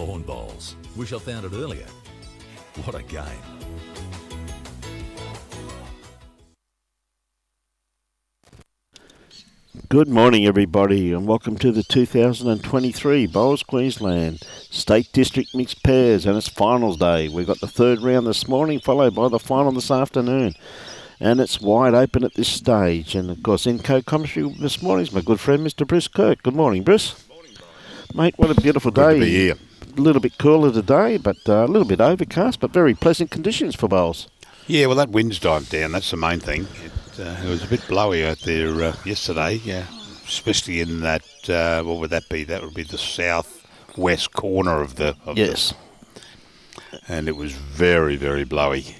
lawn bowls. Wish I found it earlier. What a game. Good morning, everybody, and welcome to the 2023 Bowls Queensland State District Mixed Pairs and its finals day. We've got the third round this morning, followed by the final this afternoon. And it's wide open at this stage. And, of course, in co-commentary this morning is my good friend, Mr. Bruce Kirk. Good morning, Bruce. Good morning, Brian. Mate, what a beautiful day. Good to be here. A little bit cooler today, but a little bit overcast, but very pleasant conditions for bowls. Yeah, well, that wind's died down. That's the main thing. It was a bit blowy out there yesterday, especially in that, what would that be? That would be the southwest corner of the... Yes. And it was very, very blowy.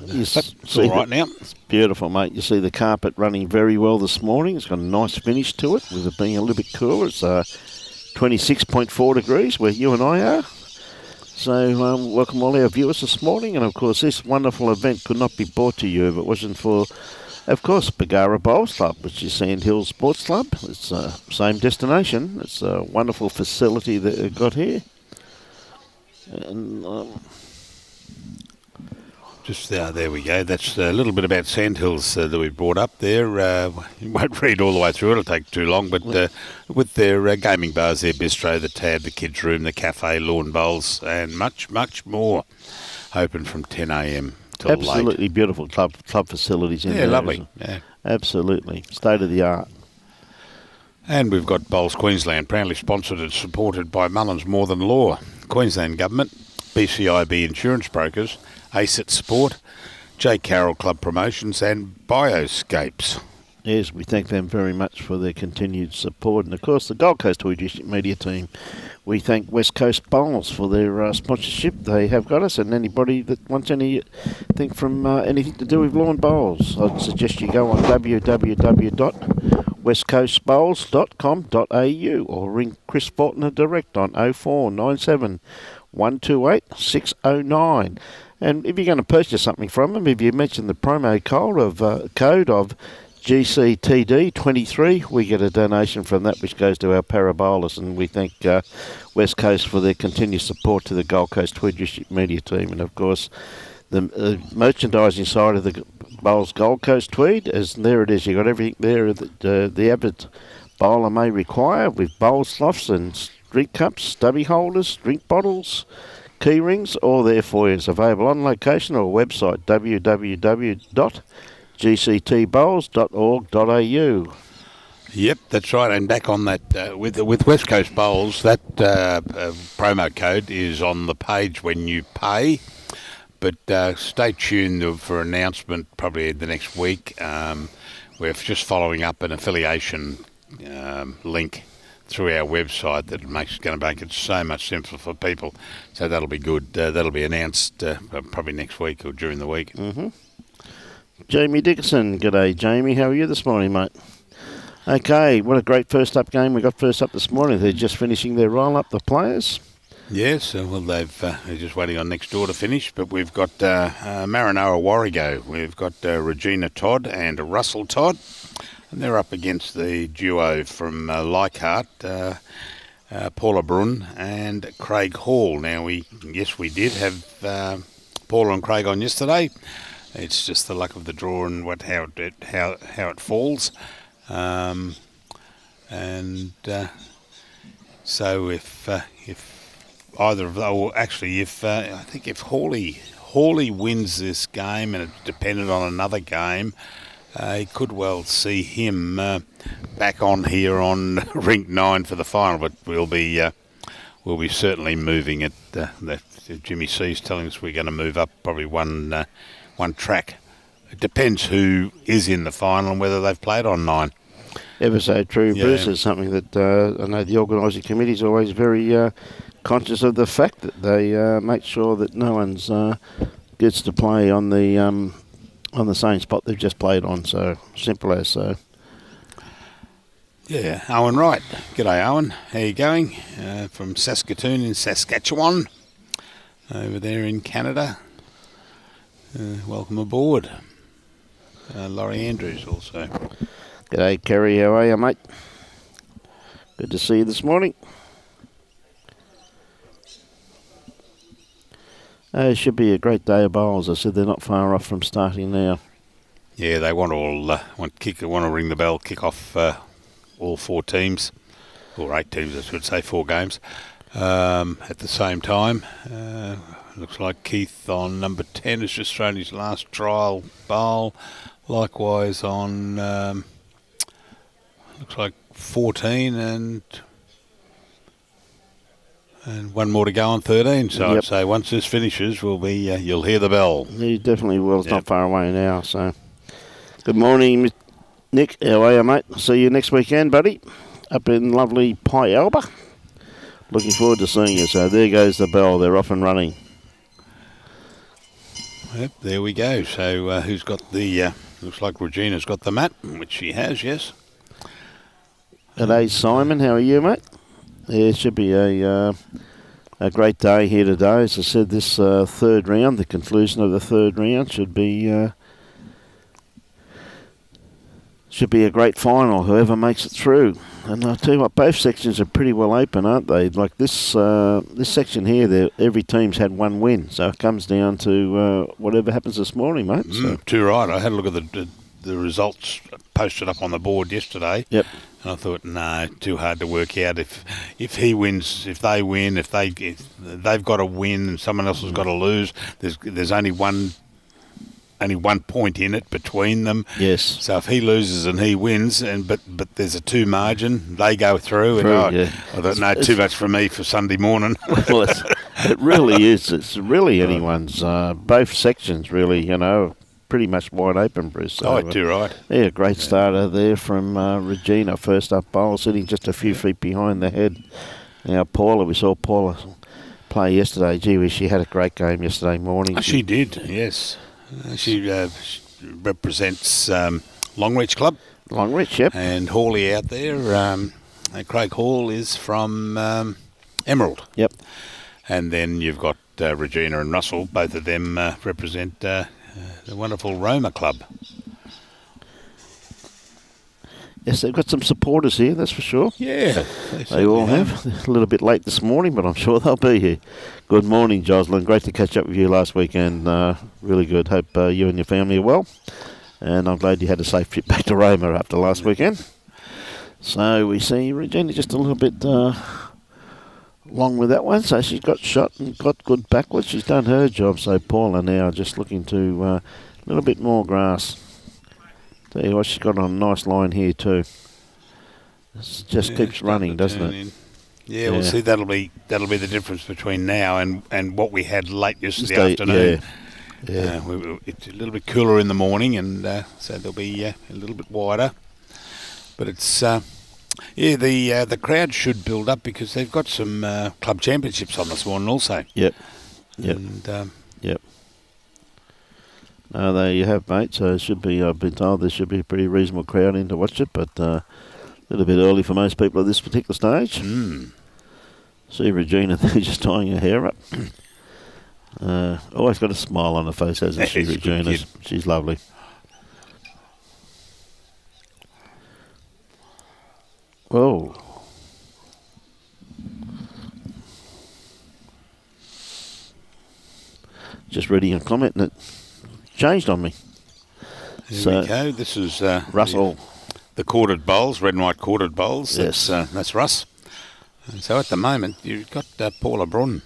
It's all right now. It's beautiful, mate. You see the carpet running very well this morning. It's got a nice finish to it, with it being a little bit cooler. It's 26.4 degrees where you and I are. So welcome all our viewers this morning. And, of course, this wonderful event could not be brought to you if it wasn't for, of course, Bargara Bowls Club, which is Sandhills Sports Club. It's the same destination. It's a wonderful facility that they've got here. And... Just there we go. That's a little bit about Sandhills that we brought up there. You won't read all the way through. It'll take too long. But with their gaming bars, their bistro, the tab, the kids' room, the cafe, lawn bowls, and much, much more, open from 10 a.m. till late. Absolutely beautiful club facilities in there. Yeah, lovely. Yeah. Absolutely. State of the art. And we've got Bowls Queensland, proudly sponsored and supported by Mullins More Than Law, Queensland Government, BCIB Insurance Brokers, ACIT Sport, J. Carroll Club Promotions and Bioscapes. Yes, we thank them very much for their continued support. And, of course, the Gold Coast Tweed District Media Team. We thank West Coast Bowls for their sponsorship. They have got us, and anybody that wants anything from anything to do with lawn bowls, I'd suggest you go on www.westcoastbowls.com.au or ring Chris Fortner direct on 0497 128 609. And if you're going to purchase something from them, if you mention the promo code of GCTD23, we get a donation from that which goes to our parabolers. And we thank West Coast for their continued support to the Gold Coast Tweed District Media Team. And, of course, the merchandising side of the Bowls Gold Coast Tweed, as there it is. You've got everything there that the avid bowler may require, with bowl sloths and drink cups, stubby holders, drink bottles, key rings, all there for you. It's available on location or website www.gctbowls.org.au. Yep, that's right. And back on that, with West Coast Bowls, that promo code is on the page when you pay. But stay tuned for an announcement probably the next week. We're just following up an affiliation link through our website that going to make it so much simpler for people. So that'll be good. That'll be announced probably next week or during the week. Mm-hmm. Jamie Dickinson. G'day, Jamie. How are you this morning, mate? Okay, what a great first-up game we got first up this morning. They're just finishing their roll-up, the players. Yes, well, they're just waiting on next door to finish, but we've got MARANOA WARREGO. We've got Regina Todd and Russell Todd. And they're up against the duo from LEICHHART, Paula Brun and Craig Hall. Now, we did have Paula and Craig on yesterday. It's just the luck of the draw and how it falls. So if either of them, or actually I think if Hawley wins this game and it's dependent on another game, you could well see him back on here on rink 9 for the final, but we'll be certainly moving it. Jimmy C's telling us we're going to move up probably one track. It depends who is in the final and whether they've played on 9. Ever so true, Yeah. Bruce. Is something that I know the organising committee is always very conscious of the fact that they make sure that no one's gets to play on the same spot they've just played on. So simple as so. Yeah, Owen Wright. G'day, Owen. How you going? From Saskatoon in Saskatchewan, over there in Canada. Welcome aboard. Laurie Andrews also. G'day, Kerry. How are you, mate? Good to see you this morning. It should be a great day of bowls. I said they're not far off from starting now. Yeah, they want to ring the bell, kick off all 4 teams, or 8 teams, I should say, 4 games at the same time. Looks like Keith on number 10 has just thrown his last trial bowl. Likewise on looks like 14 and one more to go on 13. So I'd say once this finishes, we'll be you'll hear the bell. He definitely will. It's not far away now. So, good morning, Nick. How are you, mate? See you next weekend, buddy, up in lovely Pi Alba. Looking forward to seeing you. So there goes the bell. They're off and running. Yep, there we go. So who's got the... looks like Regina's got the mat, which she has, yes. G'day, Simon. How are you, mate? Yeah, it should be a great day here today. As I said, this third round, the conclusion of the third round, should be a great final, whoever makes it through. And I'll tell you what, both sections are pretty well open, aren't they? Like this section here, every team's had 1 win. So it comes down to whatever happens this morning, mate. Too right. I had a look at the results posted up on the board yesterday. Yep. And I thought, no, too hard to work out. If he wins, if they win, if they've got to win and someone else has got to lose, there's only one point in it between them. Yes. So if he loses and he wins, but there's a 2 margin, they go through. I don't know, too much for me for Sunday morning. Well, it really is. It's really anyone's. Both sections really, pretty much wide open, Bruce. So, too right. Yeah, great starter there from Regina, first up bowl, sitting just a few feet behind the head. Now, we saw Paula play yesterday. Gee, she had a great game yesterday morning. She did, yes. She represents Longreach Club. Longreach, yep. And Hawley out there. Craig Hall is from Emerald. Yep. And then you've got Regina and Russell. Both of them represent the wonderful Roma Club. Yes, they've got some supporters here, that's for sure. Yeah. They all have. A little bit late this morning, but I'm sure they'll be here. Good morning, Jocelyn. Great to catch up with you last weekend. Really good. Hope you and your family are well. And I'm glad you had a safe trip back to Roma after last weekend. So we see Regina just a little bit long with that one. So she's got shot and got good backwards. She's done her job. So Paula now just looking to a little bit more grass. Tell you what, she's got on a nice line here too. It just keeps running, doesn't it? Yeah, we'll see. That'll be the difference between now and what we had late yesterday afternoon. Yeah. It's a little bit cooler in the morning, and so they'll be a little bit wider. But it's the crowd should build up because they've got some club championships on this morning also. Yep. And, yep. There you have, mate. So it should be. I've been told there should be a pretty reasonable crowd in to watch it, but a little bit early for most people at this particular stage. See Regina there just tying her hair up. Always got a smile on her face, hasn't she, Regina? She's lovely. Whoa. Just reading a comment and it changed on me. Here we go. This is Russell. The corded bowls, red and white corded bowls. Yes. That's Russ. And so at the moment, you've got Paula Brun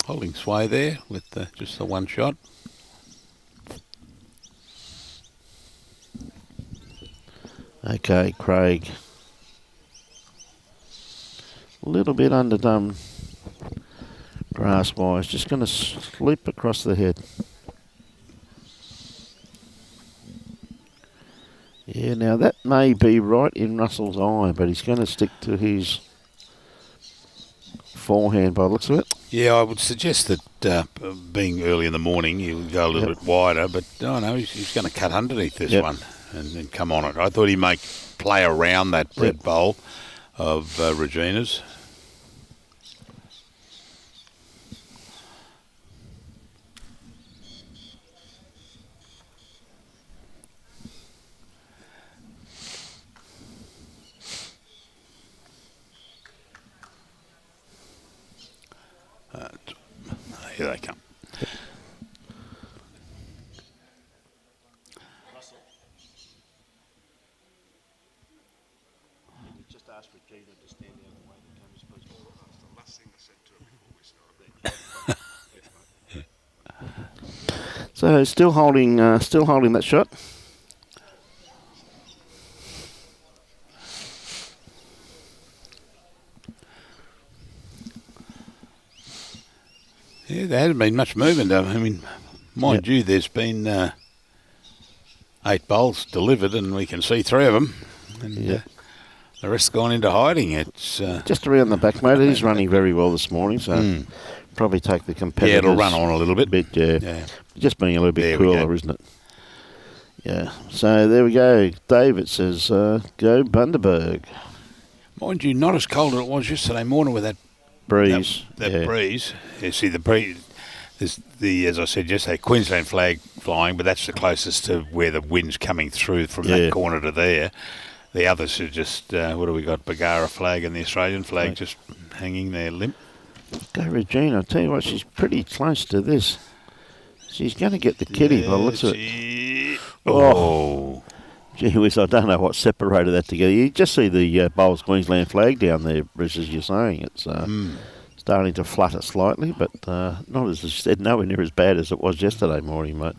holding sway there with just the 1 shot. Okay, Craig. A little bit underdone grass-wise. Just going to sleep across the head. Yeah, now that may be right in Russell's eye, but he's going to stick to his forehand by the looks of it. Yeah, I would suggest that being early in the morning, he'll go a little bit wider, but no, he's going to cut underneath this one and then come on it. I thought he might play around that red bowl of Regina's. Here they come. Just ask Regina to stand out of the way the camera's supposed to be. That's the last thing I said to her before we started. So still holding that shot. Yeah, there hasn't been much movement. I mean, mind you, there's been 8 bowls delivered, and we can see 3 of them. And the rest gone into hiding. It's just around the back, mate. He's running very well this morning, so probably take the competitors. Yeah, it'll run on a little bit. Yeah. Just being a little bit cooler, isn't it? Yeah. So there we go. David says, go Bundaberg. Mind you, not as cold as it was yesterday morning with that breeze. That breeze. You see the breeze. There's as I said yesterday, Queensland flag flying, but that's the closest to where the wind's coming through from that corner to there. The others are just, what do we got? Bargara flag and the Australian flag just hanging there limp. Go Regina. I'll tell you what, she's pretty close to this. She's going to get the kitty by the looks of it. Oh. Gee whiz, I don't know what separated that together. You just see the Bowls Queensland flag down there, Bruce, as you're saying. It's starting to flutter slightly, but not, as I said, nowhere near as bad as it was yesterday morning, mate.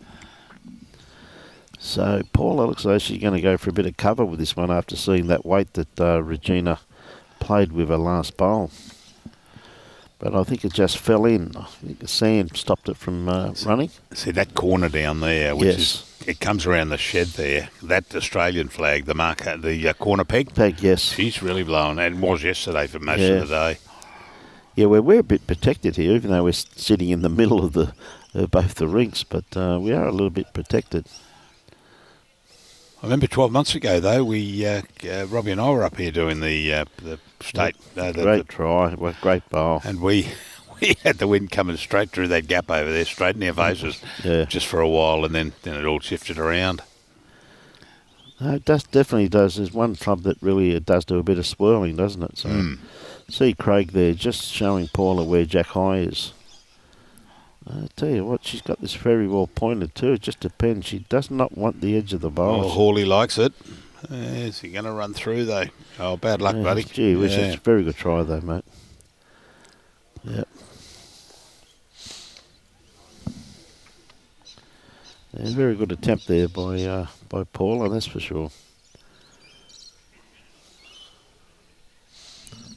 So Paula looks like she's going to go for a bit of cover with this one after seeing that weight that Regina played with her last bowl. But I think it just fell in. I think the sand stopped it from running. See that corner down there, which is... It comes around the shed there. That Australian flag, the marker, the corner peg. Yes. She's really blown, and was yesterday for most of the day. Yeah, we're a bit protected here, even though we're sitting in the middle of the both the rinks, but we are a little bit protected. I remember 12 months ago, though, we Robbie and I were up here doing the state. Great try, great bowl. And we had the wind coming straight through that gap over there, straight in our faces, just for a while, and then it all shifted around. No, it definitely does. There's one club that really does do a bit of swirling, doesn't it? So see Craig there, just showing Paula where Jack High is. I tell you what, she's got this very well pointed too. It just depends. She does not want the edge of the bowl. Oh, Hawley likes it. Is he going to run through though? Oh, bad luck, buddy. Gee whiz, it's a very good try though, mate. Yep. Yeah, very good attempt there by Paula, that's for sure.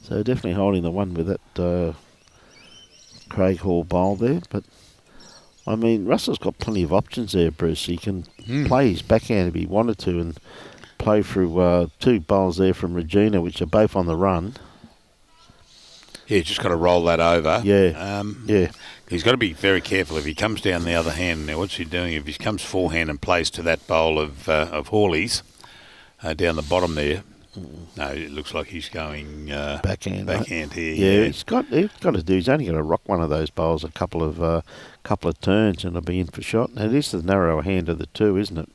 So definitely holding the one with that Craig Hall bowl there, but I mean Russell's got plenty of options there, Bruce. He can play his backhand if he wanted to, and play through 2 bowls there from Regina, which are both on the run. Yeah, just got to roll that over. Yeah. He's got to be very careful if he comes down the other hand. Now, what's he doing? If he comes forehand and plays to that bowl of Hawley's down the bottom there, no, it looks like he's going backhand here. Yeah, he's got to do. He's only going to rock one of those bowls a couple of turns, and it'll be in for shot. And it is the narrower hand of the 2, isn't it?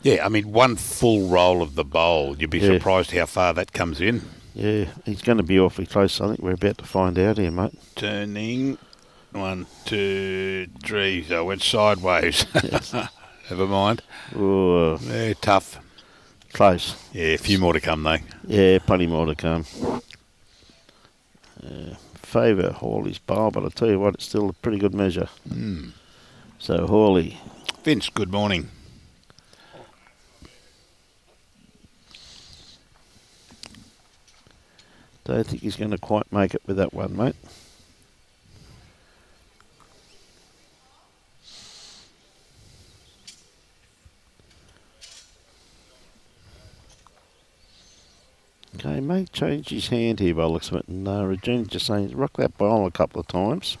Yeah, I mean, one full roll of the bowl, you'd be surprised how far that comes in. Yeah, he's going to be awfully close. I think we're about to find out here, mate. Turning. 1, 2, 3. So I went sideways. Yes. Never mind. Ooh. Yeah, tough. Close. Yeah, a few more to come, though. Yeah, plenty more to come. Favour Hawley's bowl, but I'll tell you what, it's still a pretty good measure. So Hawley. Vince, good morning. Don't think he's going to quite make it with that one, mate. Okay, may change his hand here by the looks of it. And Regina's just saying, rock that bowl a couple of times.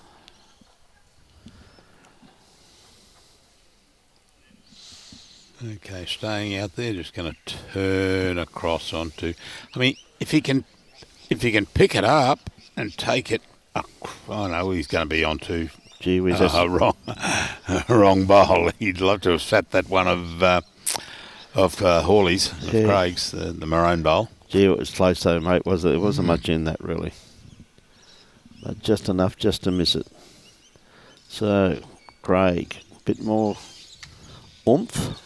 Okay, staying out there, just going to turn across onto... I mean, if he can pick it up and take it... Oh, no, he's going to be onto... Gee whiz, wrong bowl. He'd love to have sat that one of Hawley's, of Craig's, the maroon bowl. Gee, it was close though, mate, was it? There wasn't much in that, really. But just enough just to miss it. So, Craig, a bit more oomph.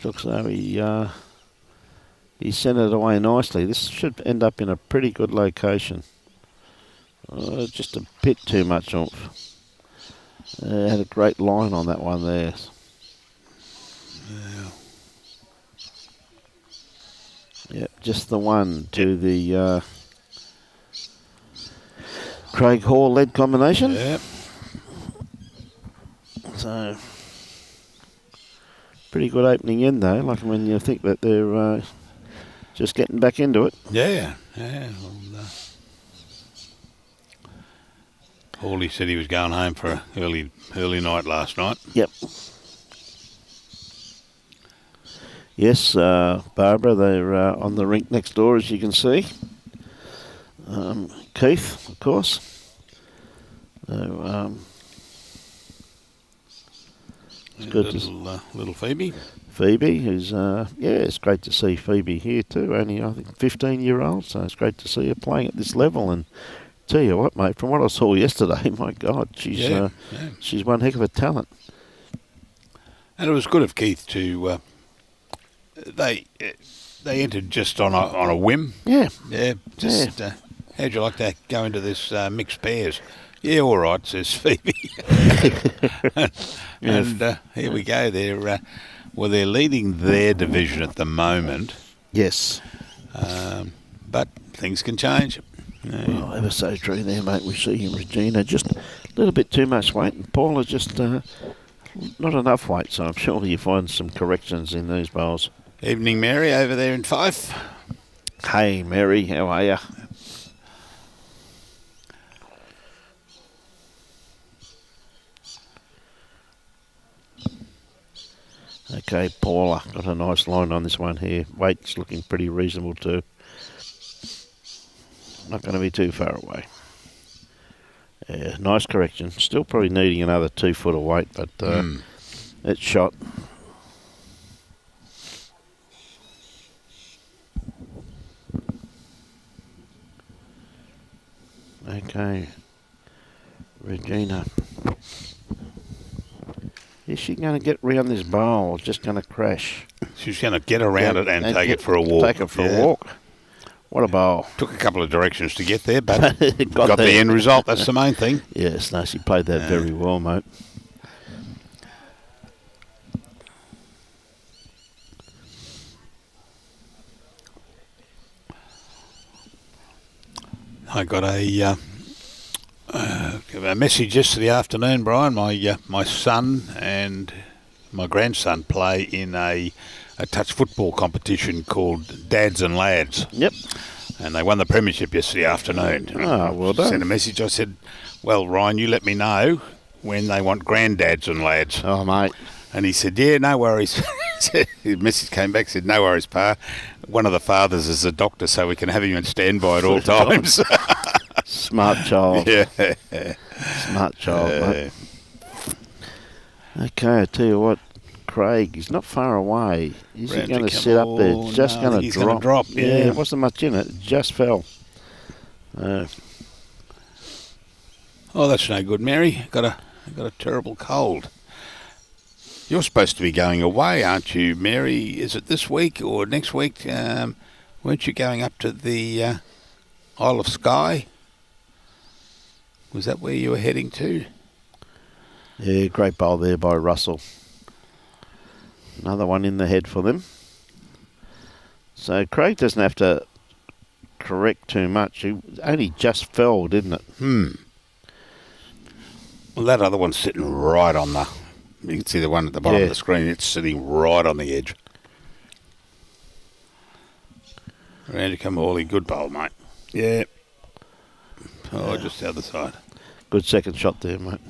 Looks though he sent it away nicely. This should end up in a pretty good location. Just a bit too much oomph. Had a great line on that one there. Yeah. Yep, just the one to the Craig Hall led combination. Yep. So, pretty good opening end though, like when you think that they're just getting back into it. Yeah. Well, Hawley said he was going home for an early night last night. Yep. Yes, Barbara, they're on the rink next door, as you can see. Keith, of course. So, it's good Little Phoebe. Phoebe, who's, it's great to see Phoebe here too. Only, I think, 15-year-old, so it's great to see her playing at this level. And tell you what, mate, from what I saw yesterday, my God, she's one heck of a talent. And it was good of Keith to... They entered just on a whim. Yeah. Yeah. Just how'd you like to go into this mixed pairs? Yeah, all right, says Phoebe. and here we go. They're leading their division at the moment. Yes. But things can change. Well, ever so true there, mate. We see Regina just a little bit too much weight, and Paula just not enough weight. So I'm sure you find some corrections in these bowls. Evening, Mary, over there in Fife. Hey, Mary, how are you? Okay, Paula, got a nice line on this one here. Weight's looking pretty reasonable too. Not going to be too far away. Yeah, nice correction. Still probably needing another 2 foot of weight, but it's shot. Okay, Regina. Is she going to get round this bowl or just going to crash? She's going to get around it and take it for a walk. Take it for a walk. What a bowl. Took a couple of directions to get there, but got the end result. That's the main thing. Yes, no, she played that very well, mate. I got a message yesterday afternoon, Brian. My son and my grandson play in a touch football competition called Dads and Lads. Yep. And they won the premiership yesterday afternoon. Oh, well done. Sent a message. I said, well, Ryan, you let me know when they want granddads and lads. Oh, mate. And he said, yeah, no worries. His message came back, said, no worries, Pa. One of the fathers is a doctor, so we can have him on standby at all times. Smart child. Yeah. Smart child, mate. Okay, I tell you what, Craig, he's not far away. Is he going to sit up there? Just going to drop. He's going to drop, yeah. It wasn't much in it. It just fell. Oh, that's no good, Mary. Got a terrible cold. You're supposed to be going away, aren't you, Mary? Is it this week or next week? Weren't you going up to the Isle of Skye? Was that where you were heading to? Yeah, great bowl there by Russell. Another one in the head for them. So Craig doesn't have to correct too much. He only just fell, didn't it? Well, that other one's sitting right on the... You can see the one at the bottom of the screen. It's sitting right on the edge. Round you come, Hawley. Good bowl, mate. Yeah. Oh, just the other side. Good second shot there, mate.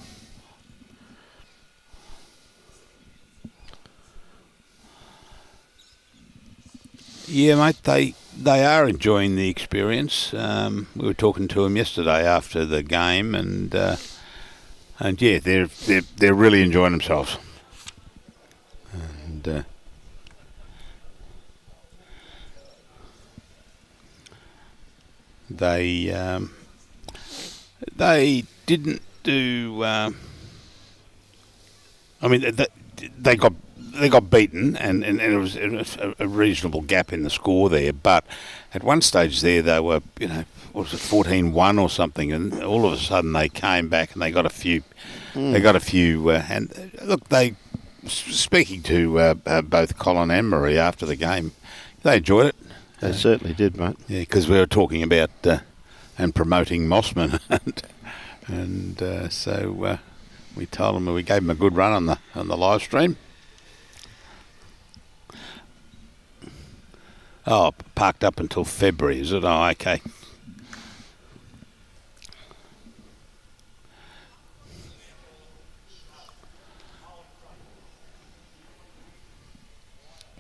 Yeah, mate, they are enjoying the experience. We were talking to them yesterday after the game, and yeah, they're really enjoying themselves. And they didn't do. I mean, they got beaten, and it was a reasonable gap in the score there. But at one stage there, they were, what was it, 14-1 or something, and all of a sudden they came back and they got a few. They got a few, and look, speaking to both Colin and Marie after the game, they enjoyed it. They certainly did, mate. Yeah, because we were talking about and promoting Mossman, and so we told them, we gave them a good run on the live stream. Oh, parked up until February, is it? Oh, okay.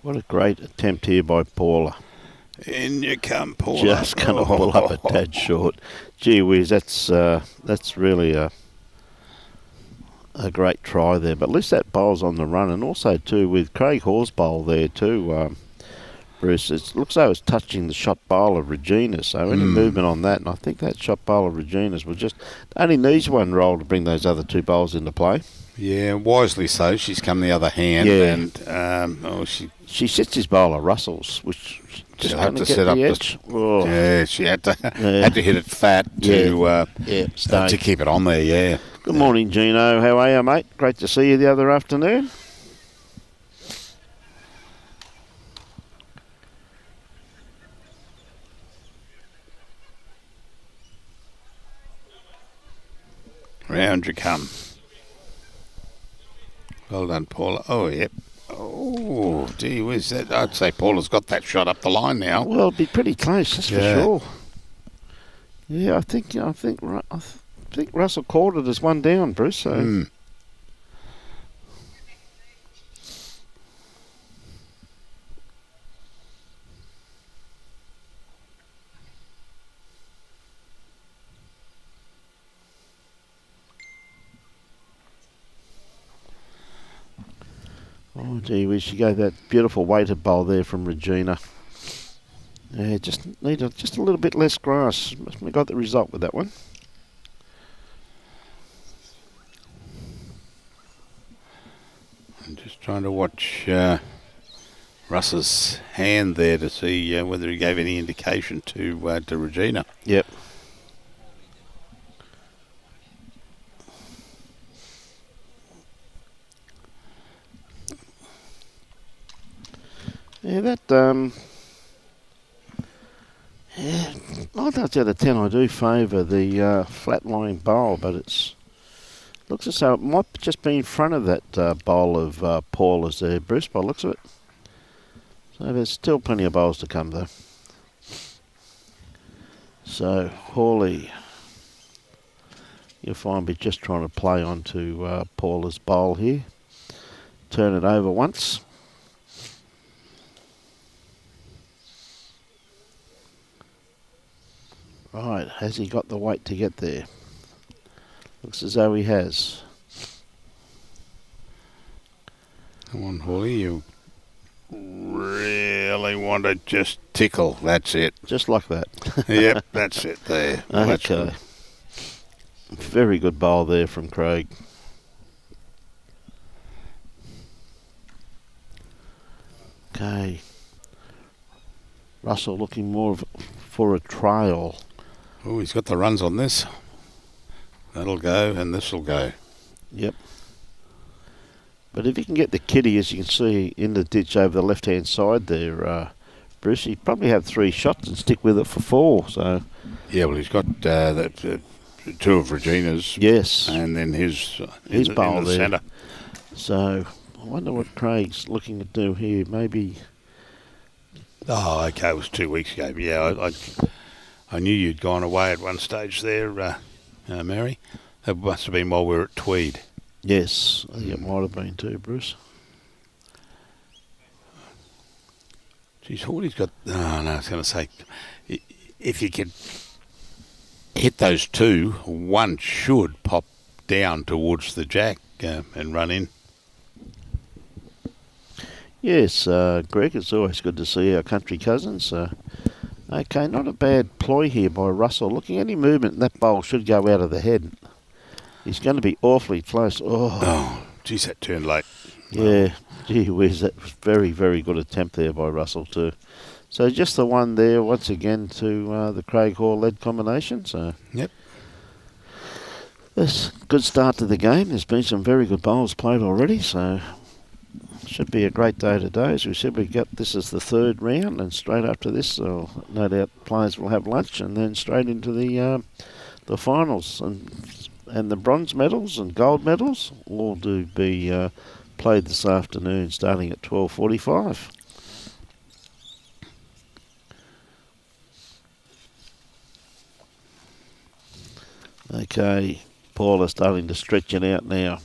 What a great attempt here by Paula. In you come, Paula. Just going to pull up a tad short. Gee whiz, that's really a great try there. But at least that bowl's on the run, and also too with Craig Hall's bowl there too, Bruce. It looks like it was touching the shot bowl of Regina, so any movement on that, and I think that shot bowl of Regina's was just only needs one roll to bring those other two bowls into play. Yeah, wisely so. She's come the other hand, and she sits his bowler Russell's, which just had to set up the edge. Oh. Yeah, she had to hit it fat to keep it on there. Yeah. Good morning, Gino. How are you, mate? Great to see you the other afternoon. Round you come. Well done, Paula. Oh, yep. Oh, gee whiz. That, I'd say Paula's got that shot up the line now. Well, it'd be pretty close, that's for sure. Yeah, I think Russell called it as one down, Bruce. So. Oh, gee whiz, she gave that beautiful weighted bowl there from Regina. Yeah, just need just a little bit less grass. We got the result with that one. I'm just trying to watch Russ's hand there to see whether he gave any indication to Regina. Yep. Yeah, that, I thought out of 10 I do favour the flat-lying bowl, but looks as though it might just be in front of that bowl of Paula's there, Bruce, by the looks of it. So there's still plenty of bowls to come, though. So, Hawley, you'll find me just trying to play onto Paula's bowl here. Turn it over once. Right, has he got the weight to get there? Looks as though he has. Come on, Hawley, you really want to just tickle. That's it. Just like that. Yep, that's it there. Okay. Very good bowl there from Craig. Okay. Russell looking more for a trail. Oh, he's got the runs on this. That'll go, and this will go. Yep. But if you can get the kitty, as you can see, in the ditch over the left-hand side there, Bruce, he'd probably have 3 shots and stick with it for 4. So. Yeah, well, he's got that 2 of Regina's. Yes. And then his bowl in the there. centre. So I wonder what Craig's looking to do here. Maybe. Oh, okay. It was 2 weeks ago. Yeah, I knew you'd gone away at one stage there, Mary. That must have been while we were at Tweed. Yes, I think it might have been too, Bruce. Geez, Hawley's got... Oh, no, I was going to say, if you could hit those 2, one should pop down towards the jack and run in. Yes, Greg, it's always good to see our country cousins. Okay, not a bad ploy here by Russell. Looking at any movement, that bowl should go out of the head. He's going to be awfully close. Oh, geez, that turned late. Yeah, gee whiz, that was very, very good attempt there by Russell too. So just the one there once again to the Craig Hall led combination. So Yep. that's a good start to the game. There's been some very good bowls played already, so should be a great day today. As we said, this is the third round, and straight after this, no doubt players will have lunch, and then straight into the finals and the bronze medals and gold medals all do be played this afternoon, starting at 12:45. Okay, Paula starting to stretch it out now.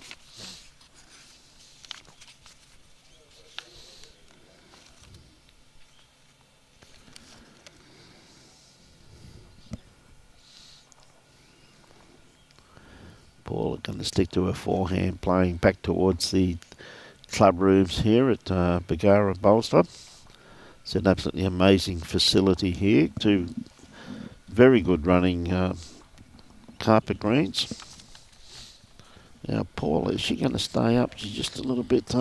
Paula going to stick to her forehand, playing back towards the club rooms here at Bargara Bowls Club. It's an absolutely amazing facility here. Two very good running carpet greens. Now Paula, is she going to stay up? She's just a little bit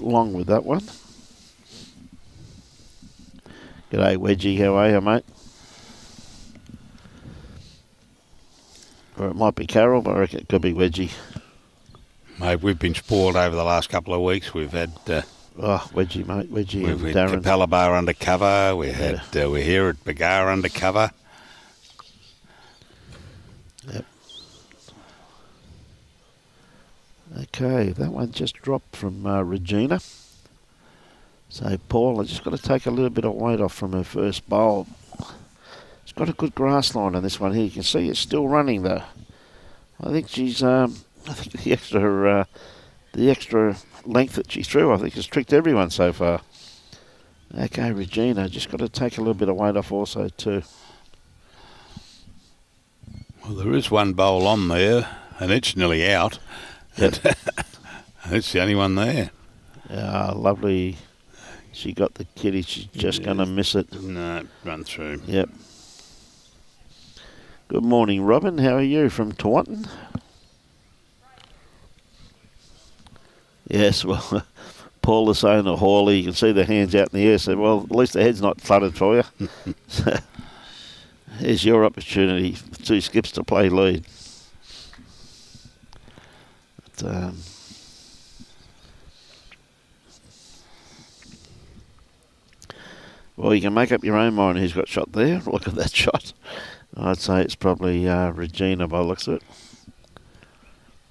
long with that one. G'day Wedgie, how are you, mate? Or it might be Carol, but I reckon it could be Wedgie. Mate, we've been spoiled over the last couple of weeks. We've had Wedgie, mate, Wedgie and we've Darren. had Capella Bar undercover. We're here at Bargara undercover. Yep. Okay, that one just dropped from Regina. So Paula just got to take a little bit of weight off from her first bowl. It's got a good grass line on this one here. You can see it's still running though. I think she's I think the extra length that she threw, I think, has tricked everyone so far. Okay, Regina, just got to take a little bit of weight off also too. Well, there is one bowl on there, and it's nearly out. Yep. It's the only one there. Lovely. She got the kitty. She's just going to miss it. No, run through. Yep. Good morning, Robin. How are you from Taunton? Yes, well, Paul is saying to Hawley, you can see the hands out in the air. So, well, at least the head's not cluttered for you. So, here's your opportunity. 2 skips to play lead. But, well, you can make up your own mind who's got shot there. Look at that shot. I'd say it's probably Regina by the looks of it.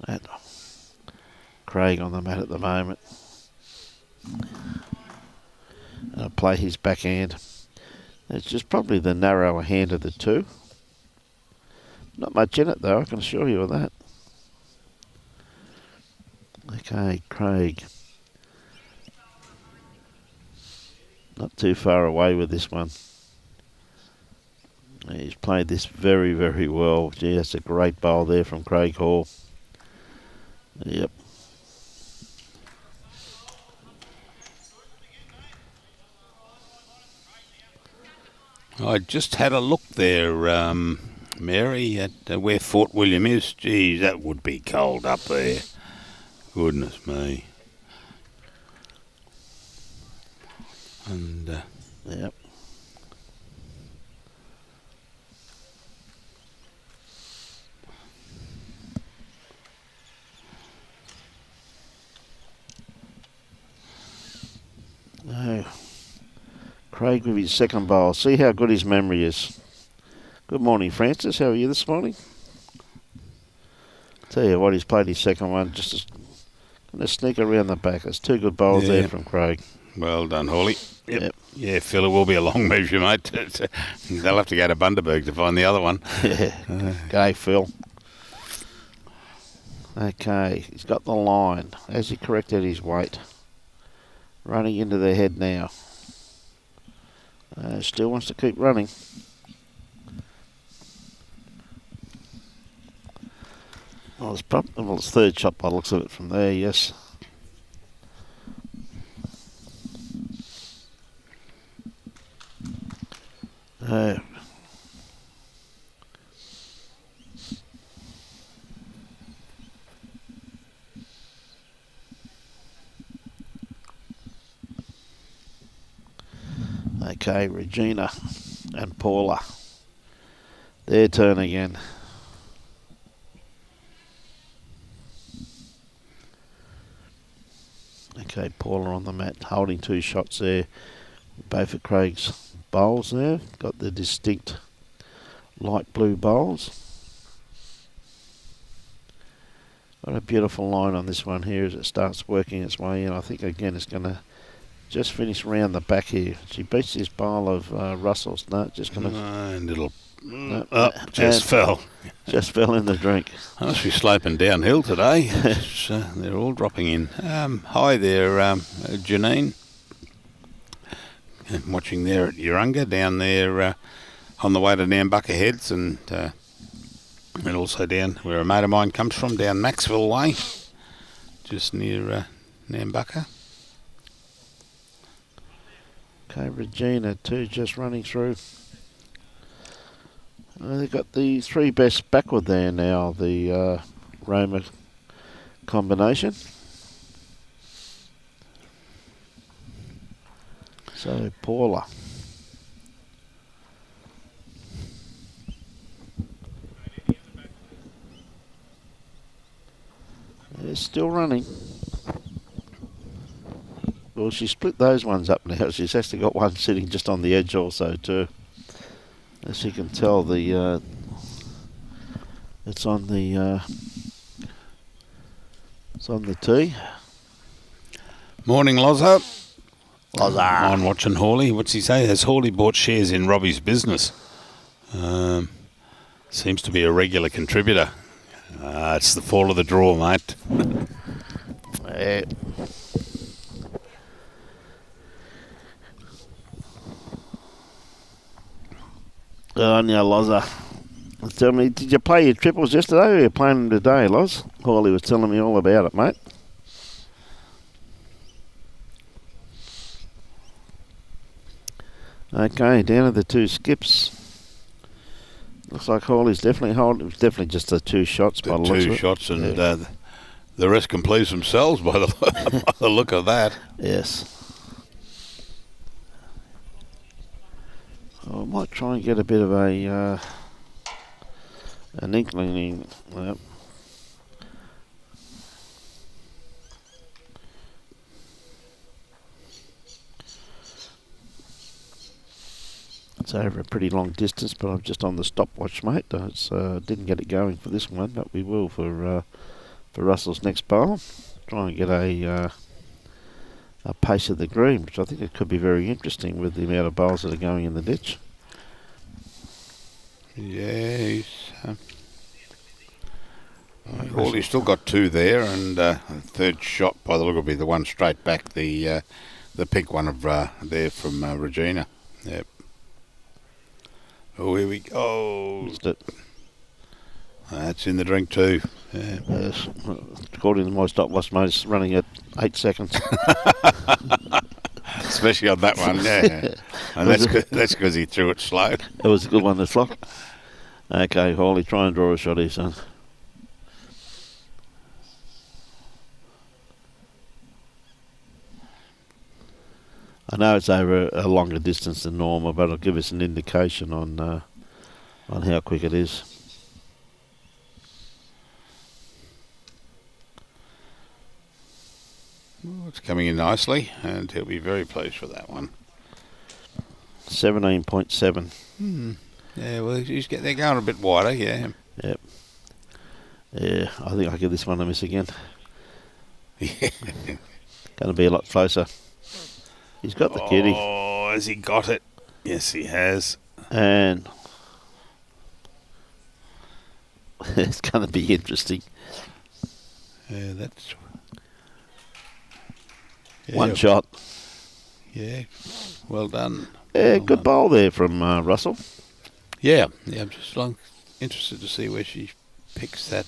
And Craig on the mat at the moment. I'll play his backhand. It's just probably the narrower hand of the two. Not much in it though, I can assure you of that. Okay, Craig. Not too far away with this one. He's played this very, very well. Gee, that's a great bowl there from Craig Hall. Yep. I just had a look there, Mary, at where Fort William is. Geez, that would be cold up there. Goodness me. And yep. No. Craig with his second bowl. See how good his memory is. Good morning, Francis. How are you this morning? Tell you what, he's played his second one. Just going to sneak around the back. There's 2 good bowls there from Craig. Well done, Hawley. Yep. Yeah, Phil, it will be a long measure, mate. They'll have to go to Bundaberg to find the other one. Yeah. Okay, Phil. Okay, he's got the line. Has he corrected his weight? Running into the head now. Still wants to keep running. Well, it's third shot by the looks of it from there, yes. Okay, Regina and Paula. Their turn again. Okay, Paula on the mat, holding 2 shots there. Both of Craig's bowls there. Got the distinct light blue bowls. Got a beautiful line on this one here as it starts working its way in. I think again it's going to just finish around the back here. She beats this bowl of Russell's. No, just going to... And it'll... just fell. Just fell in the drink. I must be sloping downhill today. They're all dropping in. Hi there, Janine. I'm watching there at Urunga, down there on the way to Nambucca Heads, and also down where a mate of mine comes from, down Maxville Way, just near Nambucca. Okay, Regina too, just running through. They've got the 3 best backward there now, the Roma combination. So, Paula. They're still running. Well, she split those ones up now. She's actually got one sitting just on the edge also too. As you can tell, the it's on the tee. Morning, Loza. Loza. I'm watching Hawley. What's he say? Has Hawley bought shares in Robbie's business? Seems to be a regular contributor. It's the fall of the draw, mate. Oh, now, Loza. Tell me, did you play your triples yesterday or are you playing them today, Loz? Hawley was telling me all about it, mate. Okay, down to the 2 skips. Looks like Hawley's definitely holding. It's definitely just the 2 shots by the looks of it. 2 shots, and the rest can please themselves by the look of that. Yes. I might try and get a bit of a an inkling. It's over a pretty long distance, but I'm just on the stopwatch, mate. Didn't get it going for this one, but we will for Russell's next bowl. Try and get a pace of the green, which I think it could be very interesting with the amount of bowls that are going in the ditch. Yeah, he's still got 2 there, and a 3rd shot by the look of it, the one straight back, the pink one of there from Regina. Yep. Oh, here we go. Missed it. That's in the drink too. Yeah. Yes. According to my stopwatch, mate, it's running at 8 seconds. Especially on that one, yeah. And that's because he threw it slow. It was a good one to flock. Okay, Hawley, try and draw a shot here, son. I know it's over a longer distance than normal, but it'll give us an indication on how quick it is. Well, it's coming in nicely, and he'll be very pleased with that one. 17.7. Yeah, well, they're going a bit wider, yeah. Yep. Yeah, I think I'll give this one a miss again. Yeah. Going to be a lot closer. He's got the kitty. Oh, has he got it? Yes, he has. And it's going to be interesting. Yeah, that's... Yeah. One shot. Yeah, well done. Yeah, well good done. bowl there from Russell. Yeah, I'm just interested to see where she picks that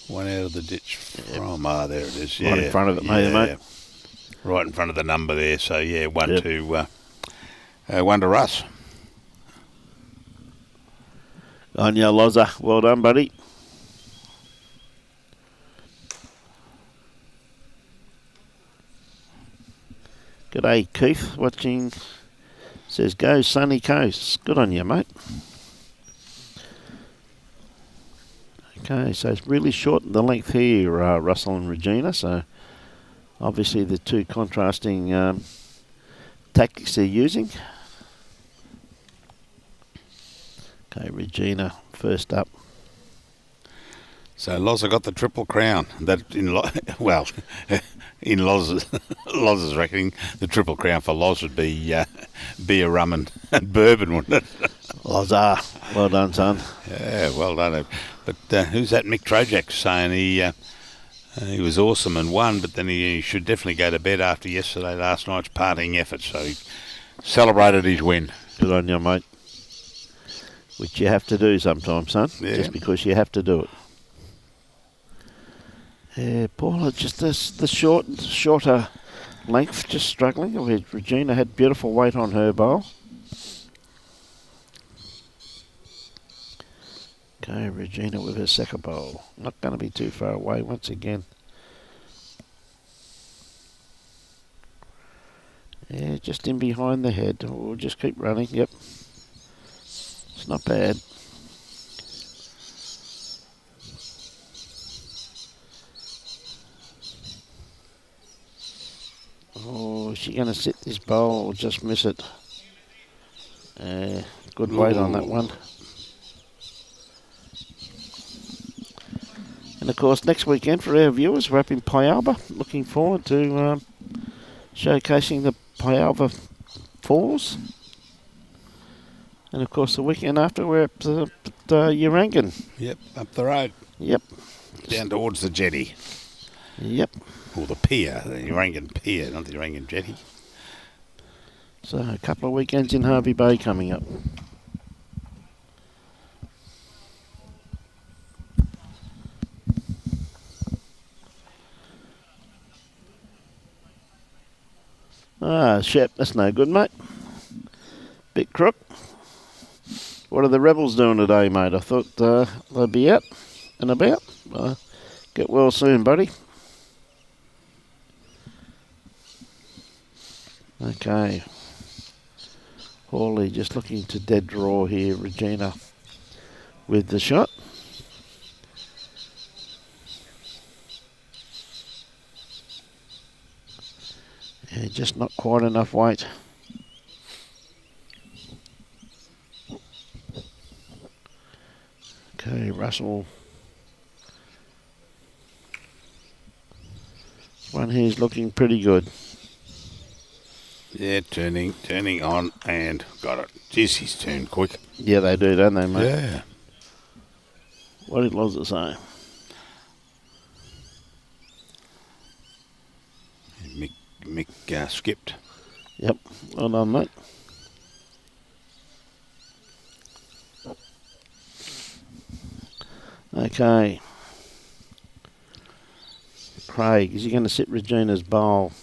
one out of the ditch from. Ah, there it is. Right in front of it, mate. Right in front of the number there. So yeah, one to Russ. Anya Loza, well done, buddy. G'day, Keith, watching. Says, go sunny coasts. Good on you, mate. Okay, so it's really short the length here, Russell and Regina. So obviously the two contrasting tactics they're using. Okay, Regina first up. So Loz got the Triple Crown. That in well, in Loz's reckoning, the Triple Crown for Loz would be beer, rum, and bourbon, wouldn't it? Loza, well done, son. Yeah, well done. But who's that? Mick Trojak saying he was awesome and won, but then he should definitely go to bed after last night's partying effort. So he celebrated his win. Good on you, mate. Which you have to do sometimes, son. Yeah. Just because you have to do it. Yeah, Paula, just the shorter length, just struggling. Regina had beautiful weight on her bowl. Okay, Regina with her second bowl. Not going to be too far away once again. Yeah, just in behind the head. We'll just keep running. Yep. It's not bad. Oh, is she going to sit this bowl or just miss it? Good weight on that one. And of course, next weekend for our viewers, we're up in Pialba. Looking forward to showcasing the Pialba Falls. And of course, the weekend after, we're at Urangan. Yep, up the road. Yep. Down towards the jetty. Yep. Or the pier, the Urangan Pier, not the Urangan Jetty. So a couple of weekends in Harvey Bay coming up. Shep, that's no good, mate. Bit crook. What are the Rebels doing today, mate? I thought they'd be out and about. Get well soon, buddy. Okay. Hawley just looking to dead draw here. Regina with the shot. Yeah, just not quite enough weight. Okay, Russell. One here's looking pretty good. Yeah, turning on and got it. Jeez, he's turned quick. Yeah, they do, don't they, mate? Yeah. What did Loz say? Mick skipped. Yep, well done, mate. Okay. Craig, is he going to sit Regina's bowl?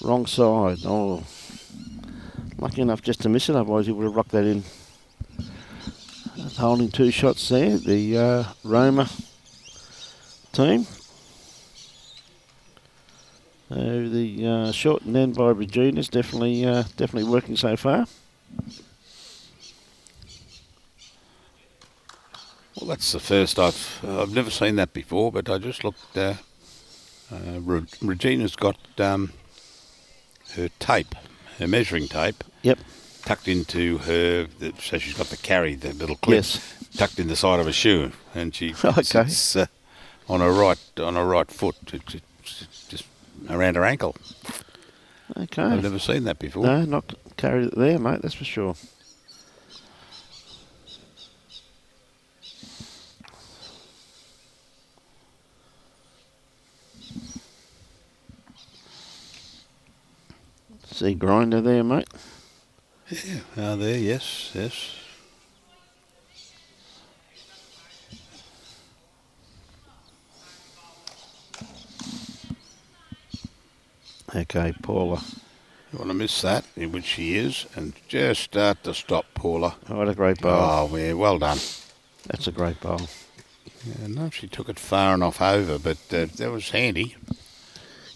Wrong side. Oh, lucky enough just to miss it, otherwise he would have rocked that in. Holding two shots there, the Roma team. So the shortened end by Regina is definitely working so far. Well, that's the first I've never seen that before, but I just looked. Regina's got her tape, her measuring tape. Yep. Tucked into her, so she's got the little clip, yes, tucked in the side of her shoe, and she okay. sits on her right foot, just around her ankle. Okay. I've never seen that before. No, not carried it there, mate. That's for sure. See grinder there, mate. Yeah, there, yes. Okay, Paula. You want to miss that, in which she is, and just start to stop, Paula. Oh, what a great bowl. Oh, yeah, well done. That's a great bowl. Yeah, no, she took it far enough over, but that was handy.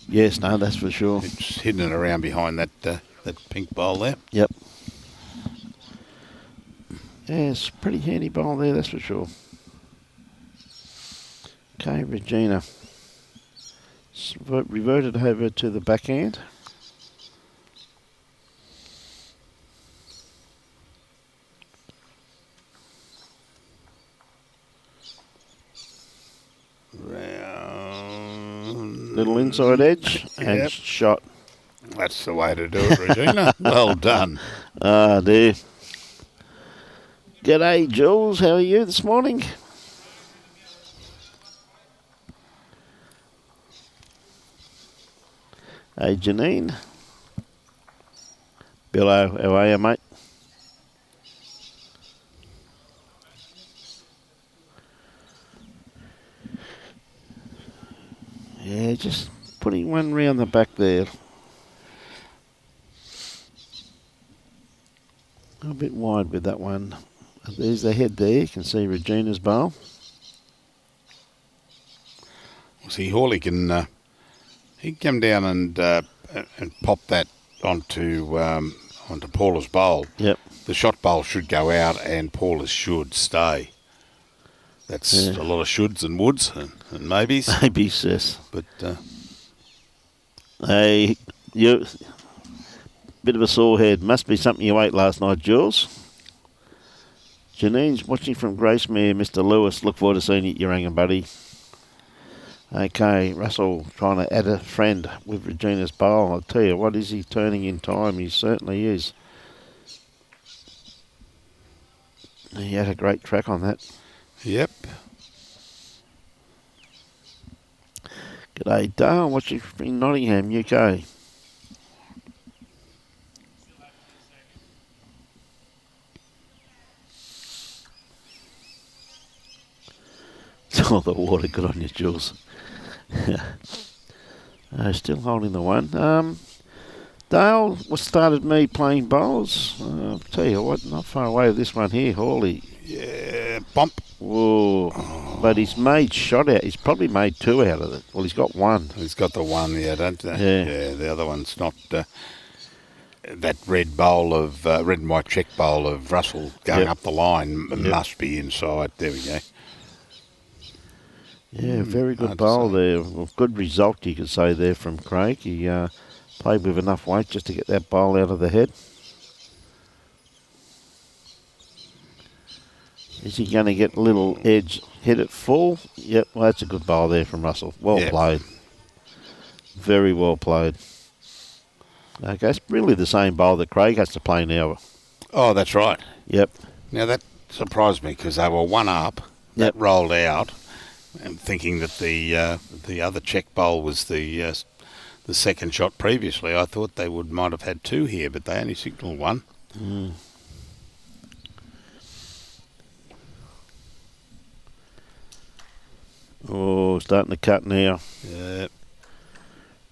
Yes, no, that's for sure. It's hidden it around behind that pink bowl there. Yep. Yeah, it's a pretty handy bowl there, that's for sure. Okay, Regina. Reverted over to the backhand. Little inside edge and shot. That's the way to do it, Regina. Well done. Ah, dear. G'day, Jules. How are you this morning? Hey, Janine. Billo, how are you, mate? Yeah, just putting one round the back there. A bit wide with that one. There's the head there. You can see Regina's bowl. See, Hawley can he come down and pop that onto Paula's bowl. Yep. The shot bowl should go out and Paula's should stay. That's a lot of shoulds and woulds and maybes. Maybes, yes. But hey, you bit of a sore head. Must be something you ate last night, Jules. Janine's watching from Gracemere, Mr. Lewis. Look forward to seeing you at Uranga, buddy. Okay, Russell trying to add a friend with Regina's bowl. I'll tell you what, is he turning in time? He certainly is. He had a great track on that. Yep. G'day, Dale. Watching from Nottingham, UK. Oh, the water. Good on you, Jules. Still holding the one. Dale, what started me playing bowls? I'll tell you what, not far away with this one here, Hawley. Yeah, bump. Whoa. Oh. But he's made shot out. He's probably made two out of it. Well, he's got one. He's got the one, yeah, don't they? Yeah. The other one's not that red bowl of red and white check bowl of Russell going up the line must be inside. There we go. Yeah, very good bowl there. Well, good result, you could say, there from Craig. He played with enough weight just to get that bowl out of the head. Is he going to get a little edge, hit it full? Yep, well, that's a good bowl there from Russell. Well played. Very well played. Okay, it's really the same bowl that Craig has to play now. Oh, that's right. Yep. Now, that surprised me because they were one up. That rolled out. I'm thinking that the other check bowl was the second shot previously. I thought they might have had two here, but they only signalled one. Mm. Oh, starting to cut now. Yeah.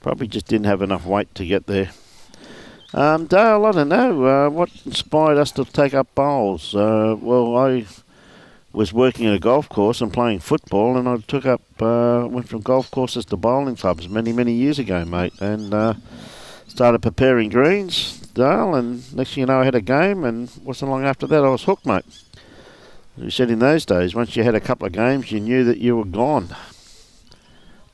Probably just didn't have enough weight to get there. Dale, I don't know. What inspired us to take up bowls? Well, I was working at a golf course and playing football, and I took up, went from golf courses to bowling clubs many, many years ago, mate, and started preparing greens, Dale, and next thing you know, I had a game, and wasn't long after that, I was hooked, mate. You said in those days, once you had a couple of games, you knew that you were gone.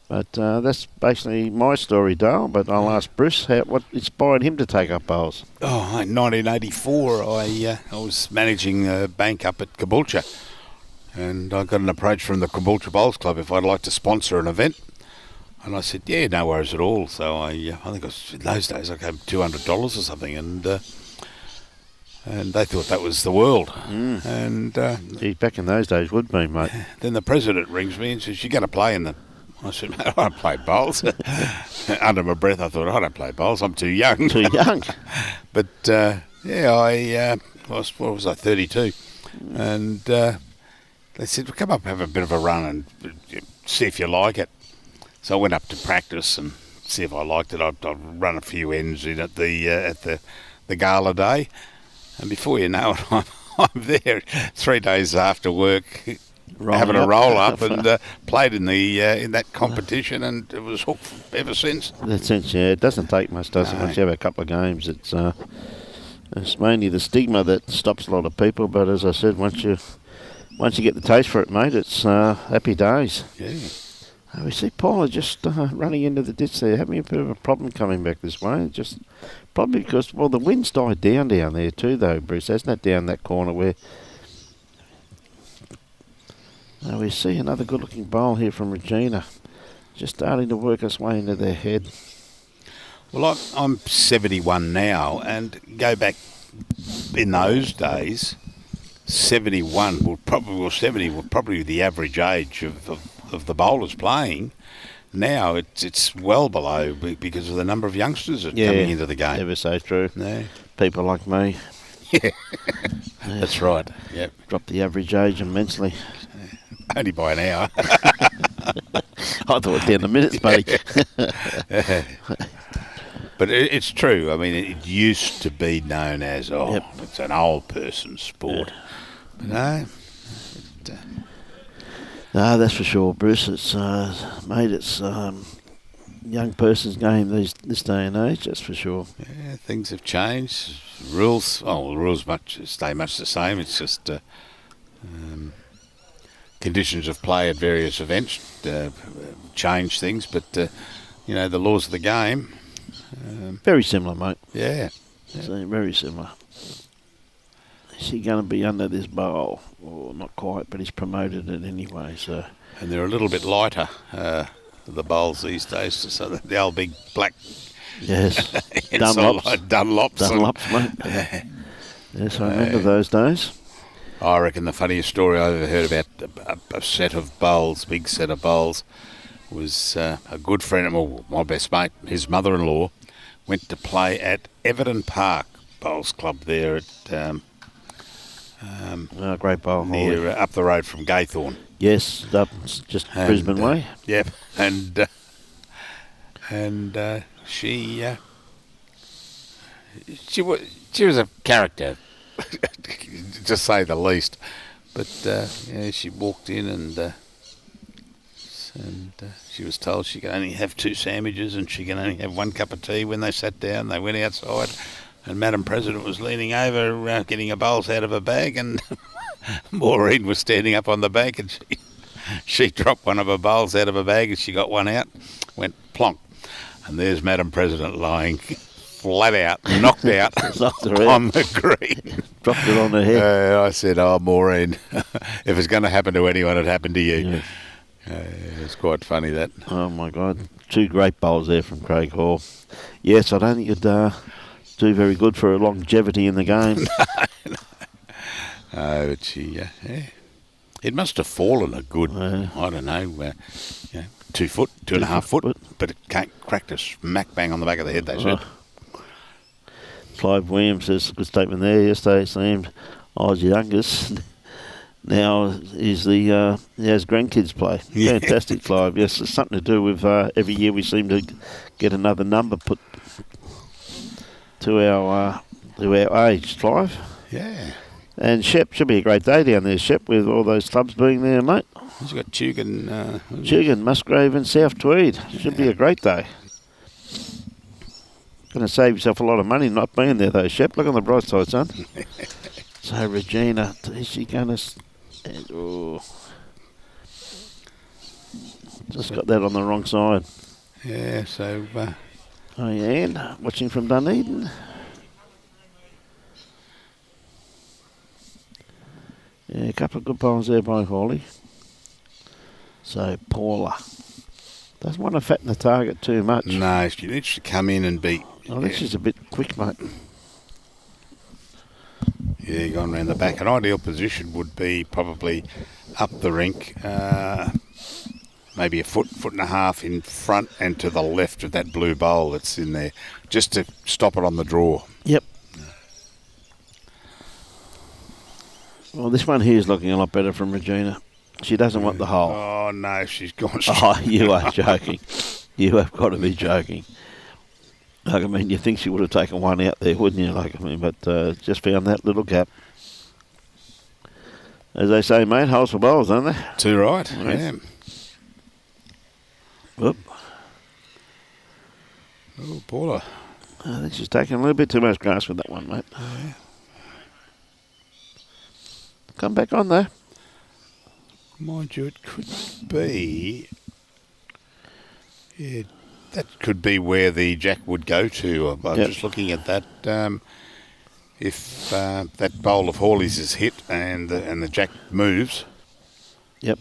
But that's basically my story, Dale. But I'll ask Bruce what inspired him to take up bowls. Oh, in 1984, I was managing a bank up at Caboolture, and I got an approach from the Caboolture Bowls Club if I'd like to sponsor an event. And I said, yeah, no worries at all. So I think it was, in those days, I gave $200 or something, and they thought that was the world. Mm. And Gee, back in those days would be, mate. Then the president rings me and says, you're going to play in the... I said, mate, I don't play bowls. Under my breath, I thought, I don't play bowls. I'm too young. Too young. But, I was I, 32? And they said, well, come up and have a bit of a run and see if you like it. So I went up to practice and see if I liked it. I'd run a few ends in at the gala day. And before you know it, I'm there 3 days after work having a roll up and played in the in that competition, and it was hooked ever since. That's it, yeah. It doesn't take much, does it? Once you have a couple of games, it's mainly the stigma that stops a lot of people. But as I said, once you get the taste for it, mate, it's happy days. Yeah. We see Paula just running into the ditch there, having a bit of a problem coming back this way. Just probably because, well, the wind's died down there too, though, Bruce, hasn't it, down that corner where... we see another good-looking bowl here from Regina, just starting to work its way into their head. Well, I'm 71 now, and go back in those days, 71 will probably, or 70 will probably be the average age of the bowlers playing. Now it's well below because of the number of youngsters that are coming into the game. Ever so true. Yeah. People like me. Yeah, that's right. Yep. Drop the average age immensely. Only by an hour. I thought down the minutes, buddy. But it's true. I mean, it used to be known as, it's an old person's sport. But no. No, that's for sure, Bruce. It's mate, it's young person's game this day and age. That's for sure. Yeah, things have changed. Rules, the rules stay much the same. It's just conditions of play at various events change things, but the laws of the game. Very similar, mate. Yeah. So very similar. Is he going to be under this bowl? Or not quite, but he's promoted it anyway. So. And they're a little bit lighter, the bowls these days. So the old big black. Yes. Dunlops. Dunlops, mate. Yes, I remember those days. I reckon the funniest story I ever heard about a set of bowls, big set of bowls, was a good friend of my best mate, his mother-in-law, went to play at Everton Park Bowls Club there at great bowl near up the road from Gaythorne. Yes, up just Brisbane way. Yep, and she was a character, to say the least. But she walked in and she was told she could only have 2 sandwiches and she can only have 1 cup of tea. When they sat down, they went outside, and Madam President was leaning over, getting her bowls out of her bag, and Maureen was standing up on the bank, and she dropped one of her bowls out of her bag, and she got one out, went plonk, and there's Madam President lying flat out, knocked out on the green. Dropped it on her head. I said, Maureen, if it's going to happen to anyone, it happened to you. Yeah. It's quite funny, that. Oh, my God. 2 great bowls there from Craig Hall. Yes, I don't think you'd do very good for longevity in the game. No, but it must have fallen a good, I don't know, 2 foot, 2.5 foot, but it cracked a smack bang on the back of the head, they said. Clive Williams has a good statement there yesterday, saying I was youngest. Now he has grandkids play. Yeah. Fantastic, Clive. Yes, it's something to do with every year we seem to get another number put to our age, Clive. Yeah. And Shep, should be a great day down there, Shep, with all those clubs being there, mate. He's got Tugan, Musgrave and South Tweed. Should be a great day. Going to save yourself a lot of money not being there, though, Shep. Look on the bright side, son. So, Regina, is she going to... just got that on the wrong side. Yeah, so... and watching from Dunedin. Yeah, a couple of good bowls there by Hawley. So, Paula doesn't want to fatten the target too much. No, she needs to come in and beat. I think she's a bit quick, mate. Yeah, going around the back. An ideal position would be probably up the rink, maybe a foot and a half in front and to the left of that blue bowl that's in there, just to stop it on the draw. Yep. Well, this one here is looking a lot better from Regina. She doesn't want the hole. Oh, no, she's gone straight. Oh, you are joking. You have got to be joking. Like, I mean, you think she would have taken one out there, wouldn't you? Like, I mean, but just found that little gap. As they say, mate, holes for bowls, aren't they? Too right. Yes. Yeah. Whoop. Oh, Paula. I think she's taking a little bit too much grass with that one, mate. Yeah. Come back on, though. Mind you, it could be... Yeah, that could be where the jack would go to. I'm Yep. just looking at that. If that bowl of Hawley's is hit and the jack moves... Yep.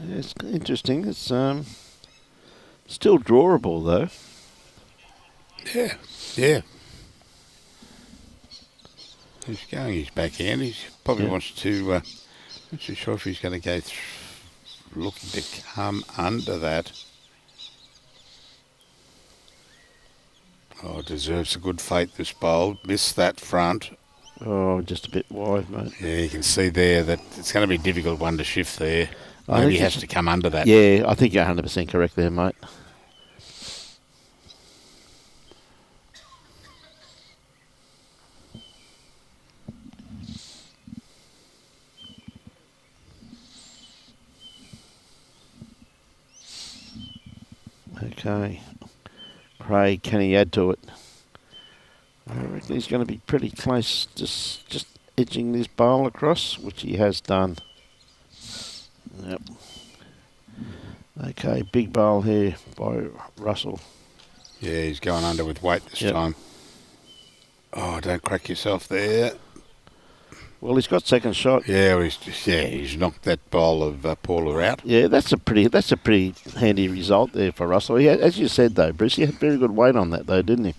It's interesting. It's still drawable, though. Yeah, yeah. He's going his backhand. He probably wants to... not too sure if he's going to go looking to come under that. Oh, deserves a good fate, this bowl. Missed that front. Oh, just a bit wide, mate. Yeah, you can see there that it's going to be a difficult one to shift there. I Maybe think he has to come under that. Yeah, I think you're 100% correct there, mate. Okay. Craig, can he add to it? I reckon he's going to be pretty close, just edging this bowl across, which he has done. Yep. Okay, big bowl here by Russell. Yeah, he's going under with weight this time. Oh, don't crack yourself there. Well, he's got second shot. Yeah, he's knocked that bowl of Paula out. Yeah, that's a pretty handy result there for Russell. He had, as you said though, Bruce, he had very good weight on that though, didn't he?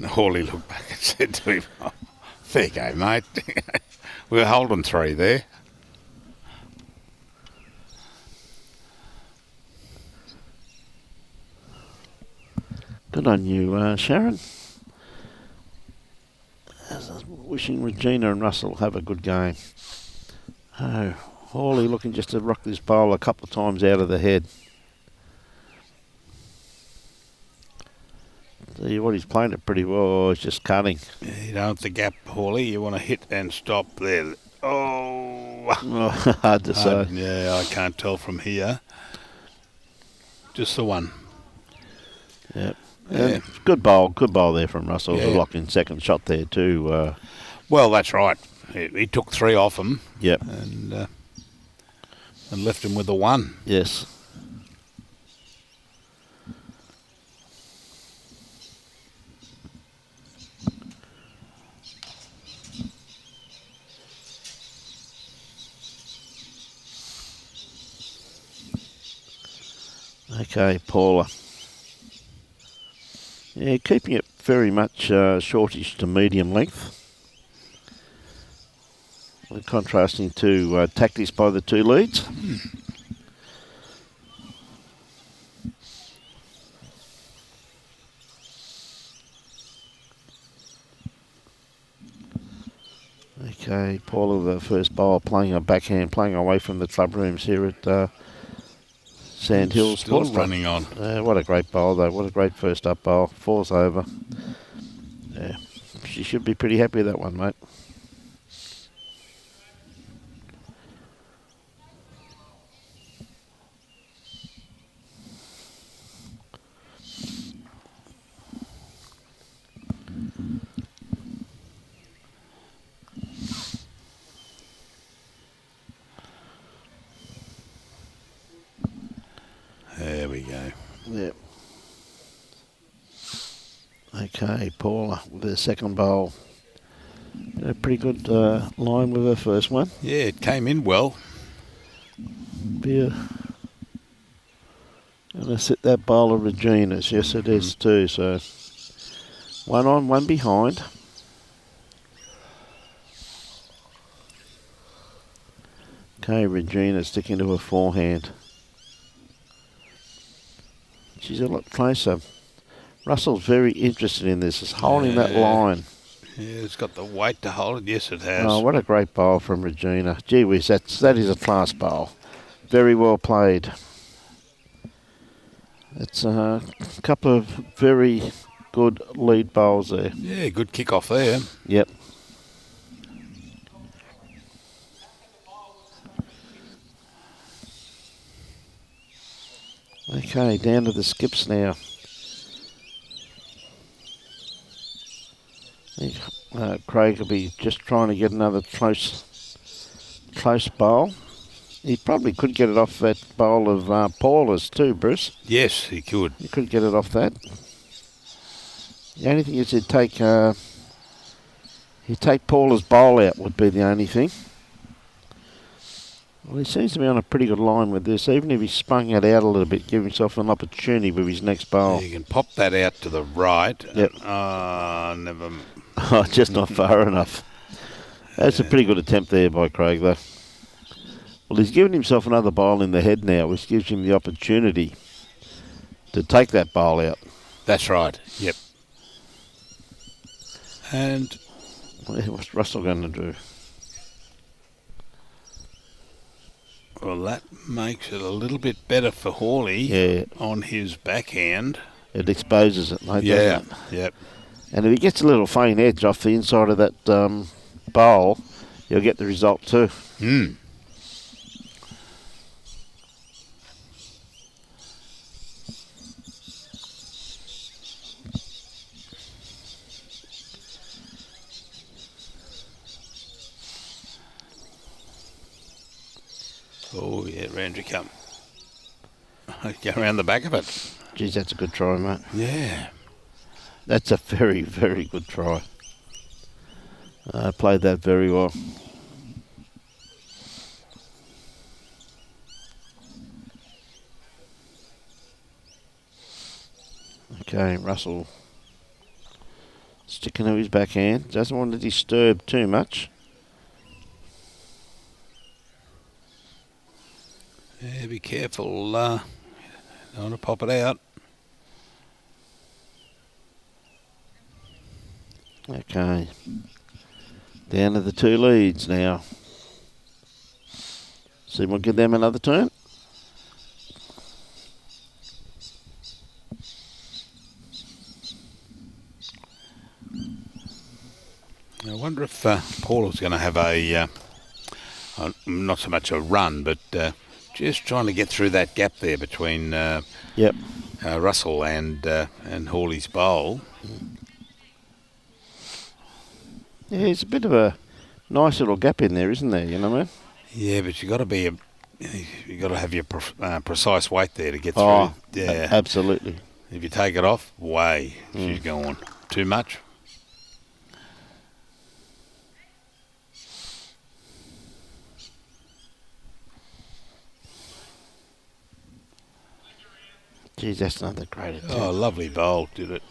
Hawley looked back and said to him, oh, fair go, mate. We're holding 3 there. Good on you, Sharon. Wishing Regina and Russell have a good game. Oh, Hawley looking just to rock this bowl a couple of times out of the head. See what he's playing it pretty well. He's just cutting. Yeah, you don't want the gap, Hawley. You want to hit and stop there. Oh, Hard to say. Yeah, I can't tell from here. Just the one. Yep. Yeah. Good bowl there from Russell. Yeah. The lock in second shot there too. Well, that's right. He took 3 off him. Yep. And left him with a 1. Yes. Okay, Paula. Yeah, keeping it very much shortish to medium length. We're contrasting to tactics by the 2 leads. Okay, Paula, the first bowler, playing a backhand, playing away from the club rooms here at Sandhills. Still running on. What a great bowl, though. What a great first up bowl. Falls over. Yeah, she should be pretty happy with that one, mate. There we go. Yep. Okay, Paula with her second bowl. A pretty good line with her first one. Yeah, it came in well. Going to sit that bowl of Regina's. Yes, it is too. So 1 on, 1 behind. Okay, Regina sticking to her forehand. She's a lot closer. Russell's very interested in this. It's holding that line. Yeah, it's got the weight to hold it. Yes, it has. Oh, what a great bowl from Regina. Gee whiz, that is a class bowl. Very well played. It's a couple of very good lead bowls there. Yeah, good kick off there. Yep. Okay, down to the skips now. Craig will be just trying to get another close bowl. He probably could get it off that bowl of Paula's too, Bruce. Yes, he could. He could get it off that. The only thing is he'd take Paula's bowl out would be the only thing. Well, he seems to be on a pretty good line with this. Even if he spun it out a little bit, give himself an opportunity with his next bowl. Yeah, you can pop that out to the right. Yep. Never. Oh, just not far enough. That's a pretty good attempt there by Craig, though. Well, he's given himself another bowl in the head now, which gives him the opportunity to take that bowl out. That's right. Yep. And what's Russell going to do? Well, that makes it a little bit better for Hawley on his backhand. It exposes it, mate, doesn't it? Yep. And if he gets a little faint edge off the inside of that bowl, you'll get the result too. Oh, yeah, round you come. Go around the back of it. Geez, that's a good try, mate. Yeah. That's a very, very good try. Played that very well. Okay, Russell sticking to his backhand. Doesn't want to disturb too much. Yeah, be careful. Don't want to pop it out. Okay. Down to the two leads now. See if we'll give them another turn. I wonder if Paula's going to have not so much a run, but just trying to get through that gap there between Russell and Hawley's bowl. Yeah, it's a bit of a nice little gap in there, isn't there? You know what I mean? Yeah, but you got to have your precise weight there to get through. Yeah, absolutely. If you take it off, she's gone. Too much. Geez, that's another great attempt. Oh, lovely bowl, did it?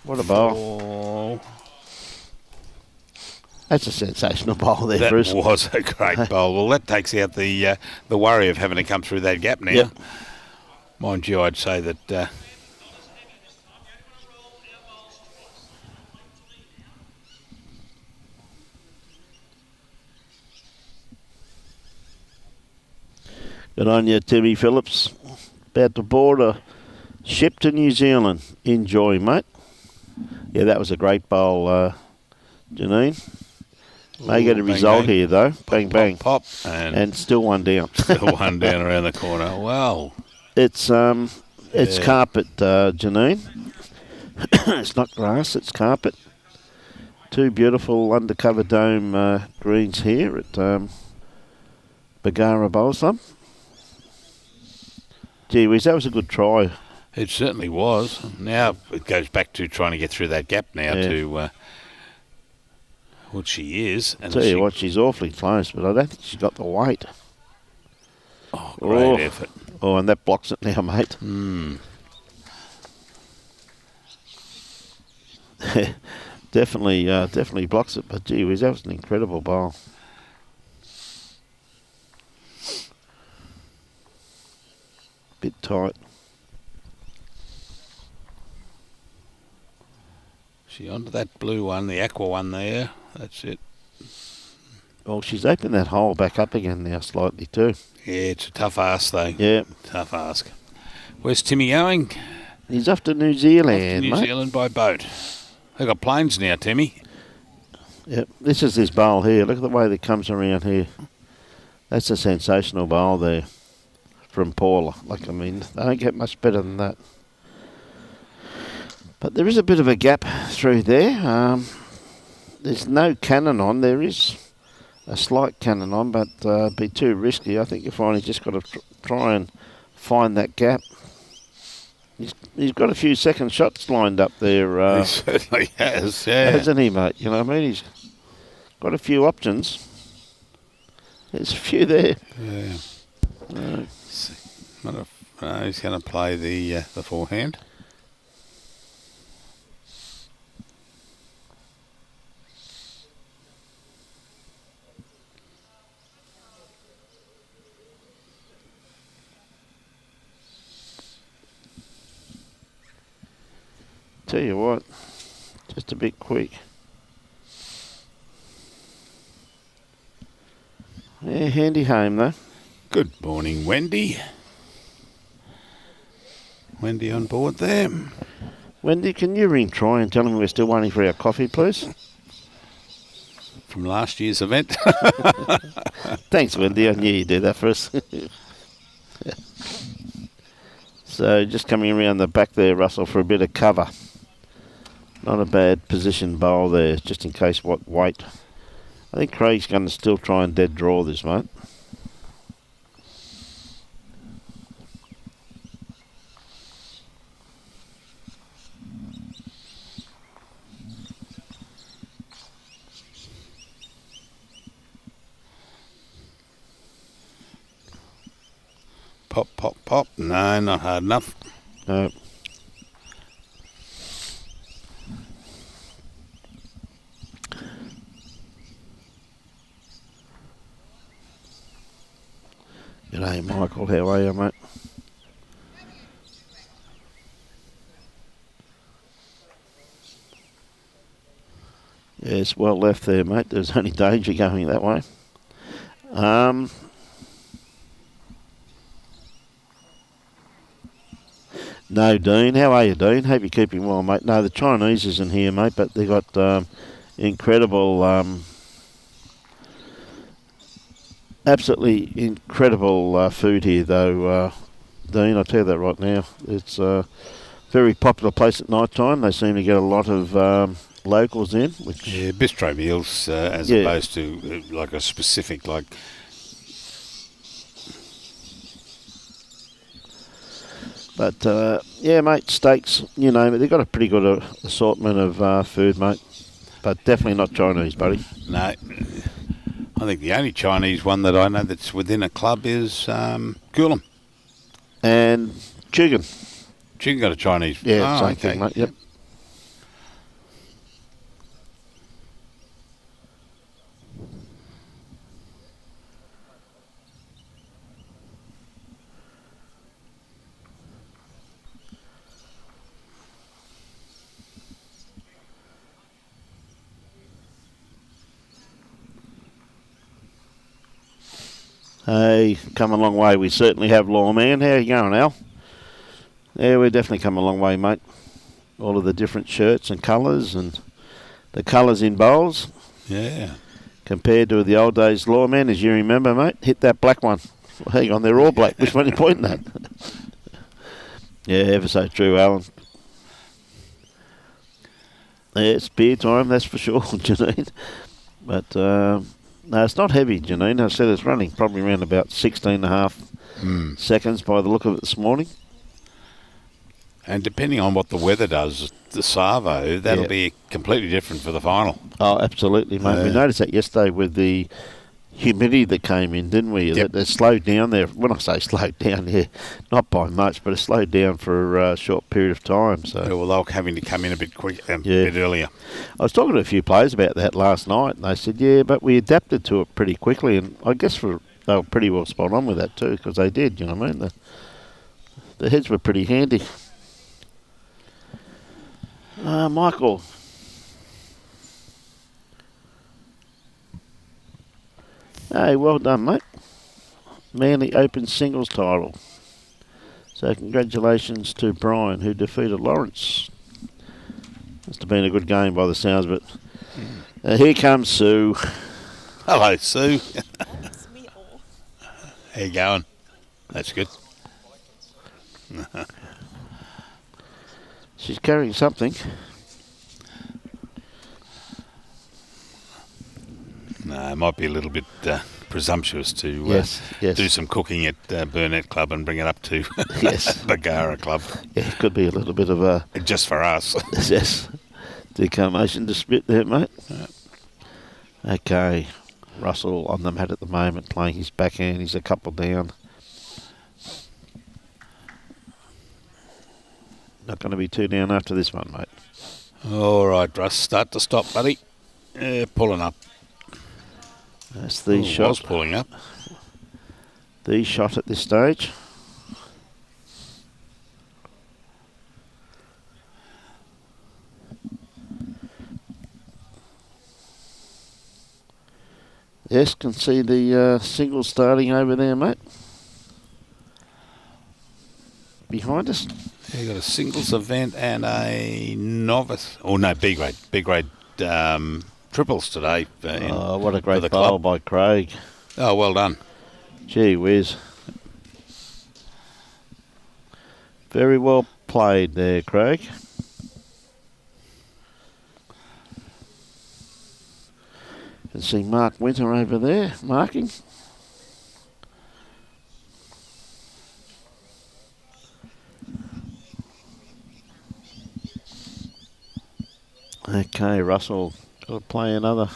What a bowl. That's a sensational bowl there, Bruce. That was a great bowl. Well, that takes out the worry of having to come through that gap now. Yep. Mind you, I'd say that... Good on you, Timmy Phillips. About to board a ship to New Zealand. Enjoy, mate. Yeah, that was a great bowl, Janine. May get a result here, though. Bang, bang. Pop. And still one down. Still one down around the corner. Wow. It's carpet, Janine. It's not grass, it's carpet. Two beautiful undercover dome greens here at Bargara Bowl Club. Gee whiz, that was a good try. It certainly was. Now it goes back to trying to get through that gap now to what she is. And tell you what, she's awfully close, but I don't think she's got the weight. Oh, great effort. Oh, and that blocks it now, mate. Definitely blocks it, but gee whiz, that was an incredible bowl. Bit tight. She onto that blue one, the aqua one there. That's it. Well, she's opened that hole back up again now slightly too. Yeah, it's a tough ask though. Yeah. Tough ask. Where's Timmy going? He's off to New Zealand, Off to New Zealand by boat. They've got planes now, Timmy. Yep. This is this bowl here. Look at the way that comes around here. That's a sensational bowl there from Paula. Like, I mean, they don't get much better than that. But there is a bit of a gap through there. There's no cannon on. There is a slight cannon on, but it'd be too risky. I think you finally just got to try and find that gap. He's got a few second shots lined up there. He certainly has, yeah. Hasn't he, mate? You know what I mean? He's got a few options. There's a few there. Yeah. He's going to play the forehand. Tell you what, just a bit quick. Yeah, handy home though. Good morning, Wendy. Wendy on board there. Wendy, can you ring Troy and tell him we're still waiting for our coffee, please? From last year's event. Thanks, Wendy. I knew you'd do that for us. So just coming around the back there, Russell, for a bit of cover. Not a bad position bowl there, just in case what weight. I think Craig's going to still try and dead draw this, mate. Pop, pop, pop. No, not hard enough. No. G'day, Michael. How are you, mate? Yeah, it's well left there, mate. There's only danger going that way. No, Dean. How are you, Dean? Hope you're keeping well, mate. No, the Chinese isn't here, mate, but they got incredible, absolutely incredible food here, though, Dean. I'll tell you that right now. It's a very popular place at night time. They seem to get a lot of locals in. Which bistro meals as opposed to like a specific, like... But, yeah, mate, steaks, you name it. They've got a pretty good assortment of food, mate. But definitely not Chinese, buddy. No. I think the only Chinese one that I know that's within a club is Coolum. And Chicken. Chicken got a Chinese. Yeah, same thing, mate. Yep. Hey, come a long way. We certainly have, Lawman. How are you going, Al? Yeah, we've definitely come a long way, mate. All of the different shirts and colours and the colours in bowls. Yeah. Compared to the old days, Lawman, as you remember, mate. Hit that black one. Hang on, they're all black. Which one are you pointing at? Yeah, ever so true, Alan. Yeah, it's beer time, that's for sure, Janine. But... no, it's not heavy, Janine. I said it's running probably around about 16 and a half seconds by the look of it this morning. And depending on what the weather does, the Savo, that'll be completely different for the final. Oh, absolutely, mate. We noticed that yesterday with the humidity that came in, didn't we? Yep. That slowed down there. When I say slowed down, not by much, but it slowed down for a short period of time. So, well, they were having to come in a bit quick, a bit earlier. I was talking to a few players about that last night, and they said, yeah, but we adapted to it pretty quickly, and I guess they were pretty well spot on with that too, because they did, you know what I mean? The heads were pretty handy. Michael, Hey, well done, mate. Manly Open singles title. So congratulations to Brian, who defeated Lawrence. Must have been a good game by the sounds of it. Here comes Sue. Hello, Sue. That's me all. How you going? That's good. She's carrying something. No, it might be a little bit presumptuous to Yes. do some cooking at Burnett Club and bring it up to Yes. Bargara Club. Yeah, it could be a little bit of a Just for us. yes, decomation dispute there, mate. Okay, Russell on the mat at the moment, playing his backhand. He's a couple down. Not going to be too down after this one, mate. All right, Russ, start to stop, buddy. Pulling up. That's the shot. Was pulling up. The shot at this stage. Yes, can see the single starting over there, mate. Behind us. You got a singles event and a novice. Oh no, B grade triples today. Oh, what a for great the bowl club. by Craig. Oh, well done. Gee whiz. Very well played there, Craig. You can see Mark Winter over there marking. Okay, Russell got to play another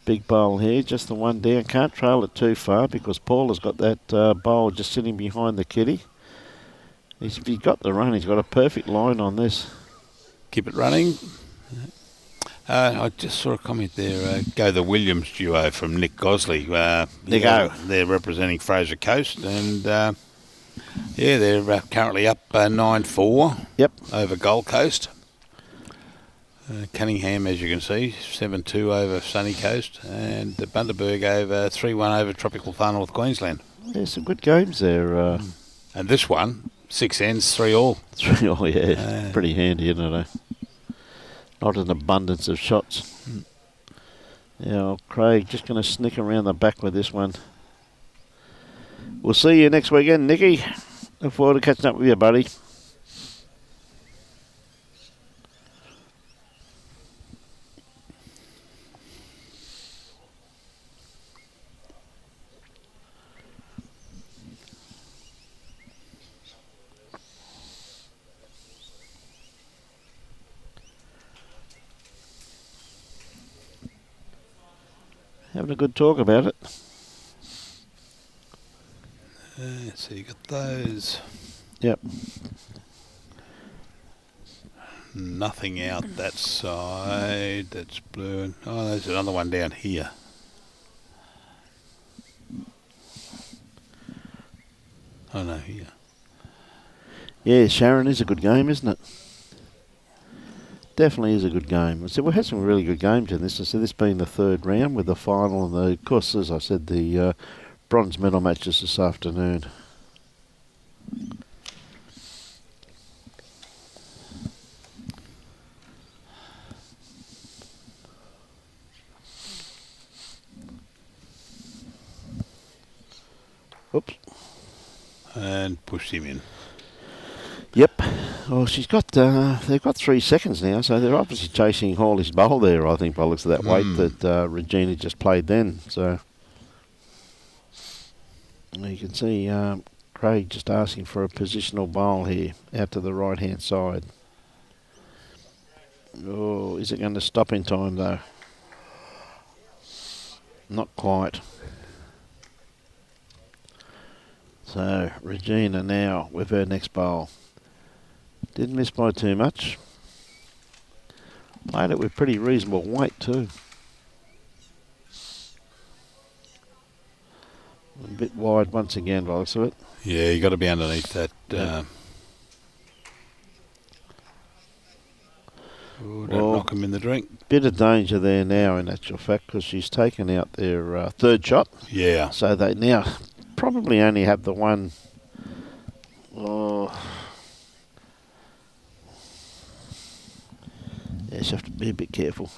big bowl here. Just the one down. Can't trail it too far because Paula's got that bowl just sitting behind the kitty. If he's got the run, he's got a perfect line on this. Keep it running. I just saw a comment there. Go the Williams duo from Nick Gosley. Go. They're representing Fraser Coast, and they're currently up 9-4. Yep. Over Gold Coast. Cunningham, as you can see, 7-2 over Sunny Coast, and the Bundaberg over 3-1 over Tropical Far North Queensland. There's some good games there. And this one, 6 ends, 3 all. 3 all, yeah. Pretty handy, isn't it? Not an abundance of shots. Now, Craig just going to sneak around the back with this one. We'll see you next weekend, Nicky. Look forward to catching up with you, buddy. Having a good talk about it. So you got those. Yep. Nothing out that side. That's blue. Oh, there's another one down here. Oh no, here. Yeah, Sharon is a good game, isn't it? Definitely is a good game. So we had some really good games in this. So this being the third round with the final and of course, as I said, the bronze medal matches this afternoon. Oops. And pushed him in. Yep. Well, she's got. They've got 3 seconds now, so they're obviously chasing Hawley's bowl there. I think by the looks of that weight that Regina just played then. So you can see Craig just asking for a positional bowl here out to the right hand side. Oh, is it going to stop in time though? Not quite. So Regina now with her next bowl. Didn't miss by too much. Played it with pretty reasonable weight too. A bit wide once again by the looks of it. Yeah, you got to be underneath that. Yeah. Oh, don't knock him in the drink. Bit of danger there now, in actual fact, because she's taken out their third shot. Yeah. So they now probably only have the one. Oh. Yeah, you have to be a bit careful.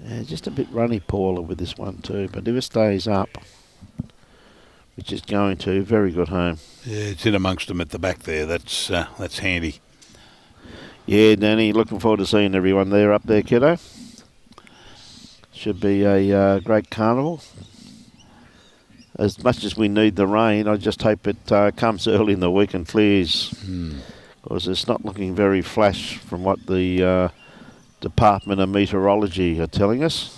Yeah, just a bit runny, Paula, with this one too. But if it stays up, which is going to, very good home. Yeah, it's in amongst them at the back there. That's handy. Yeah, Danny, looking forward to seeing everyone there up there, kiddo. Should be a great carnival. As much as we need the rain, I just hope it comes early in the week and clears. Because it's not looking very flash from what the Department of Meteorology are telling us.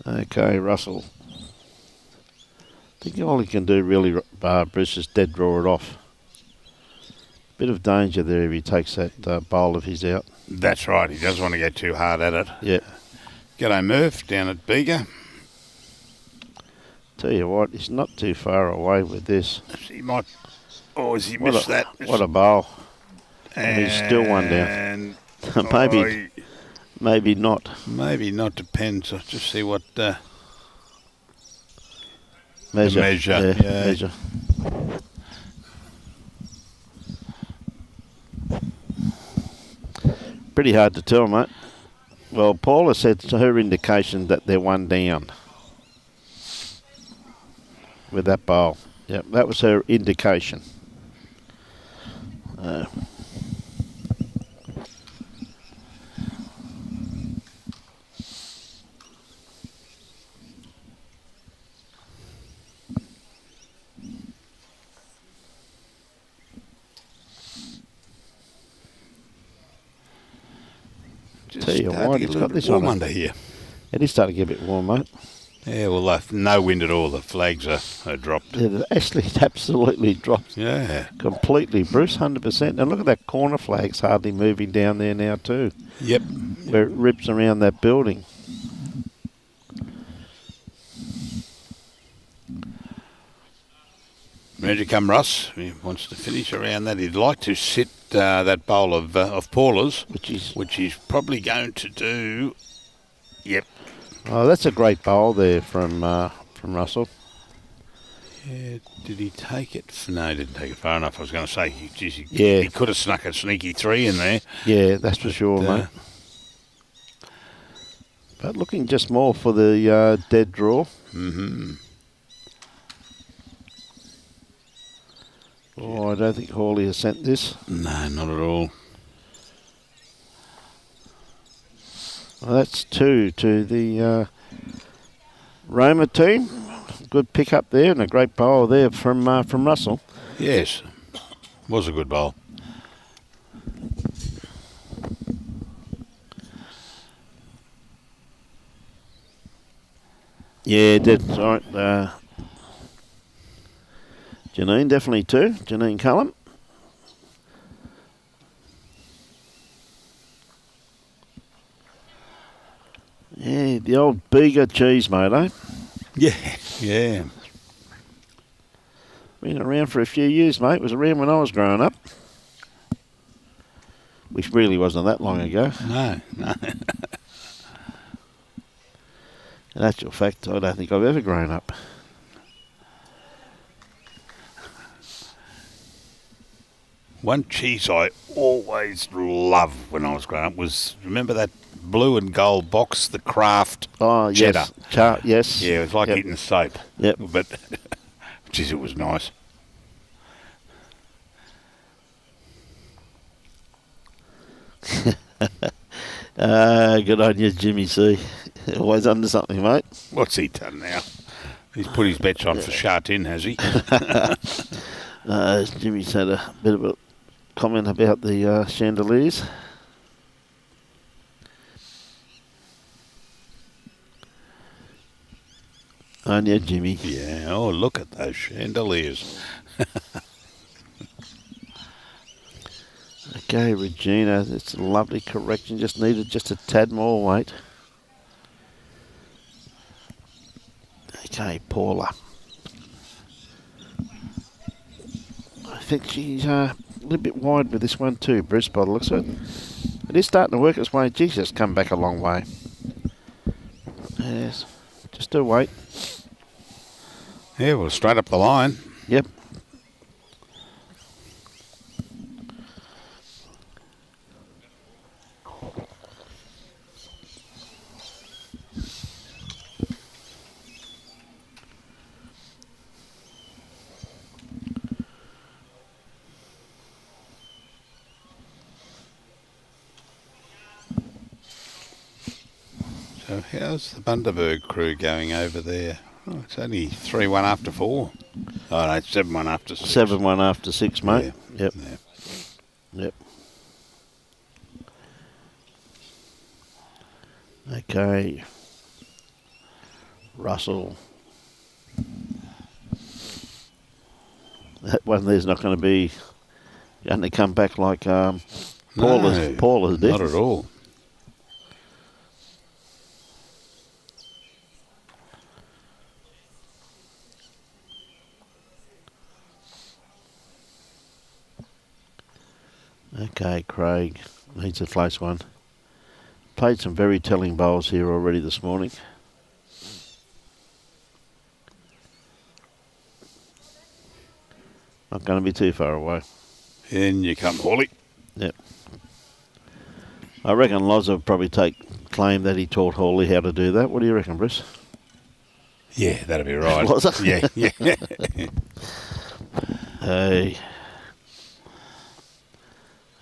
Okay, Russell. I think all he can do really, Bruce, is dead draw it off. Bit of danger there if he takes that bowl of his out. That's right. He doesn't want to go too hard at it. Yeah. G'day, Murph, down at Bega. Tell you what, he's not too far away with this. He might... Oh, has he missed that? What a bowl. And he's still one down. Maybe not. Maybe not, depends. I'll just see what... Measure. Measure. Yeah, measure. Pretty hard to tell, mate. Well, Paula said to her indication that they're one down with that bowl. Yep, that was her indication. Tell you what, it's got this warm on under here. It is starting to get a bit warm, mate. Yeah, well, no wind at all. The flags are dropped. Yeah, they've actually absolutely dropped. Yeah. Completely, Bruce, 100%. And look at that corner flag's hardly moving down there now too. Yep. Where it rips around that building. Ready to come, Russ. He wants to finish around that. He'd like to sit that bowl of Paula's, which he's probably going to do. Yep. Oh, that's a great bowl there from Russell. Yeah, did he take it? No, he didn't take it far enough. I was going to say, he could have snuck a sneaky 3 in there. Yeah, that's for sure, mate. But looking just more for the dead draw. Mm-hmm. Oh, I don't think Hawley has sent this. No, not at all. Well, that's 2 to the Roma team. Good pick up there and a great bowl there from Russell. Yes, was a good bowl. Yeah, that's right. Janine, definitely 2. Janine Cullum. Yeah, the old Bega cheese, mate, eh? Yeah, yeah. Been around for a few years, mate. It was around when I was growing up. Which really wasn't that long ago. No. In actual fact, I don't think I've ever grown up. One cheese I always loved when I was growing up was, remember that blue and gold box, the Kraft cheddar? Yes. Yeah, it was like eating soap. Yep. But, geez, it was nice. Good on you, Jimmy C. Always under something, mate. What's he done now? He's put his bets on for Shartin, has he? Jimmy's had a bit of a comment about the chandeliers. Aren't you, Jimmy? Yeah, oh, look at those chandeliers. Okay, Regina, it's a lovely correction. Just needed just a tad more weight. Okay, Paula. I think she's a little bit wide with this one too, Bruce, by the looks of it. It is starting to work its way. Geez, it's come back a long way. Yes, just do wait. Yeah, well, straight up the line. Yep. So how's the Bundaberg crew going over there? Oh, it's only 3-1 after 4. Oh, no, it's 7-1 after 6. 7-1 after 6, mate. Yeah. Yep. Yeah. Yep. Okay. Russell. That one there's not going to be going to come back like Paula's did. Not at all. Okay, Craig needs a close one. Played some very telling bowls here already this morning. Not going to be too far away. In you come, Hawley. Yep. I reckon Loz will probably claim that he taught Hawley how to do that. What do you reckon, Bruce? Yeah, that'll be right. Loz? Yeah. Hey.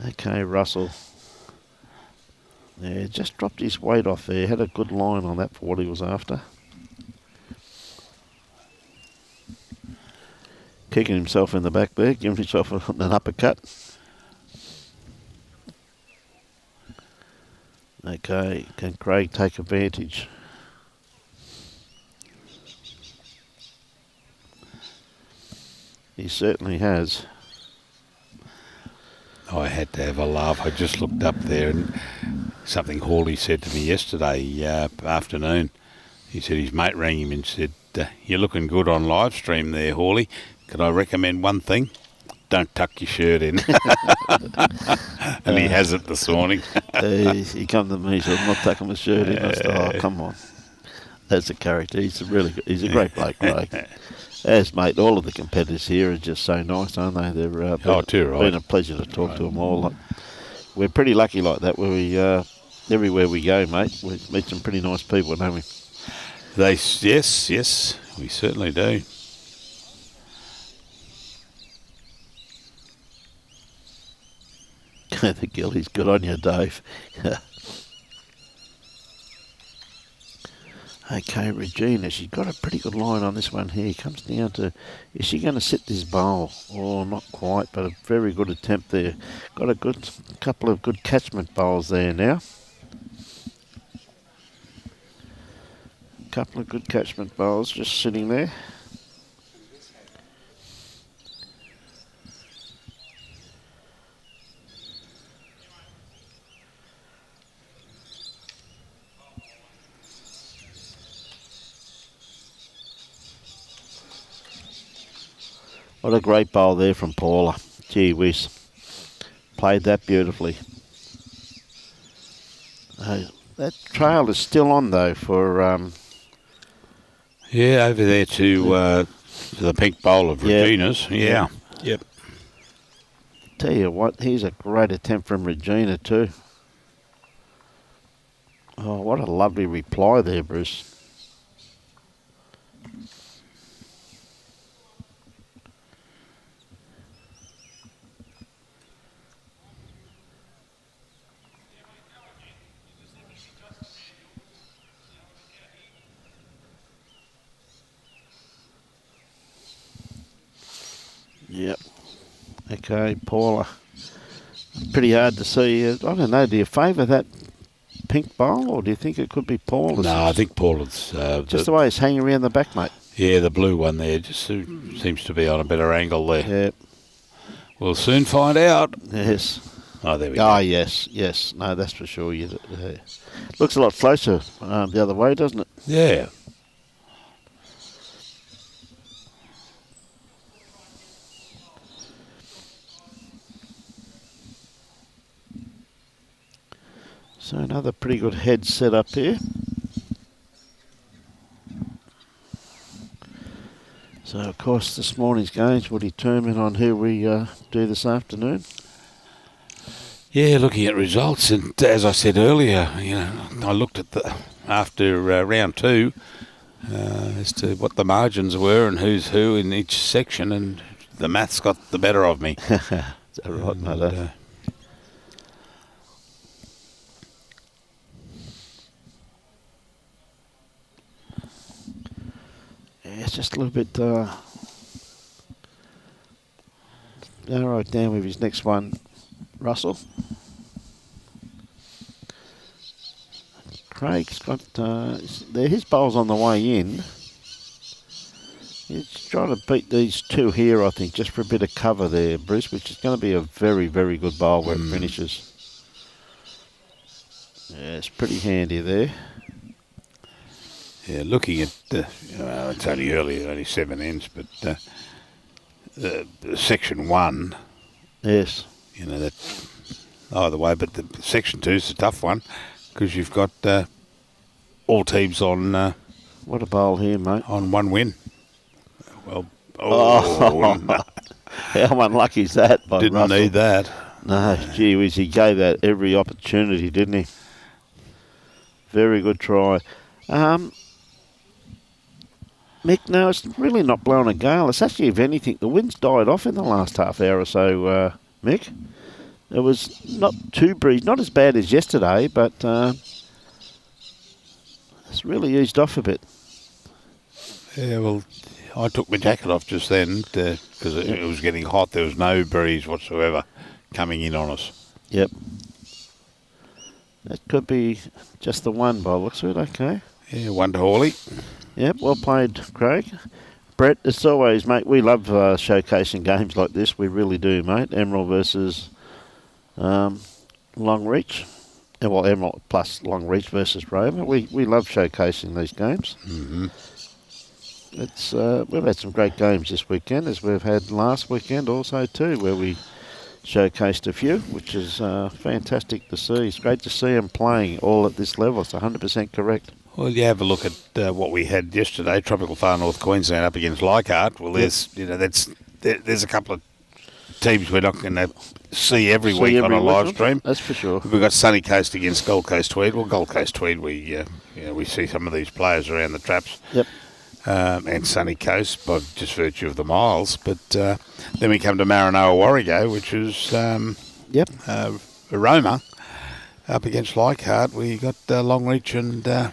Okay, Russell. Yeah, just dropped his weight off there. Had a good line on that for what he was after. Kicking himself in the back there, giving himself an uppercut. Okay, can Craig take advantage? He certainly has. I had to have a laugh. I just looked up there and something Hawley said to me yesterday afternoon. He said his mate rang him and said, "You're looking good on live stream there, Hawley. Could I recommend one thing? Don't tuck your shirt in." And he hasn't this morning. He come to me and said, "I'm not tucking my shirt in." I said, "Oh, come on." That's a character. He's a great bloke, Craig. As mate, all of the competitors here are just so nice, aren't they? They're been a pleasure to talk to them all. We're pretty lucky like that. Where we everywhere we go, mate, we meet some pretty nice people, don't we? Yes, we certainly do. The gillies, good on you, Dave. Okay, Regina, she's got a pretty good line on this one here. Comes down to, is she going to sit this bowl? Oh, not quite, but a very good attempt there. Got a couple of good catchment bowls there now. Couple of good catchment bowls just sitting there. What a great bowl there from Paula. Gee whiz. Played that beautifully. That trail is still on though for... yeah, over there to the pink bowl of Regina's. Yeah. Yep. Tell you what, here's a great attempt from Regina too. Oh, what a lovely reply there, Bruce. Yep. Okay, Paula. Pretty hard to see. I don't know, do you favour that pink bowl or do you think it could be Paula's? No, I think Paula's... just the way it's hanging around the back, mate. Yeah, the blue one there just seems to be on a better angle there. Yep. We'll soon find out. Yes. Oh, there we Oh, go. yes. No, that's for sure. Looks a lot closer the other way, doesn't it? Yeah. So another pretty good head set up here. So, of course, this morning's games will determine on who we do this afternoon. Yeah, looking at results, and as I said earlier, I looked at after round 2 as to what the margins were and who's who in each section, and the maths got the better of me. Is that right, mate? Yeah, it's just a little bit narrowed down with his next one, Russell. Craig's got his bowl's on the way in. He's trying to beat these two here, I think, just for a bit of cover there, Bruce, which is going to be a very, very good bowl where it finishes. Yeah, it's pretty handy there. Yeah, looking at, it's only early, only 7 ends, but section 1, Yes. that either way, but the section 2 is a tough one because you've got all teams on What a bowl here, mate. on 1 win. Well, no. How unlucky is that by didn't Russell? need that. No, gee whiz, he gave that every opportunity, didn't he? Very good try. Mick, no, it's really not blowing a gale. It's actually, if anything, the wind's died off in the last half hour or so, Mick. It was not too breezy, not as bad as yesterday, but it's really eased off a bit. Yeah, well, I took my jacket off just then because it was getting hot. There was no breeze whatsoever coming in on us. Yep. That could be just the one by the looks of it, okay. Yeah, 1 to Hawley. Yep, well played, Craig. Brett, as always, mate, we love showcasing games like this. We really do, mate. Emerald versus Long Reach. Well, Emerald plus Long Reach versus Rover. We love showcasing these games. Mm-hmm. It's we've had some great games this weekend, as we've had last weekend also too, where we showcased a few, which is fantastic to see. It's great to see them playing all at this level. It's 100% correct. Well, you have a look at what we had yesterday, Tropical Far North Queensland up against Leichhardt. Well, there's a couple of teams we're not going to see every week on a live stream. That's for sure. We've got Sunny Coast against Gold Coast Tweed. Well, Gold Coast Tweed, we see some of these players around the traps. Yep. And Sunny Coast by just virtue of the miles. But then we come to MARANOA WARREGO, which is Aroma up against Leichhardt. We got Longreach and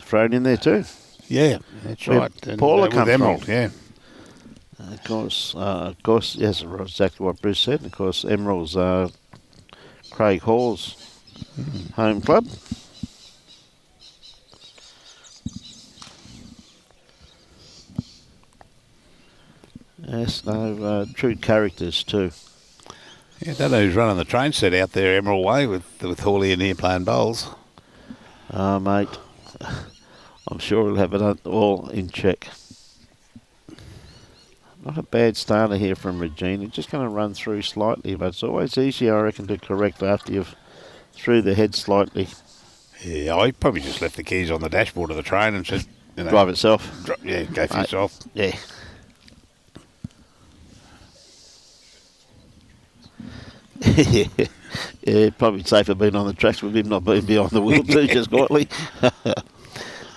thrown in there too. Yeah, that's Where right. And, Paula with comes Emerald, from. yeah. Of course, yes, exactly what Bruce said. Of course, Emerald's Craig Hall's home club. Yes, no, true characters too. Yeah, I don't know who's running the train set out there Emerald Way with Hawley and here playing bowls. Mate, I'm sure he'll have it all in check. Not a bad starter here from Regina. Just going to run through slightly, but it's always easier, I reckon, to correct after you've threw the head slightly. Yeah, I probably just left the keys on the dashboard of the train and said, Drive itself. Go for yourself. Yeah. Yeah, probably safer being on the tracks with him not being behind the wheel too, just quietly.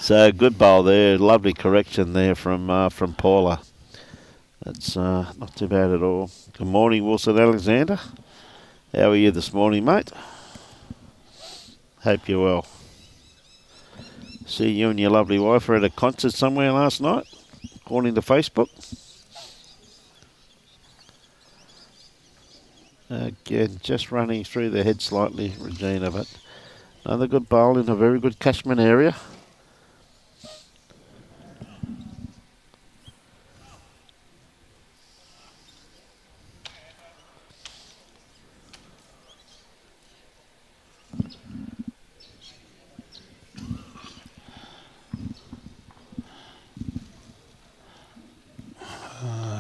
So good bowl there, lovely correction there from Paula. That's not too bad at all. Good morning, Wilson Alexander. How are you this morning, mate? Hope you're well. See you and your lovely wife were at a concert somewhere last night, according to Facebook. Again, just running through the head slightly, Regina, but another good bowl in a very good catchment area.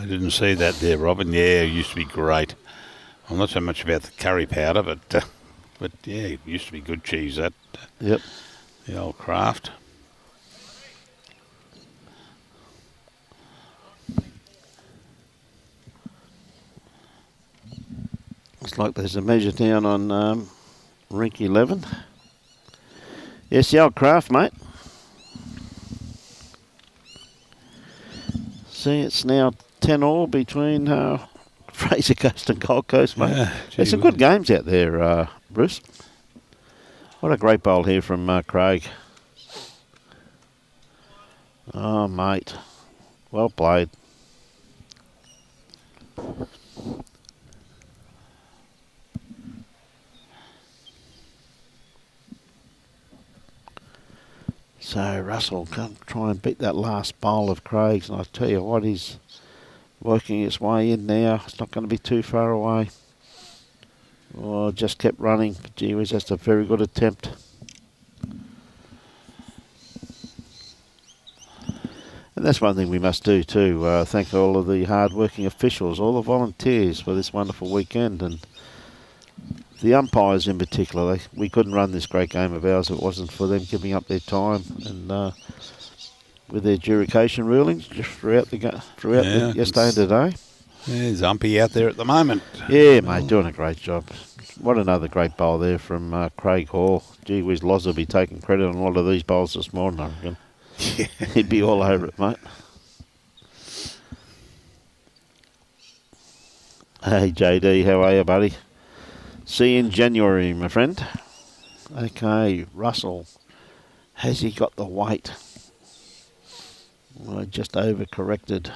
didn't see that there, Robin. Yeah, it used to be great. I'm not so much about the curry powder, but yeah, it used to be good cheese, that. Yep. The old Kraft. Looks like there's a measure down on rink 11. Yes, the old Kraft, mate. See, it's now 10-all between Fraser Coast and Gold Coast, mate. Yeah, There's some good games out there, Bruce. What a great bowl here from Craig. Oh, mate. Well played. So Russell can try and beat that last bowl of Craig's, and I tell you what, he's working its way in now. It's not going to be too far away. Oh, just kept running. Gee whiz, that's a very good attempt. And that's one thing we must do too. Thank all of the hard-working officials, all the volunteers for this wonderful weekend, and the umpires in particular. We couldn't run this great game of ours if it wasn't for them giving up their time and with their adjudication rulings just throughout yesterday and today. Yeah, Zumpy out there at the moment. Yeah, mate, doing a great job. What another great bowl there from Craig Hall. Gee whiz, Loz will be taking credit on a lot of these bowls this morning, I reckon. Yeah. He'd be all over it, mate. Hey, JD, how are you, buddy? See you in January, my friend. Okay, Russell. Has he got the weight? Well, just overcorrected.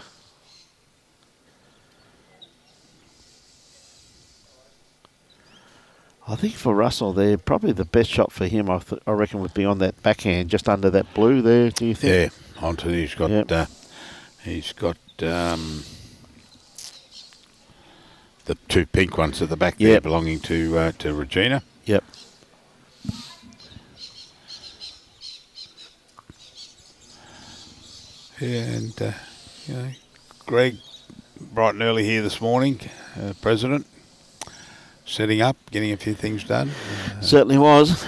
I think for Russell there, probably the best shot for him, I reckon, would be on that backhand, just under that blue there, do you think? Yeah, onto he's got the two pink ones at the back there belonging to Regina. Yep. Yeah, and Greg, bright and early here this morning, President, setting up, getting a few things done. Certainly was.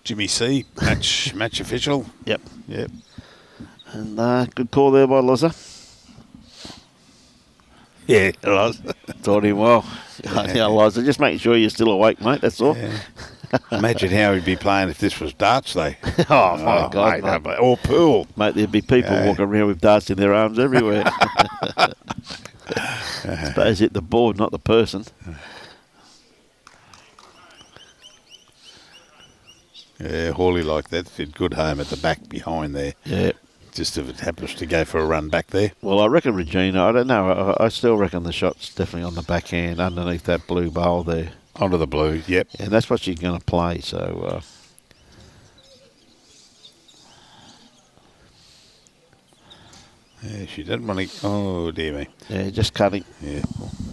Jimmy C, match official. Yep. Yep. And good call there by Loza. Yeah, it was. Taught him well. Yeah, Loza, just making sure you're still awake, mate, that's all. Yeah. Imagine how he'd be playing if this was darts, though. Oh, my God, mate. Or pool. Mate, there'd be people walking around with darts in their arms everywhere. I suppose hit the board, not the person. Yeah, Hawley like that. Did good home at the back behind there. Yeah. Just if it happens to go for a run back there. Well, I reckon Regina, I don't know, I still reckon the shot's definitely on the backhand underneath that blue bowl there. Onto the blue, yep. And that's what she's going to play, so... Yeah, she doesn't want to... Oh, dear me. Yeah, just cutting. Yeah.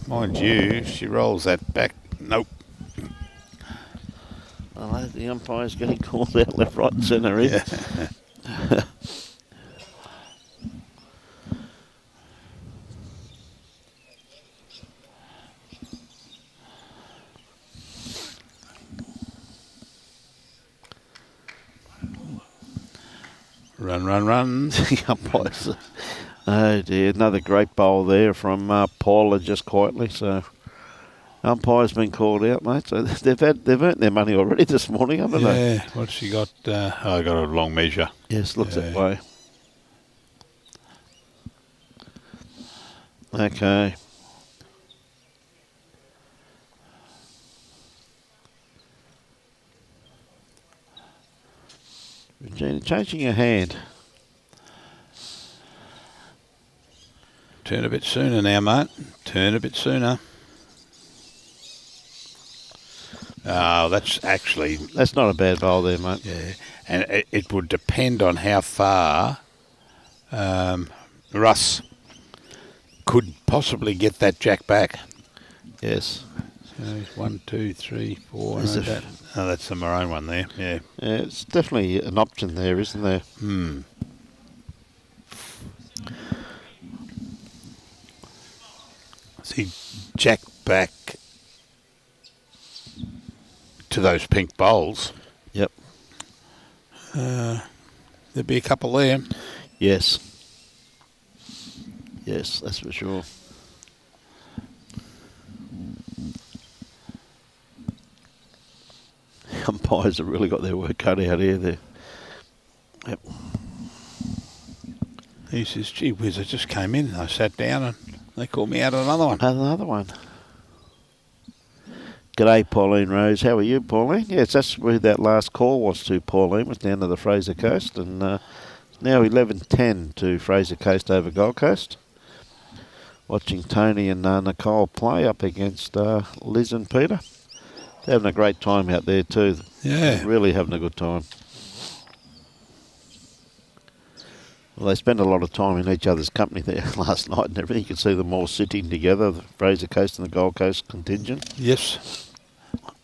Mind you, she rolls that back. Nope. Oh, the umpire's getting called out left, right and centre here. Yeah. Run. The umpires. Oh dear, another great bowl there from Paula just quietly. So umpire's been called out, mate. So they've earned their money already this morning, haven't they? Yeah. What's she got? I got a long measure. Yes, looks that way. Okay. Regina, changing your hand. Turn a bit sooner now, mate. Turn a bit sooner. Oh, that's not a bad bowl there, mate. Yeah, and it would depend on how far Russ could possibly get that jack back. Yes. So 1, 2, 3, 4. That's the maroon one there. Yeah. Yeah, it's definitely an option there, isn't there? he jacked back to those pink bowls, Yep. there'd be a couple there. Yes. Yes, that's for sure. Umpires have really got their work cut out here. There. Yep. He says, gee whiz, I just came in and I sat down and they called me out on another one. Another one. G'day, Pauline Rose. How are you, Pauline? Yes, that's where that last call was to Pauline, was down to the Fraser Coast. And now 11-10 to Fraser Coast over Gold Coast. Watching Tony and Nicole play up against Liz and Peter. They're having a great time out there too. Yeah. They're really having a good time. Well, they spent a lot of time in each other's company there last night and everything. You could see them all sitting together, the Fraser Coast and the Gold Coast contingent. Yes.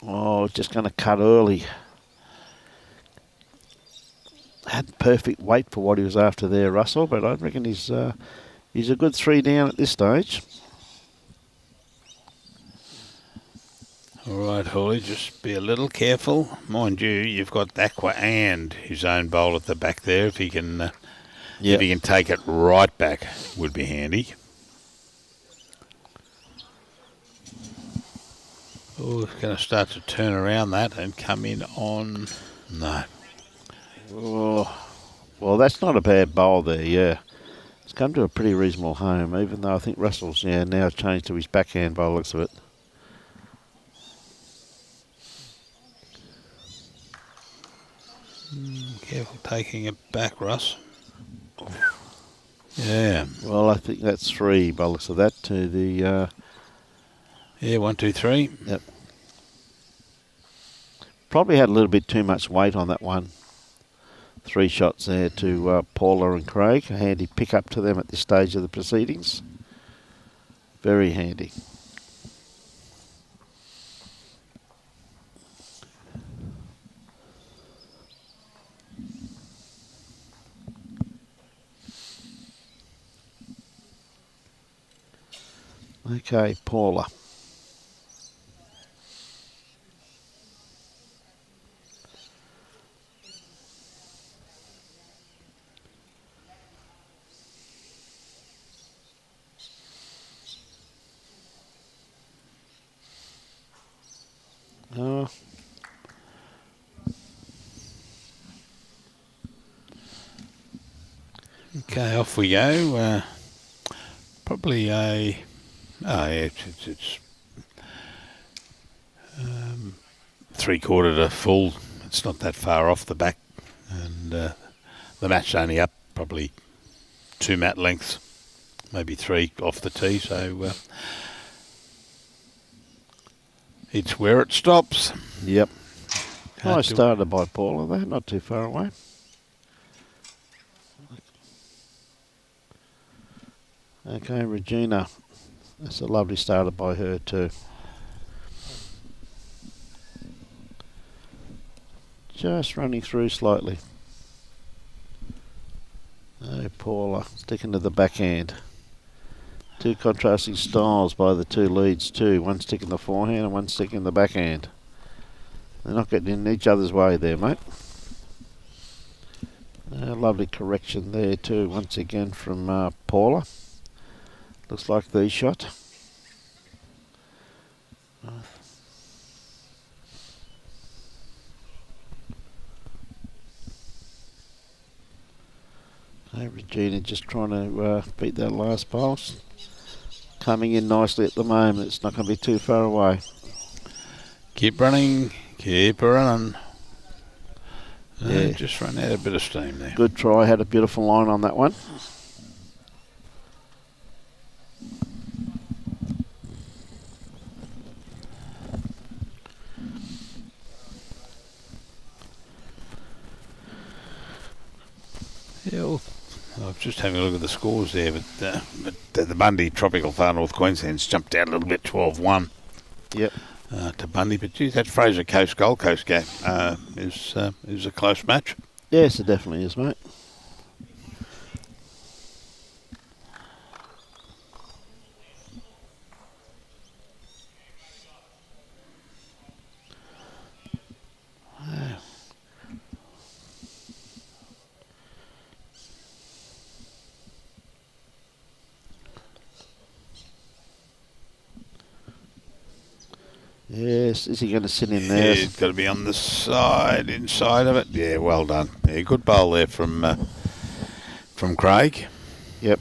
Oh, just going to cut early. Had perfect weight for what he was after there, Russell, but I reckon he's a good 3 down at this stage. All right, Hawley, just be a little careful. Mind you, you've got Aqua and his own bowl at the back there. If he can, if he can take it right back, would be handy. Oh, it's going to start to turn around that and come in on... No. Oh, well, that's not a bad bowl there, yeah. It's come to a pretty reasonable home, even though I think Russell's now changed to his backhand by the looks of it. Careful taking it back, Russ. Yeah. Well, I think that's 3 by the looks of that to the... Yeah, 1, 2, 3. Yep. Probably had a little bit too much weight on that one. 3 shots there to Paula and Craig. A handy pick up to them at this stage of the proceedings. Very handy. Okay, Paula. Okay, off we go. Probably a... Oh, yeah, it's 3/4 to full. It's not that far off the back. And the mat's only up probably 2 mat lengths, maybe 3 off the tee. So it's where it stops. Yep. Nice started by Paula there, not too far away. Okay, Regina. That's a lovely starter by her too. Just running through slightly. Oh, Paula, sticking to the backhand. 2 contrasting styles by the 2 leads too. One sticking the forehand and one sticking the backhand. They're not getting in each other's way there, mate. Lovely correction there too, once again from Paula. Looks like the shot. Hey, Regina just trying to beat that last pass. Coming in nicely at the moment. It's not going to be too far away. Keep running. Keep running. Yeah. Just run out a bit of steam there. Good try. Had a beautiful line on that one. Yeah, well, I was just having a look at the scores there, but the Bundy Tropical Far North Queensland's jumped out a little bit, 12-1. Yep. To Bundy, but geez, that Fraser Coast Gold Coast game is a close match. Yes, it definitely is, mate. Yes, is he going to sit in there? He's got to be on the side, inside of it. Yeah, well done. Yeah, good bowl there from Craig. Yep.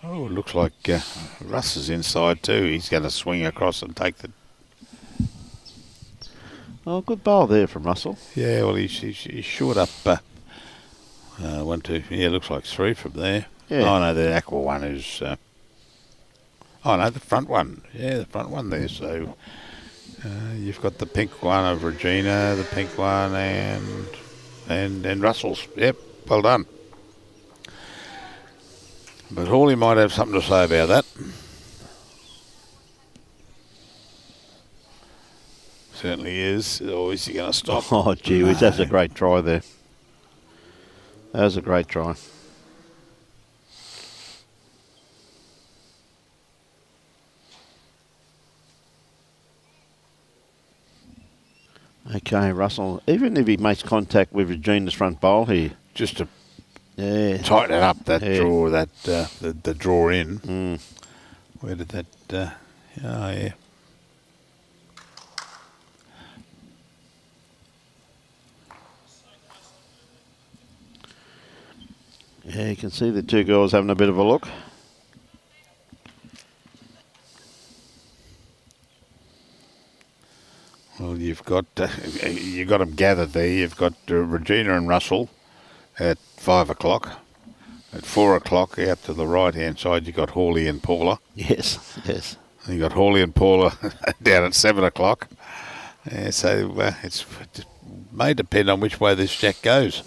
Oh, it looks like Russ is inside too. He's going to swing across and take the... Oh, good bowl there from Russell. Yeah, well, he's short up 1, 2. Yeah, looks like 3 from there. Yeah. Oh, no, the aqua one is... oh, no, the front one. Yeah, the front one there. So you've got the pink one of Regina, the pink one, and Russell's. Yep, well done. But Hawley might have something to say about that. Certainly is. Or is he going to stop? Oh, gee whiz, that's a great try there. That was a great try. Okay, Russell, even if he makes contact with Regina's front bowl here. Just to tighten it up, that draw, the draw in. Mm. Where did that... oh, yeah. Yeah, you can see the two girls having a bit of a look. Well, you've got them gathered there. You've got Regina and Russell at 5 o'clock. At 4 o'clock, out to the right-hand side, you've got Hawley and Paula. Yes, yes. And you've got Hawley and Paula down at 7 o'clock. So it may depend on which way this jack goes.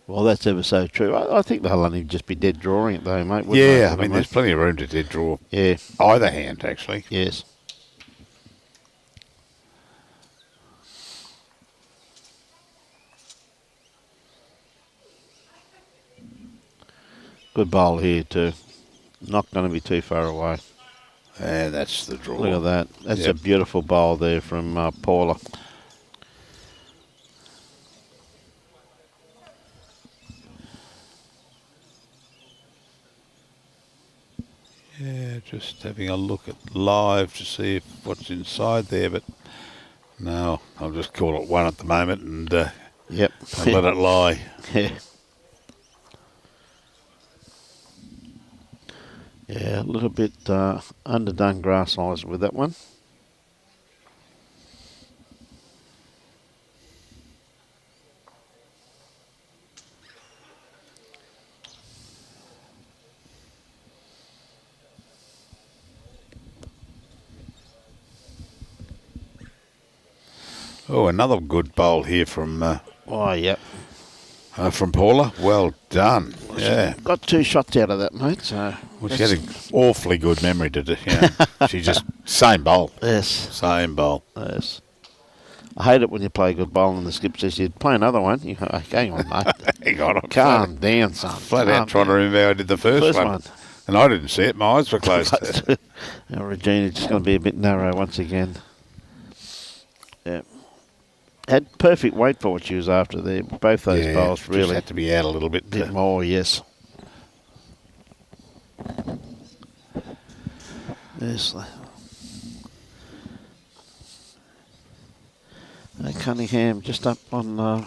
Well, that's ever so true. I think they'll only just be dead drawing it, though, mate. Yeah, I mean, there's plenty of room to dead draw. Yeah. Either hand, actually. Yes. Good bowl here too. Not going to be too far away. And that's the draw. Look at that. That's a beautiful bowl there from Paula. Yeah, just having a look at live to see what's inside there, but no, I'll just call it 1 at the moment and yep. and let it lie. Yeah. Yeah, a little bit underdone grass eyes with that one. Oh, another good bowl here from Yep. From Paula. Well done. Yeah. Got 2 shots out of that, mate. So Well, she had an awfully good memory to do. She just, same bowl. Yes. Same bowl. Yes. I hate it when you play a good bowl and the skip says you'd play another one. You go, hang on, mate. Hang on. Calm down, son. Flat out trying to remember how I did the first one. And I didn't see it. My eyes were closed. Now, Regina's just going to be a bit narrow once again. Yeah. Had perfect weight for what she was after there. Both those bowls really. Just had to be out a little bit. Bit more, yes. Yes. Cunningham just up on... no,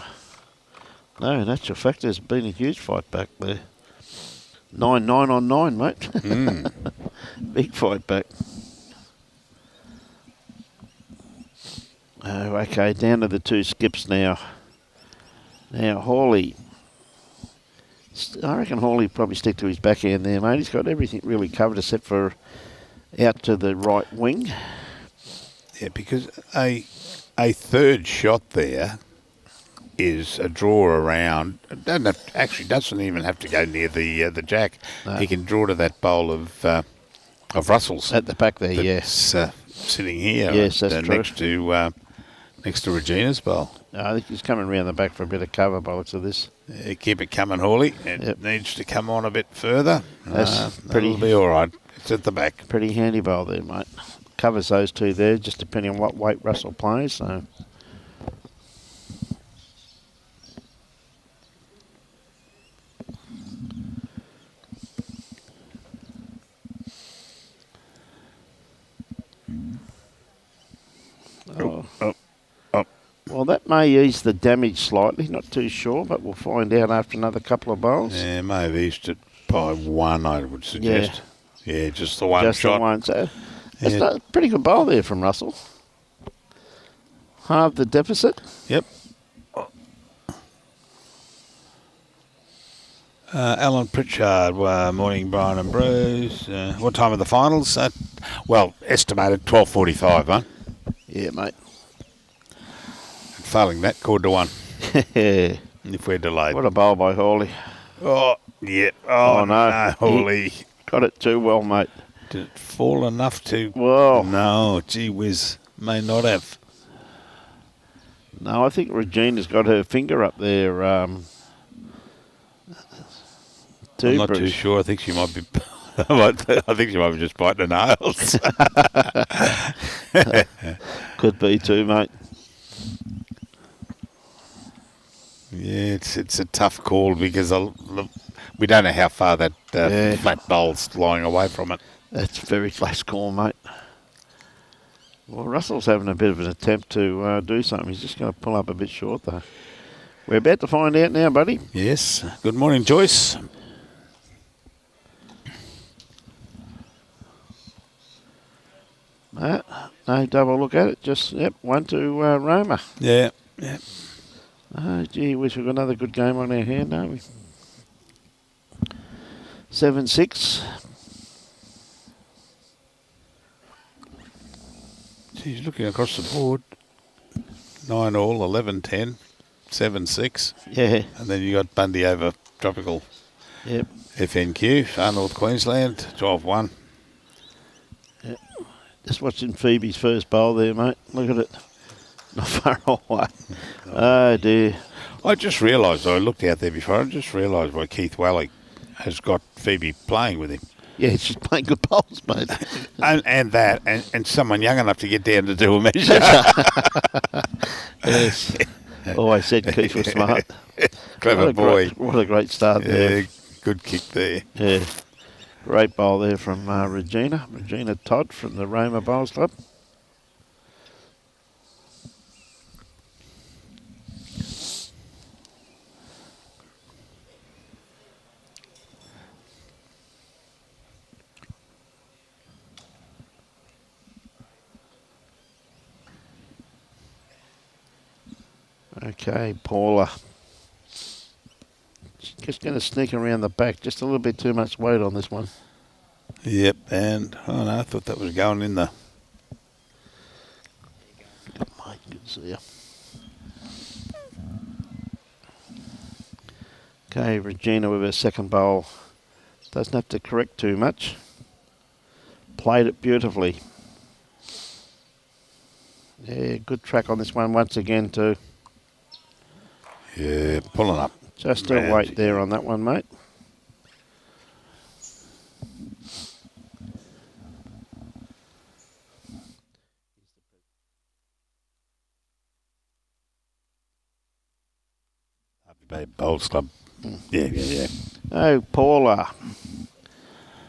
in actual fact, there's been a huge fight back there. 9 on 9, mate. Big fight back. Oh, okay, down to the 2 skips now. Now, Hawley. I reckon Hawley probably stick to his backhand there, mate. He's got everything really covered except for out to the right wing. Yeah, because a third shot there is a draw around. Doesn't even have to go near the jack. No. He can draw to that bowl of Russell's at the back there. Yes, sitting here. Yes, that's true. Next to Regina's bowl. I think he's coming round the back for a bit of cover by the looks of this. Keep it coming, Hawley. It needs to come on a bit further. That'll be all right. It's at the back. Pretty handy bowl there, mate. Covers those 2 there, just depending on what weight Russell plays. So. Well, that may ease the damage slightly. Not too sure, but we'll find out after another couple of bowls. Yeah, may have eased it by one, I would suggest. Yeah, just the one Just shot. the one. So it's a pretty good bowl there from Russell. Halved the deficit. Yep. Alan Pritchard, morning, Brian and Bruce. What time are the finals? Well, estimated 12:45, huh? Yeah, mate. And failing that, quarter to one. If we're delayed. What a bowl by Hawley. Oh, yeah. Oh, no. Hawley. Got it too well, mate. Did it fall enough to... Well. No, gee whiz. May not have. No, I think Regina's got her finger up there. I'm not too sure. I think she might be... I think she might be just biting her nails. Could be too, mate. Yeah, it's a tough call because we don't know how far that flat bowl's lying away from it. That's a very close call, mate. Well, Russell's having a bit of an attempt to do something. He's just going to pull up a bit short, though. We're about to find out now, buddy. Yes. Good morning, Joyce. No double look at it. Just, one to Roma. Yeah. Oh, gee, wish we've got another good game on our hand, don't we? 7-6. Geez, looking across the board. 9 all, 11-10, 7-6. Yeah. And then you got Bundy over Tropical. Yep. FNQ, Far North Queensland, 12-1. Yep. Just watching Phoebe's first bowl there, mate. Look at it. Not far away. Oh, dear. I just realised, I looked out there before, I just realised why Keith Wally has got Phoebe playing with him. Yeah, she's playing good bowls, mate. and someone young enough to get down to do a measure. Yes. Always said Keith was smart. Clever boy. What a great start there. Good kick there. Yeah. Great bowl there from Regina Todd from the Roma Bowls Club. Okay, Paula. Just going to sneak around the back. Just a little bit too much weight on this one. Yep, and I thought that was going in the... Good, mate. Good to see you. Okay, Regina with her second bowl. Doesn't have to correct too much. Played it beautifully. Yeah, good track on this one once again too. Yeah, pulling up. Just a weight there on that one, mate. Happy Bay Bowls Club. Yeah. Oh, Paula.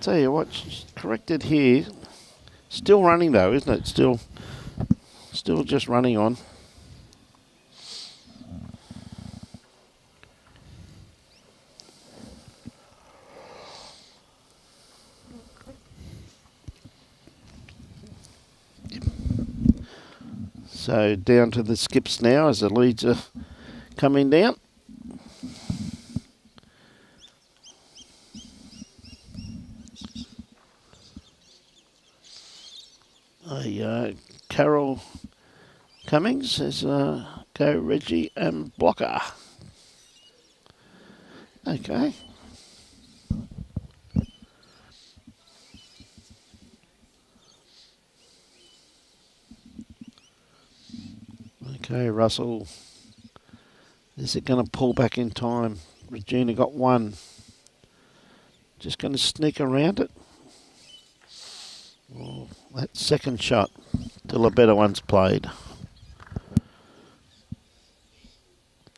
Tell you what, she's corrected here. Still running though, isn't it? Still just running on. So down to the skips now as the leads are coming down. Carol Cummings says, go Reggie and Blocker. Okay. Okay, Russell. Is it going to pull back in time? Regina got one. Just going to sneak around it. Oh, that second shot till a better one's played.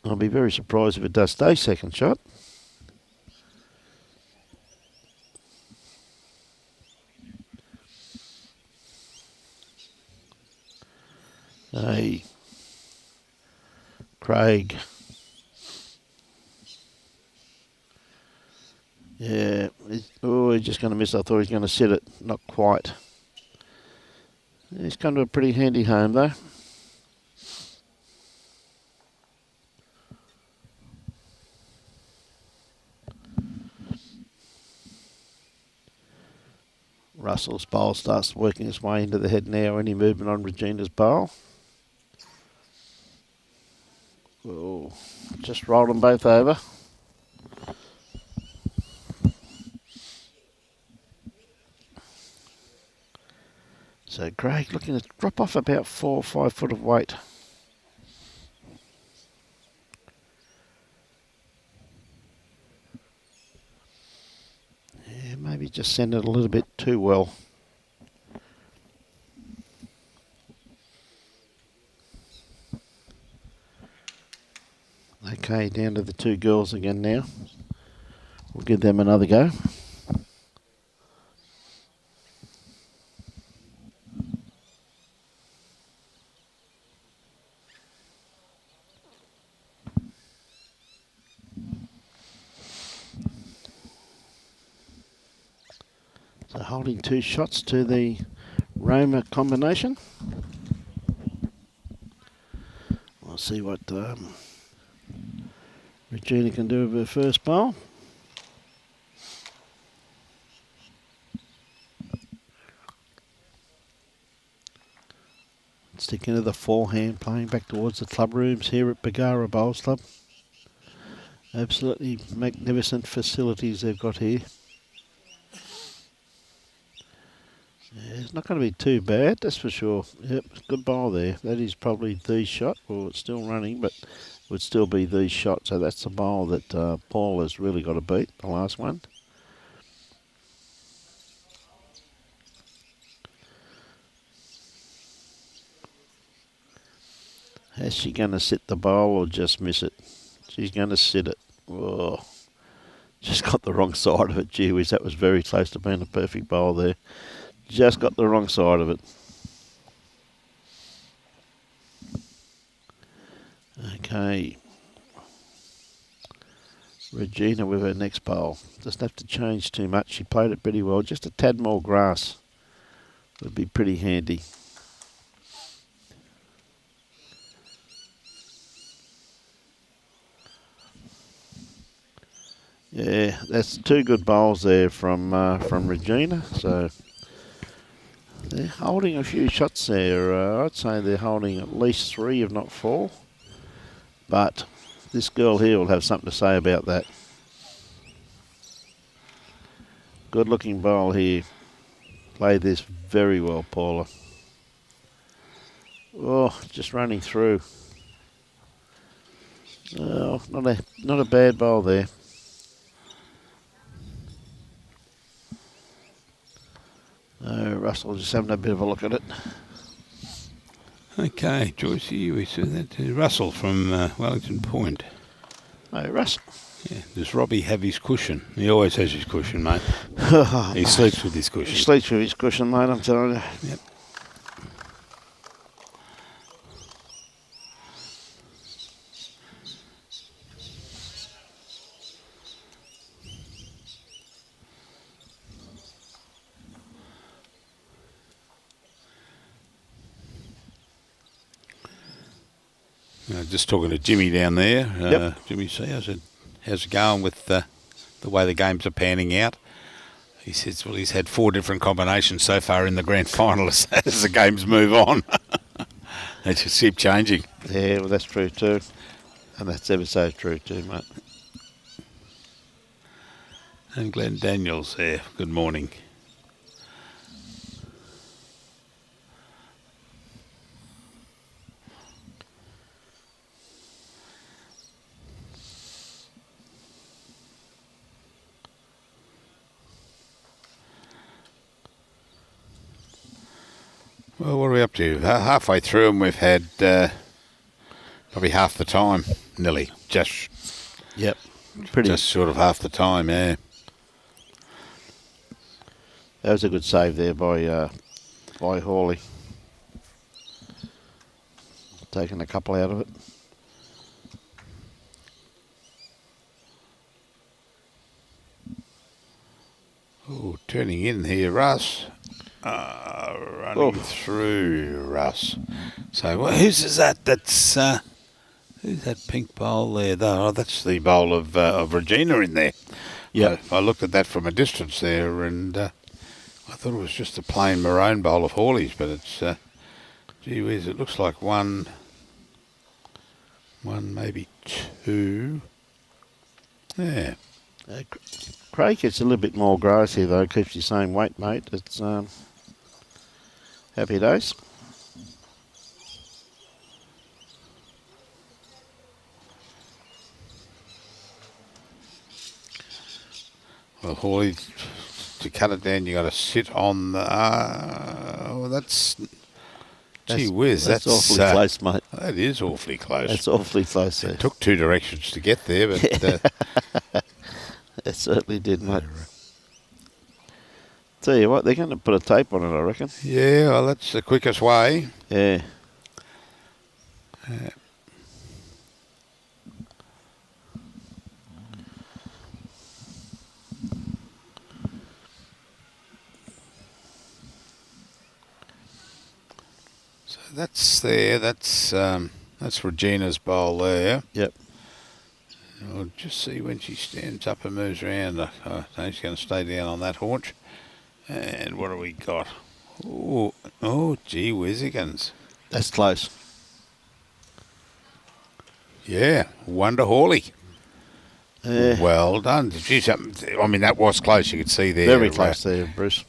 I'll be very surprised if it does stay second shot. Craig. Yeah, he's just going to miss. I thought he was going to sit it. Not quite. He's come to a pretty handy home though. Russell's bowl starts working its way into the head now. Any movement on Regina's bowl? Oh, just rolled them both over. So Craig looking to drop off about 4 or 5 foot of weight. Yeah, maybe just send it a little bit too well. Okay, down to the 2 girls again now. We'll give them another go. So holding 2 shots to the Roma combination. We'll see what Regina can do with her first bowl. Stick into the forehand, playing back towards the club rooms here at Bargara Bowls Club. Absolutely magnificent facilities they've got here. Yeah, it's not going to be too bad, that's for sure. Yep, good bowl there. That is probably the shot. Well, it's still running, but it would still be the shot. So that's the bowl that Paul has really got to beat, the last one. Is she going to sit the bowl or just miss it? She's going to sit it. Oh, just got the wrong side of it. Gee whiz, that was very close to being a perfect bowl there. Just got the wrong side of it. Okay. Regina with her next bowl. Doesn't have to change too much. She played it pretty well. Just a tad more grass would be pretty handy. Yeah, that's 2 good bowls there from Regina. So they're holding a few shots there. I'd say they're holding at least 3, if not 4. But this girl here will have something to say about that. Good looking bowl here. Played this very well, Paula. Oh, just running through. Oh, not a bad bowl there. Russell just having a bit of a look at it. Okay, Joycey, we said that to Russell from Wellington Point. Hey, Russell. Yeah, does Robbie have his cushion? He always has his cushion, mate. He sleeps with his cushion. He sleeps with his cushion, mate, I'm telling you. Yep. Just talking to Jimmy down there. Yep. Jimmy, see, how's it going with the way the games are panning out? He says, well, he's had 4 different combinations so far in the grand final as the games move on. They just keep changing. Yeah, well, that's true too. And that's ever so true too, mate. And Glenn Daniels there. Good morning. Well, what are we up to? Halfway through, and we've had probably half the time, nearly. Yep. Just sort of half the time, yeah. That was a good save there by Hawley. Taking a couple out of it. turning in here, Russ. Running through, Russ. So whose that? That's who's that pink bowl there? That's the bowl of Regina in there. Yeah. I looked at that from a distance there, and I thought it was just a plain maroon bowl of Hawley's, but it's gee whiz, it looks like one, maybe two. Yeah. Craig gets a little bit more grassy though, keeps the same weight, mate. It's happy days. Well, Hawley, to cut it down, you got to sit on the. That's. Gee whiz, that's awfully close, mate. That is awfully close. That's awfully close. It took two directions to get there, but it certainly did, mate. Tell you what, they're going to put a tape on it, I reckon. Yeah, well, that's the quickest way. Yeah. So that's there. That's Regina's bowl there. Yep. I'll just see when she stands up and moves around. I think she's going to stay down on that haunch. And what have we got? Oh, gee whizzikins. That's close. Yeah, Wonder Hawley. Well done. Geez, I mean, that was close. You could see there. Very close there, Bruce.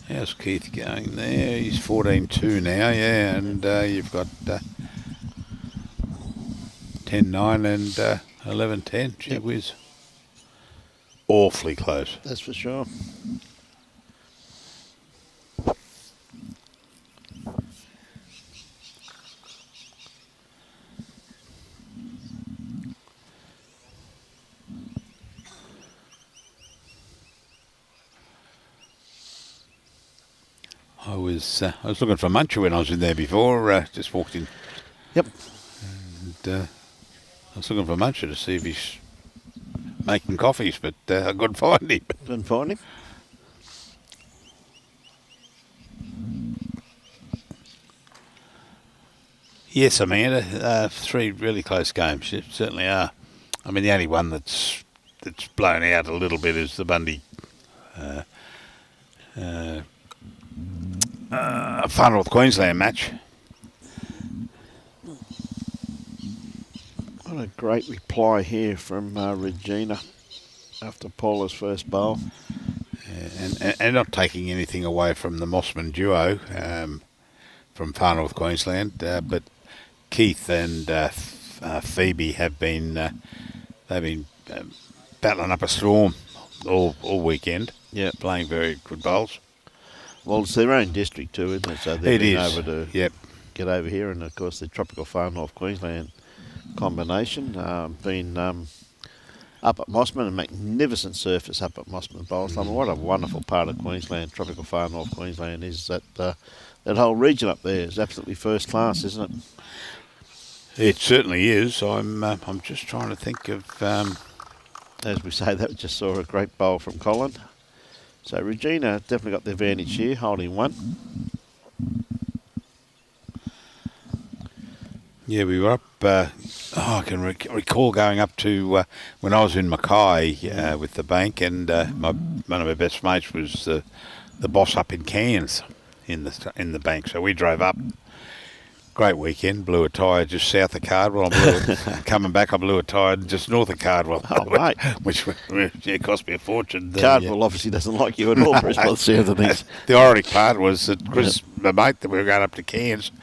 How's Keith going there? He's 14-2 now, yeah, and you've got 10-9 and 11-10. Gee whiz. Awfully close. That's for sure. I was looking for Muncher when I was in there before. Just walked in. Yep. And I was looking for Muncher to see if he's making coffees, but I couldn't find him. Couldn't find him. Yes, Amanda. 3 really close games. It certainly are. I mean, the only one that's blown out a little bit is the Bundy. Far North Queensland match. What a great reply here from Regina after Paula's first bowl. And not taking anything away from the Mossman duo from Far North Queensland, but Keith and Phoebe have been battling up a storm all weekend. Yeah, playing very good bowls. Well, it's their own district too, isn't it? So they've been able to get over here, and of course the tropical Far North Queensland combination. Been up at Mossman, a magnificent surface up at Mossman Bowls. I mean, what a wonderful part of Queensland, tropical Far North Queensland is. That whole region up there is absolutely first class, isn't it? It certainly is. I'm just trying to think of. As we say, that just saw a great bowl from Colin. So Regina definitely got the advantage here, holding 1. Yeah, we were up. I can recall going up to when I was in Mackay with the bank, and one of my best mates was the boss up in Cairns in the bank. So we drove up. Great weekend. Blew a tyre just south of Cardwell. Coming back, I blew a tyre just north of Cardwell. Oh, mate. Which cost me a fortune. Cardwell obviously doesn't like you at all, Bruce, by the sound of things. The ironic part was that Chris, my mate, that we were going up to Cairns,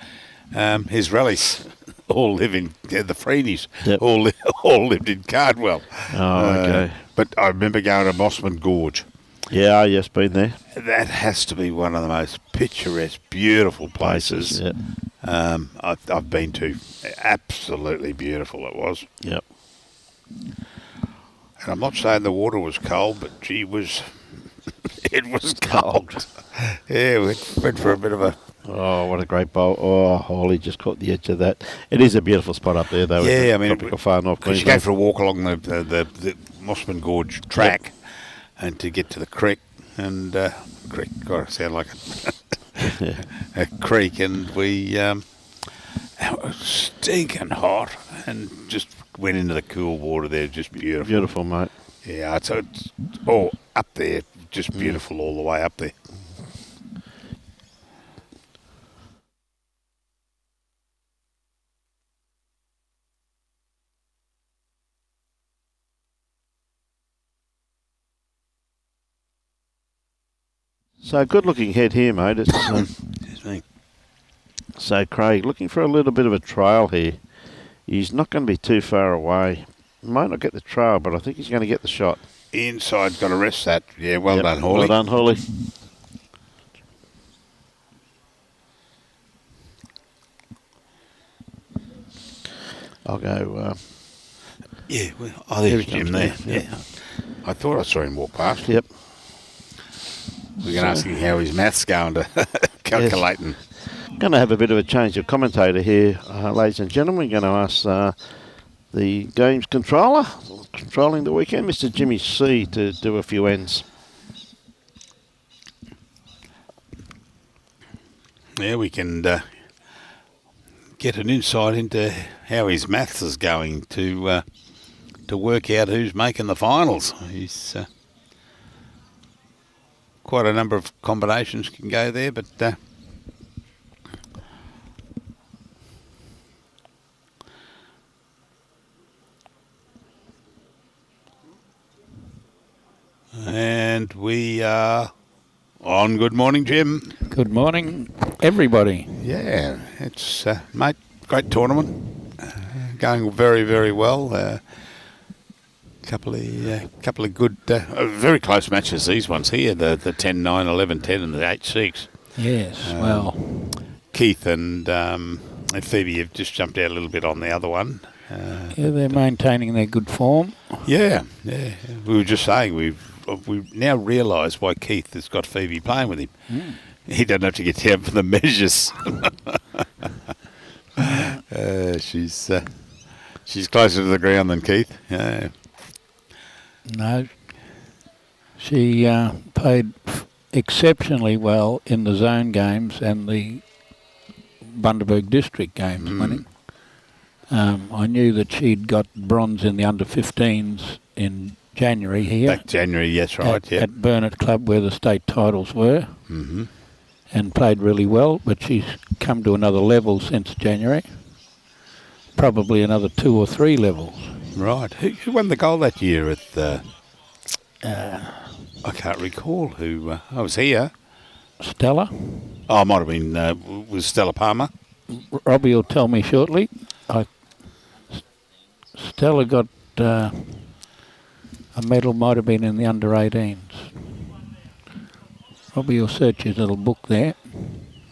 his rallies all live in the Freeneys. Yep. All lived in Cardwell. Oh, okay. But I remember going to Mossman Gorge. Yeah, yes, been there. That has to be one of the most picturesque, beautiful places I've been to. Absolutely beautiful it was. Yep. And I'm not saying the water was cold, but gee was, it was cold. Yeah, we went for a bit of a... Oh, what a great bowl. Oh, Hawley just caught the edge of that. It is a beautiful spot up there, though. Yeah, I mean, tropical far north because you go for a walk along the Mossman Gorge track and to get to the creek, and creek, God, it sounded like a creek, and we it was stinking hot, and just went into the cool water there, just beautiful. Beautiful, mate. Yeah, it's all up there, just beautiful all the way up there. So good looking head here, mate. It's Excuse me. so Craig looking for a little bit of a trail here. He's not going to be too far away. Might not get the trail, but I think he's going to get the shot. Inside, got to rest that. Yeah, well done, Hawley. Well done, Hawley. I'll go. Yeah, well, there's Jim there. Yeah. I thought I saw him walk past. Yep. We're going to ask him how his math's going to calculating. Going to have a bit of a change of commentator here, ladies and gentlemen. We're going to ask the games controller, controlling the weekend, Mr. Jimmy C, to do a few ends. Yeah, we can get an insight into how his maths is going to work out who's making the finals. He's quite a number of combinations can go there, but and we are on. Good morning, Jim. Good morning, everybody. Yeah, it's mate, great tournament, going very, very well. Couple of good, very close matches. These ones here, the 10-9, 11-10, and the 8-6. Yes, well, Keith and Phoebe have just jumped out a little bit on the other one. yeah, they're maintaining their good form. Yeah. We were just saying we now realise why Keith has got Phoebe playing with him. He doesn't have to get down for the measures. She's closer to the ground than Keith. Yeah. No, she played exceptionally well in the zone games and the Bundaberg district games winning. I knew that she'd got bronze in the under-15s in January here. Back January, yes, right, at Burnett Club where the state titles were, and played really well, but she's come to another level since January, probably another 2 or 3 levels. Right. Who won the gold that year at the... I can't recall who... I was here. Stella. Oh, it might have been... was Stella Palmer? Robbie will tell me shortly. Stella got a medal, might have been in the under-18s. Robbie will search his little book there.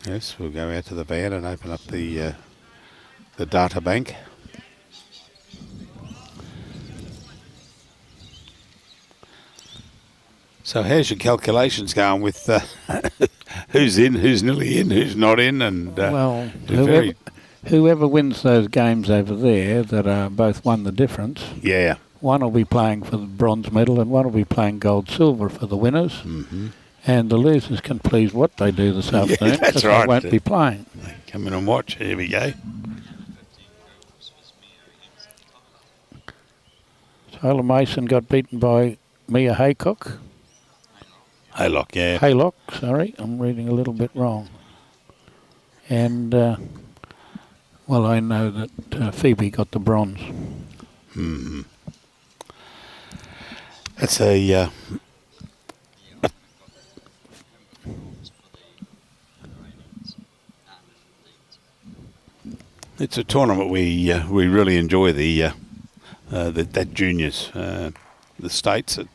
Yes, we'll go out to the van and open up the data bank. So how's your calculations going with who's in, who's nearly in, who's not in? And well, whoever wins those games over there that are both won the difference, yeah, one will be playing for the bronze medal and one will be playing gold silver for the winners. And the losers can please what they do this afternoon, that's because right. they won't be playing. Come in and watch. Here we go. Taylor Mason got beaten by Mia Haycock. Haylock, yeah. Haylock, sorry, I'm reading a little bit wrong. And, well, I know that Phoebe got the bronze. That's a... it's a tournament we really enjoy, that juniors, the states at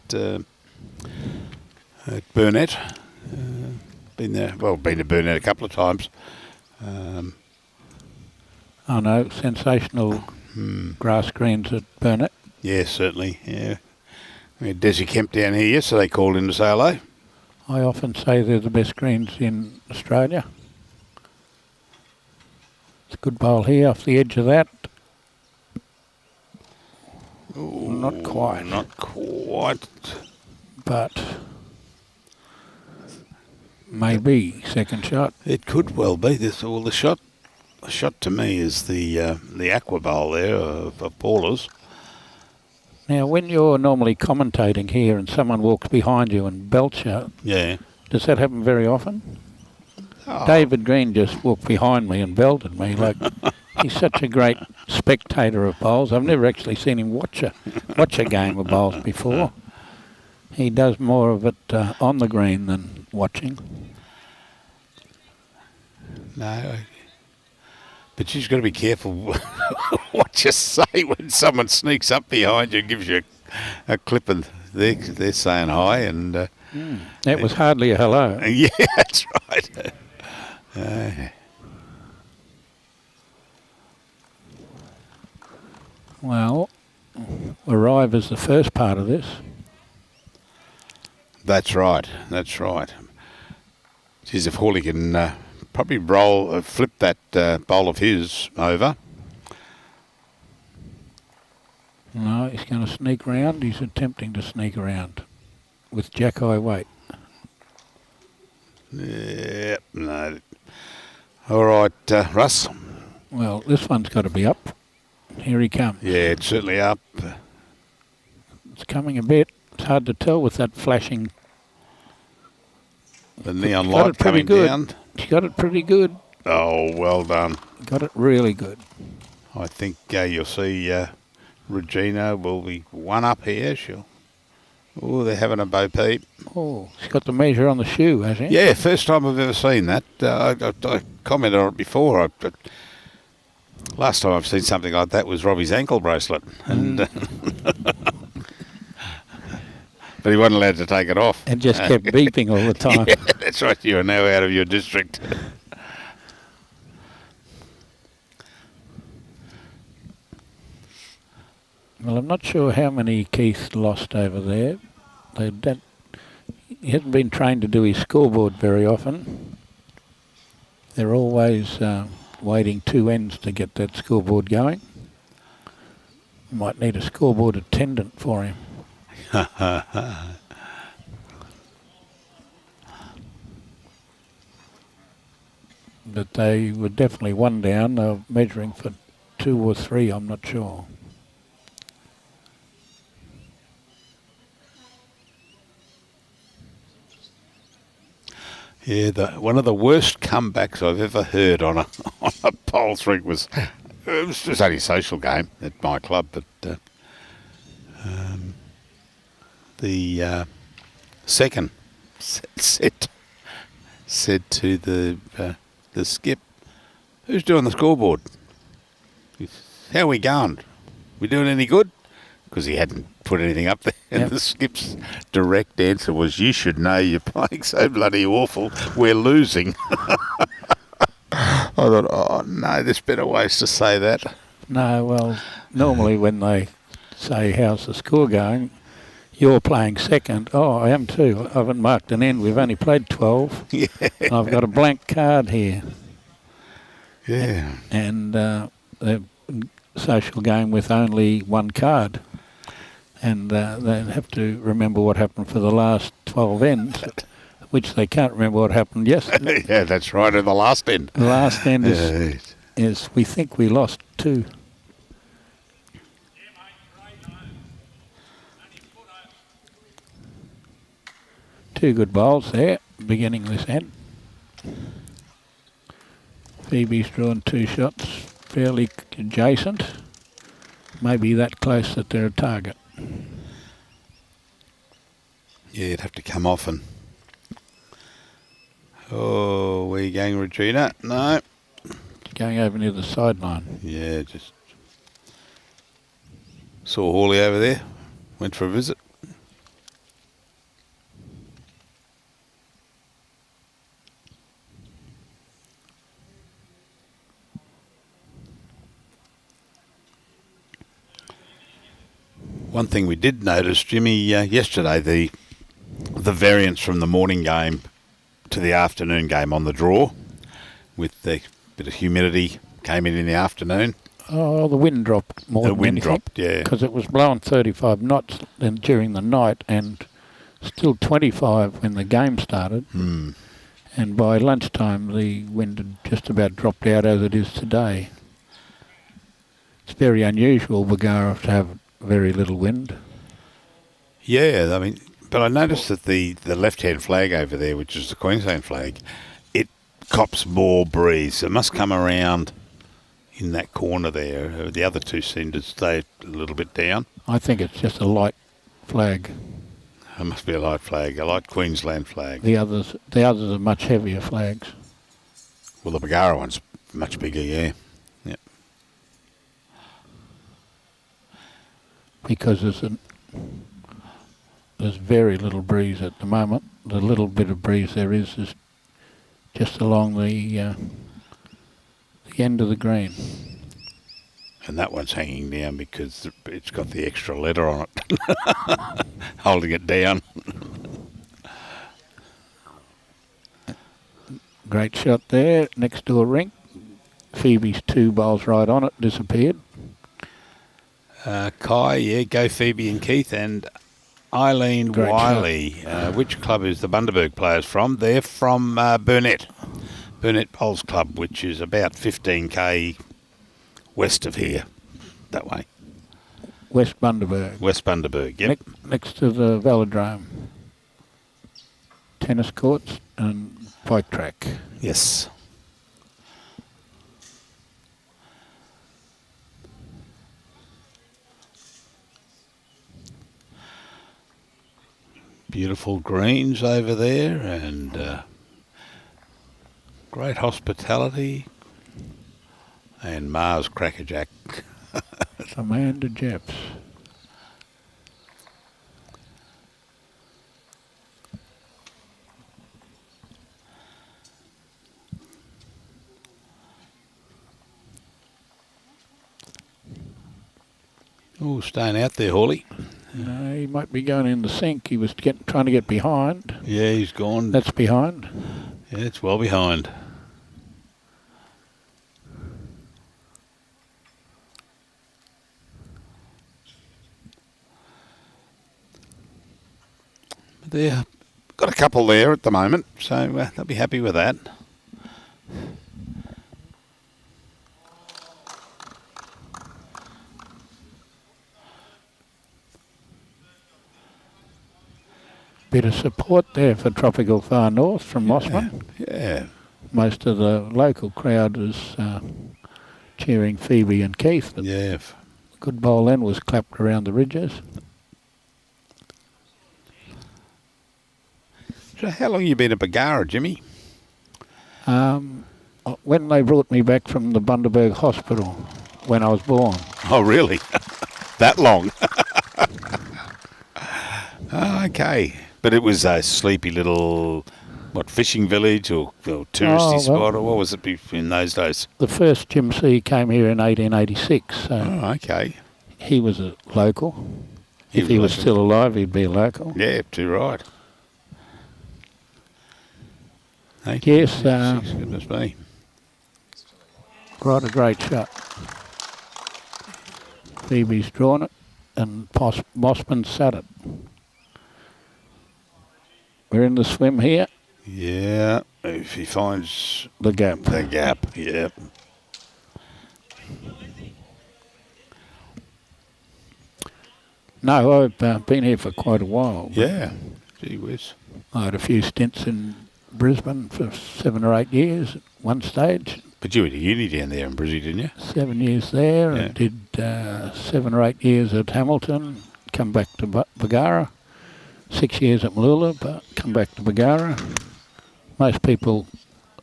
Burnett. Been to Burnett a couple of times. I know, sensational grass greens at Burnett. Yeah, certainly. Yeah, We had Desi Kemp down here yesterday, called in to say hello. I often say they're the best greens in Australia. It's a good bowl here off the edge of that. Ooh, Not quite. Not quite. But maybe second shot. It could well be. The shot to me is the aqua bowl there of Paula's. Now, when you're normally commentating here and someone walks behind you and belts you, Yeah. does that happen very often? Oh. David Green just walked behind me and belted me. Like, he's such a great spectator of bowls. I've never actually seen him watch a game of bowls before. He does more of it on the green than watching. No. But you've got to be careful what you say when someone sneaks up behind you and gives you a clip and they're saying hi. And That was hardly a hello. yeah, that's right. Well, arrive is the first part of this. That's right. That's right. Geez, if Hawley can probably flip that bowl of his over. No, he's going to sneak round. He's attempting to sneak around with jack-eye weight. Yeah, no. All right, Russ. Well, this one's got to be up. Here he comes. Yeah, it's certainly up. It's coming a bit. It's hard to tell with that flashing. The neon Got light it pretty coming good. down. He got it pretty good. Oh, well done. Got it really good. I think you'll see Regina will be one up here. Oh, they're having a bo peep. Oh, he's got the measure on the shoe, has he? Yeah, first time I've ever seen that. I commented on it before. Last time I've seen something like that was Robbie's ankle bracelet. And but he wasn't allowed to take it off. And just kept beeping all the time. Yeah, that's right. You are now out of your district. Well, I'm not sure how many Keith lost over there. He hasn't been trained to do his scoreboard very often. They're always waiting two ends to get that scoreboard going. Might need a scoreboard attendant for him. But they were definitely one down. They were measuring for 2 or 3, I'm not sure. Yeah, one of the worst comebacks I've ever heard on a bowls rig was it was just only a social game at my club, but the second said to the skip, "Who's doing the scoreboard? How are we going? We doing any good?" Because he hadn't put anything up there. And Yep. the skip's direct answer was, "You should know you're playing so bloody awful. We're losing." I thought, oh, no, there's better ways to say that. No, well, normally when they say, how's the score going, you're playing second. Oh, I am too. I haven't marked an end. We've only played 12. Yeah. And I've got a blank card here. Yeah. And the social game with only one card. And they have to remember what happened for the last 12 ends, which they can't remember what happened yesterday. Yeah, that's right, at the last end. The last end is we think we lost 2. Two good bowls there, beginning this end. Phoebe's drawn 2 shots, fairly adjacent. Maybe that close that they're a target. Yeah, you'd have to come off and... Oh, where you going, Regina? No. Going over near the sideline. Yeah, just... Saw Hawley over there. Went for a visit. One thing we did notice, Jimmy, yesterday, the variance from the morning game to the afternoon game on the draw, with the bit of humidity came in the afternoon. Oh, the wind dropped more. The wind dropped, yeah, because it was blowing 35 knots during the night and still 25 when the game started. And by lunchtime, the wind had just about dropped out as it is today. It's very unusual, Bargara, to have very little wind. Yeah, I mean, but I noticed that the left-hand flag over there, which is the Queensland flag, it cops more breeze. It must come around in that corner there. The other two seem to stay a little bit down. I think it's just a light flag. It must be a light flag, a light Queensland flag. The others are much heavier flags. Well, the Bargara one's much bigger, yeah. Yep. Because there's very little breeze at the moment. The little bit of breeze there is just along the end of the green. And that one's hanging down because it's got the extra letter on it, holding it down. Great shot there, next door rink. Phoebe's 2 bowls right on it, disappeared. Kai, yeah, go Phoebe and Keith, and Eileen Great Wiley. Which club is the Bundaberg players from? They're from Burnett Bowls Club, which is about 15k west of here, that way. West Bundaberg. West Bundaberg, yep. Next to the velodrome. Tennis courts and bike track. Yes. Beautiful greens over there, and great hospitality, and Mars Crackerjack. Amanda Jeps. Oh, staying out there, Hawley. No, he might be going in the sink. He was trying to get behind. Yeah, he's gone. That's behind. Yeah, it's well behind. They've got a couple there at the moment, so they'll be happy with that. Bit of support there for Tropical Far North from Mossman. Yeah. Most of the local crowd was cheering Phoebe and Keith. But Yeah. good bowl then was clapped around the ridges. So how long have you been at Bargara, Jimmy? When they brought me back from the Bundaberg Hospital when I was born. Oh, really? That long? Oh, okay. But it was a sleepy little, fishing village or touristy spot, or what was it in those days? The first Jim C came here in 1886. So Oh, okay. he was a local. If he was still alive, he'd be a local. Yeah, too right. Yes, goodness me. Right, a great shot. Phoebe's drawn it, and Mossman sat it. We're in the swim here. Yeah, if he finds the gap. The gap, yeah. No, I've been here for quite a while. Yeah, gee whiz. I had a few stints in Brisbane for 7 or 8 years at one stage. But you went to uni down there in Brisbane, didn't you? 7 years there. Yeah. I did 7 or 8 years at Hamilton, come back to Bargara. 6 years at Malula, but come back to Bargara. Most people,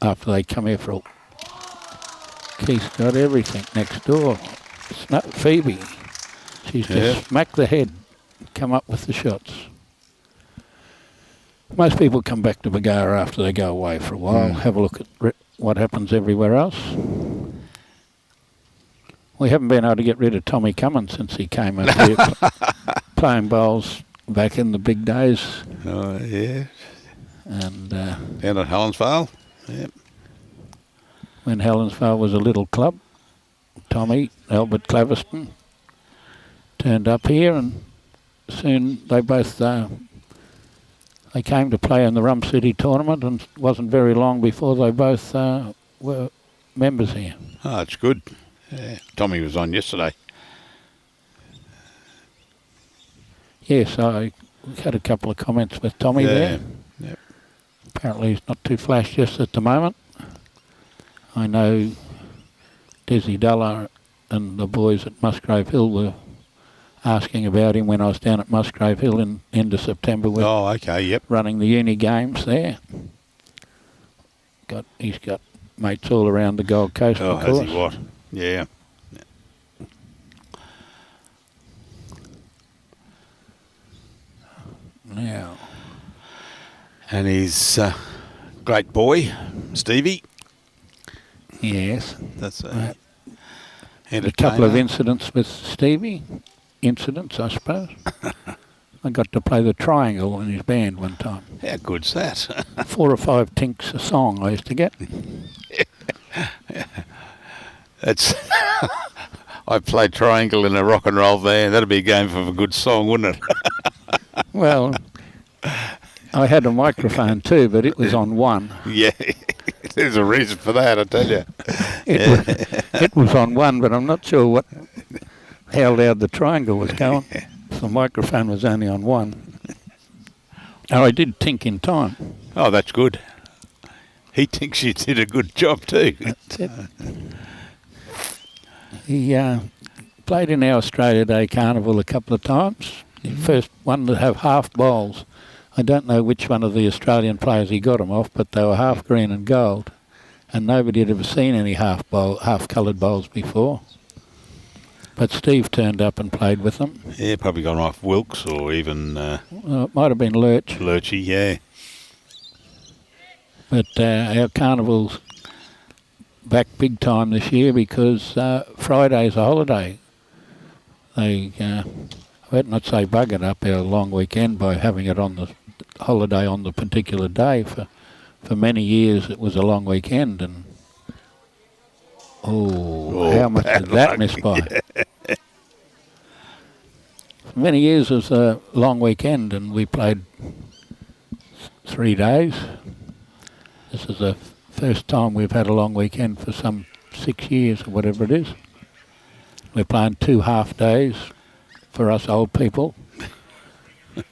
after they come here for Keith's got everything next door. It's not Phoebe. She's just smack the head, come up with the shots. Most people come back to Bargara after they go away for a while, have a look at what happens everywhere else. We haven't been able to get rid of Tommy Cummins since he came up here. playing bowls back in the big days. Oh, yeah. And Down at Helensvale. Yep. when Helensvale was a little club, Tommy, Albert Claveston, turned up here, and soon they both they came to play in the Rum City tournament, and it wasn't very long before they both were members here. Oh, that's good. Yeah. Tommy was on yesterday. Yes, I had a couple of comments with Tommy there. Yep. Apparently he's not too flash just at the moment. I know Desi Duller and the boys at Musgrave Hill were asking about him when I was down at Musgrave Hill in end of September with running the uni games there. He's got mates all around the Gold Coast, of course. Oh, has he what? Yeah. Now. And his great boy, Stevie. Yes. That's had a couple of incidents with Stevie. Incidents, I suppose. I got to play the triangle in his band one time. How good's that? 4 or 5 tinks a song I used to get. It's I played triangle in a rock and roll band. That'd be a game for a good song, wouldn't it? Well, I had a microphone too, but it was on one. Yeah, there's a reason for that, I tell you. It was on one, but I'm not sure how loud the triangle was going. The microphone was only on one. Oh, I did tink in time. Oh, that's good. He thinks you did a good job too. That's it. He played in our Australia Day Carnival a couple of times. The first one to have half bowls. I don't know which one of the Australian players he got them off, but they were half green and gold, and nobody had ever seen any half coloured bowls before. But Steve turned up and played with them. Yeah, probably gone off Wilkes or even it might have been Lurch. Lurchy, yeah. But our carnival's back big time this year because Friday's a holiday. They, I better not say buggered up our long weekend by having it on the holiday on the particular day. For many years it was a long weekend, and how much did that miss by? For many years it was a long weekend, and we played 3 days. This is the first time we've had a long weekend for some 6 years or whatever it is. We're playing 2 half days for us old people.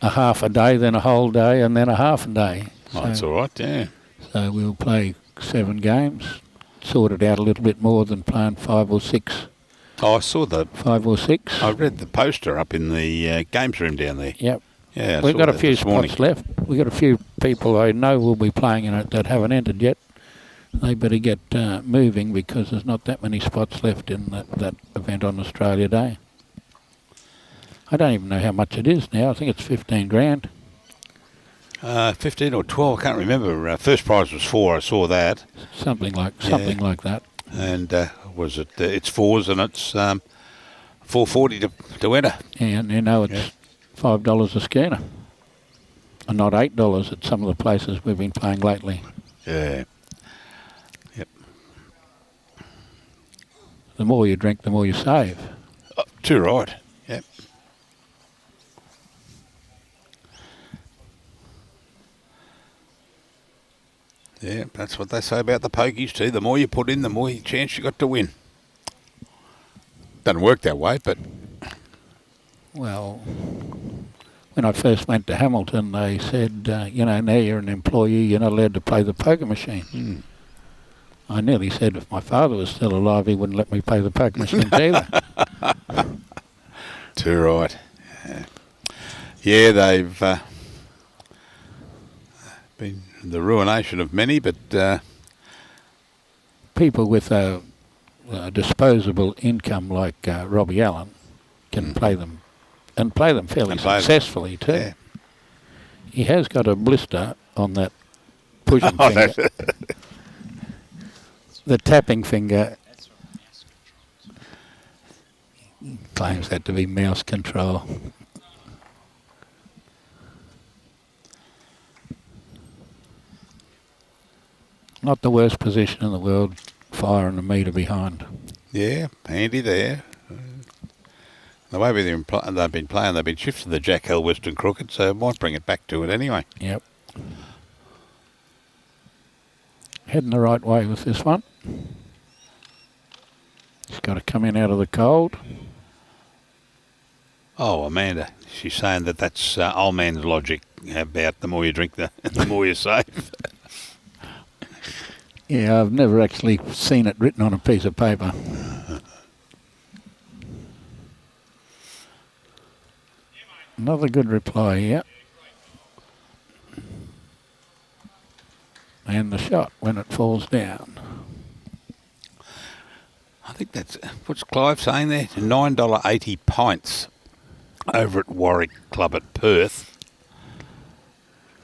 A half a day, then a whole day, and then a half a day. Oh, that's all right, yeah. So we'll play 7 games, sort it out a little bit more than playing 5 or 6. Oh, I saw that. 5 or 6. I read the poster up in the games room down there. Yep. Yeah, we've got a few spots left. We've got a few people I know will be playing in it that haven't entered yet. They better get moving because there's not that many spots left in that event on Australia Day. I don't even know how much it is now. I think it's 15 grand. 15 or 12, I can't remember. First prize was 4, I saw that. Something like that. And was it? It's 4s and it's $4.40 to enter. And you know it's $5 a schooner, and not $8 at some of the places we've been playing lately. Yeah. Yep. The more you drink, the more you save. Oh, too right. Yep. Yeah, that's what they say about the pokies too. The more you put in, the more chance you got to win. Doesn't work that way, but... Well, when I first went to Hamilton, they said, now you're an employee, you're not allowed to play the poker machine. I nearly said if my father was still alive, he wouldn't let me play the poker machines either. Too right. Yeah, they've been the ruination of many, but... people with a disposable income like Robbie Allen can play them, and play them fairly successfully too. Yeah. He has got a blister on that pushing finger. The tapping finger claims that to be mouse control. Not the worst position in the world, 5 and a metre behind. Yeah, handy there. The way they've been playing, they've been shifted the Jack Hill Western Crooked, so it might bring it back to it anyway. Yep. Heading the right way with this one. He's got to come in out of the cold. Oh, Amanda, she's saying that that's old man's logic about the more you drink, the more you save. Yeah, I've never actually seen it written on a piece of paper. Another good reply here. And the shot when it falls down. I think that's, what's Clive saying there? $9.80 pints over at Warwick Club at Perth.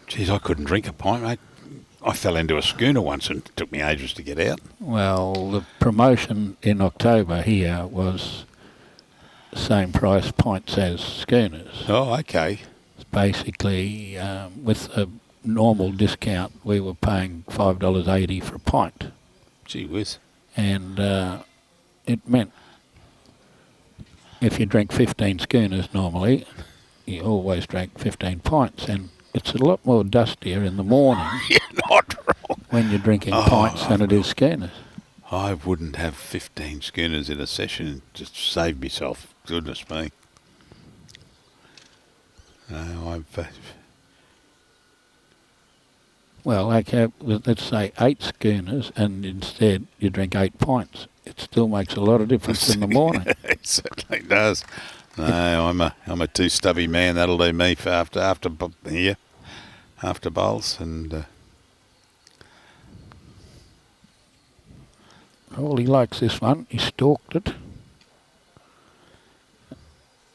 Geez, I couldn't drink a pint, mate. I fell into a schooner once and it took me ages to get out. Well, the promotion in October here was the same price pints as schooners. Oh, okay. It's basically, with a normal discount, we were paying $5.80 for a pint. Gee whiz. And it meant if you drink 15 schooners normally, you always drank 15 pints, and it's a lot more dustier in the morning. You're not wrong. When you're drinking pints than it is schooners. I wouldn't have 15 schooners in a session just to save myself. Goodness me. No, Well, okay, let's say 8 schooners, and instead you drink 8 pints. It still makes a lot of difference in the morning. It certainly does. No, I'm a too stubby man. That'll do me for after bowls and. Well, he likes this one. He stalked it,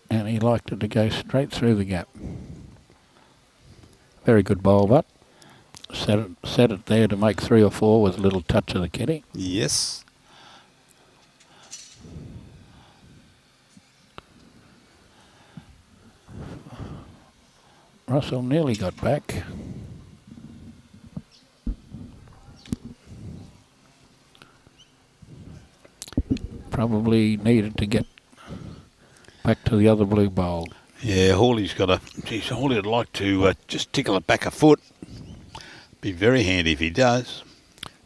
and he liked it to go straight through the gap. Very good bowl, but set it there to make 3 or 4 with a little touch of the kitty. Yes. Russell nearly got back. Probably needed to get back to the other blue bowl. Yeah, Hawley's got a... Geez, Hawley would like to just tickle it back a foot. Be very handy if he does.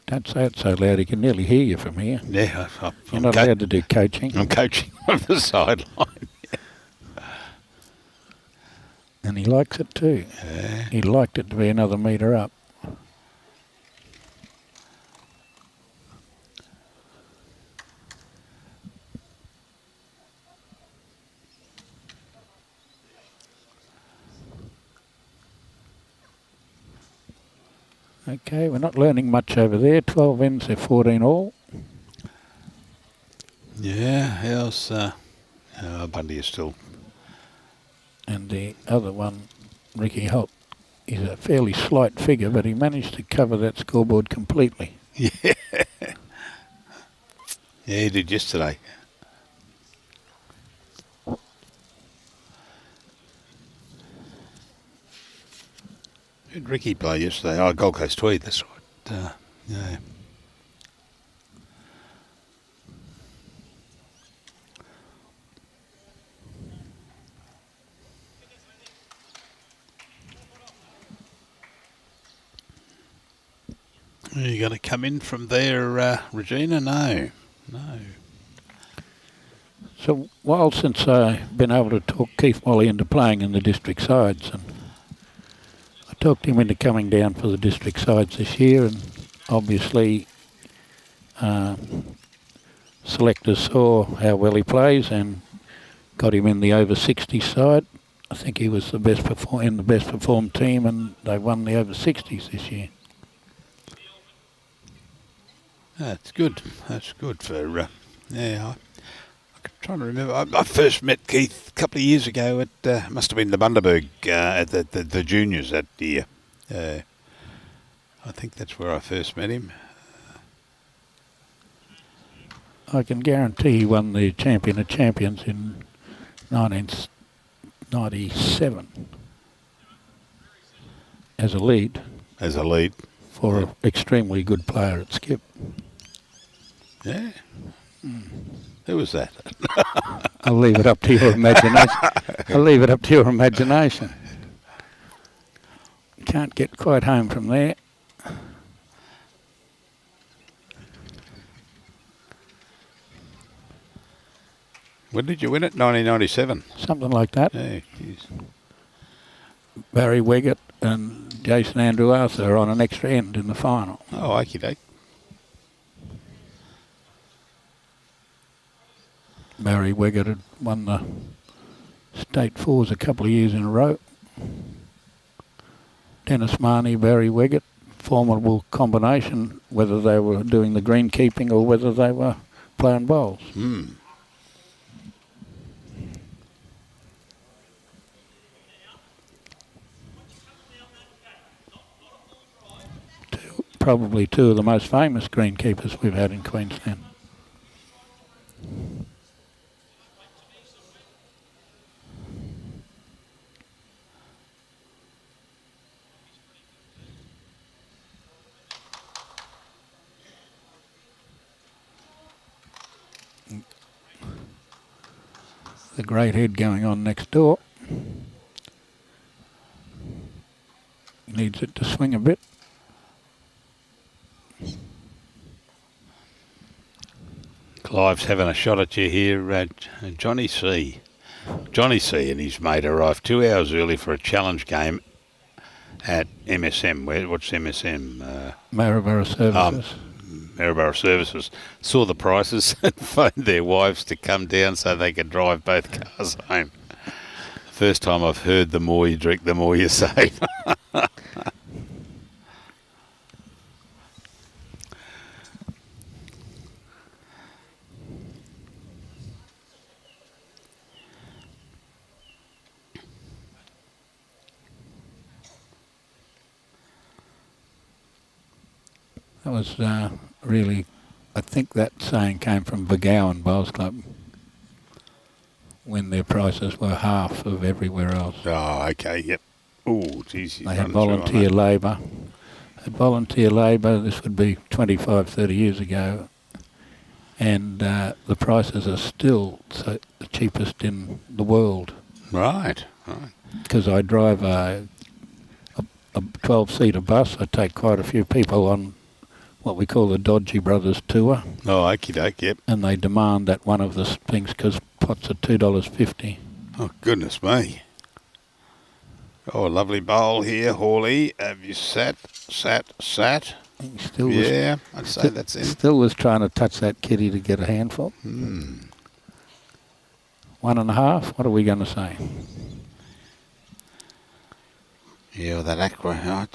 Don't say it so loud, he can nearly hear you from here. Yeah, You're not allowed to do coaching. I'm coaching on the sideline. And he likes it too. Yeah. He liked it to be another metre up. Okay, we're not learning much over there. 12 ends, they're 14 all. Yeah, how's Bundy is still. And the other one, Ricky Holt, is a fairly slight figure, but he managed to cover that scoreboard completely. Yeah. Yeah, he did yesterday. Who did Ricky play yesterday? Oh, Gold Coast Tweed, that's right. Yeah. Are you going to come in from there, Regina? No. So, a while since I've been able to talk Keith Wally into playing in the district sides, and I talked him into coming down for the district sides this year, and obviously selectors saw how well he plays and got him in the over 60s side. I think he was the best in the best performed team, and they won the over 60s this year. That's good. That's good for, I'm trying to remember. I first met Keith a couple of years ago at, must have been the Bundaberg, at the juniors that year. I think that's where I first met him. I can guarantee he won the Champion of Champions in 1997 as a lead. As a lead. for an extremely good player at skip. Yeah. Who was that? I'll leave it up to your imagination. I'll leave it up to your imagination. Can't get quite home from there. When did you win it? 1997. Something like that. Yeah, geez. Barry Wiggett and Jason Andrew Arthur on an extra end in the final. Oh, okie doke. Barry Wiggett had won the state fours a couple of years in a row. Dennis Marnie, Barry Wiggett, formidable combination, whether they were doing the greenkeeping or whether they were playing bowls. Probably two of the most famous greenkeepers we've had in Queensland. The great head going on next door. Needs it to swing a bit. Clive's having a shot at you here, Johnny C. Johnny C and his mate arrived 2 hours early for a challenge game at MSM. What's MSM? Maryborough Services. Maryborough Services. Saw the prices and phoned their wives to come down so they could drive both cars home. First time I've heard the more you drink, the more you save. That was really, I think that saying came from Bargara Bowls Club when their prices were half of everywhere else. Oh, okay, yep. Oh, geez. They had volunteer labour. This would be 25, 30 years ago. And the prices are still the cheapest in the world. Right. Because I drive a 12-seater bus. I take quite a few people on what we call the Dodgy Brothers tour. Oh, okie doke, yep. And they demand that one of the things, because pots are $2.50. Oh, goodness me. Oh, a lovely bowl here, Hawley. Have you sat? Yeah, I'd say that's him. Still was trying to touch that kitty to get a handful. 1.5, what are we going to say? Yeah, well, that aqua,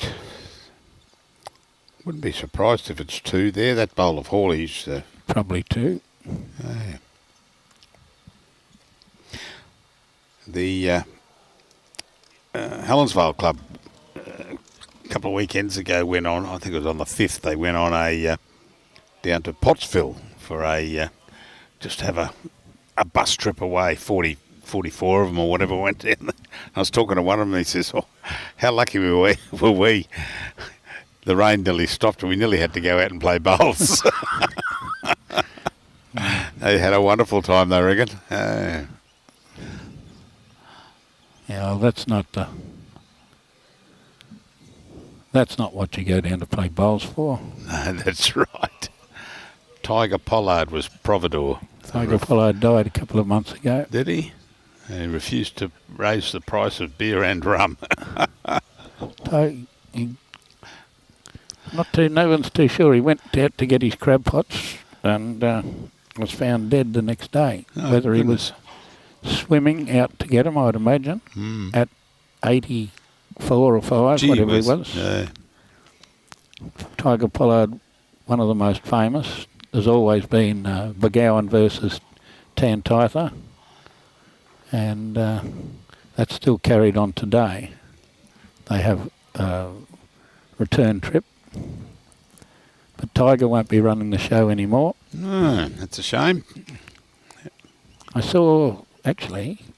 wouldn't be surprised if it's 2 there. That bowl of Hawley's. Probably 2. Yeah. The Helensvale Club a couple of weekends ago went on, I think it was on the 5th, they went on down to Pottsville for just have a bus trip away, 44 of them or whatever went down. I was talking to one of them, he says, oh, how lucky were we? The rain nearly stopped and we nearly had to go out and play bowls. They had a wonderful time, they reckon. Yeah, well, that's not what you go down to play bowls for. No, that's right. Tiger Pollard was providor. Tiger Pollard died a couple of months ago. Did he? He refused to raise the price of beer and rum. No one's too sure. He went out to get his crab pots and was found dead the next day. Oh, Whether goodness. He was swimming out to get him, I'd imagine, at 84 or 5, whatever he was. Yeah. Tiger Pollard, one of the most famous. There's always been Bargara versus Tantitha, and that's still carried on today. They have a return trip, but Tiger won't be running the show anymore. No, that's a shame. I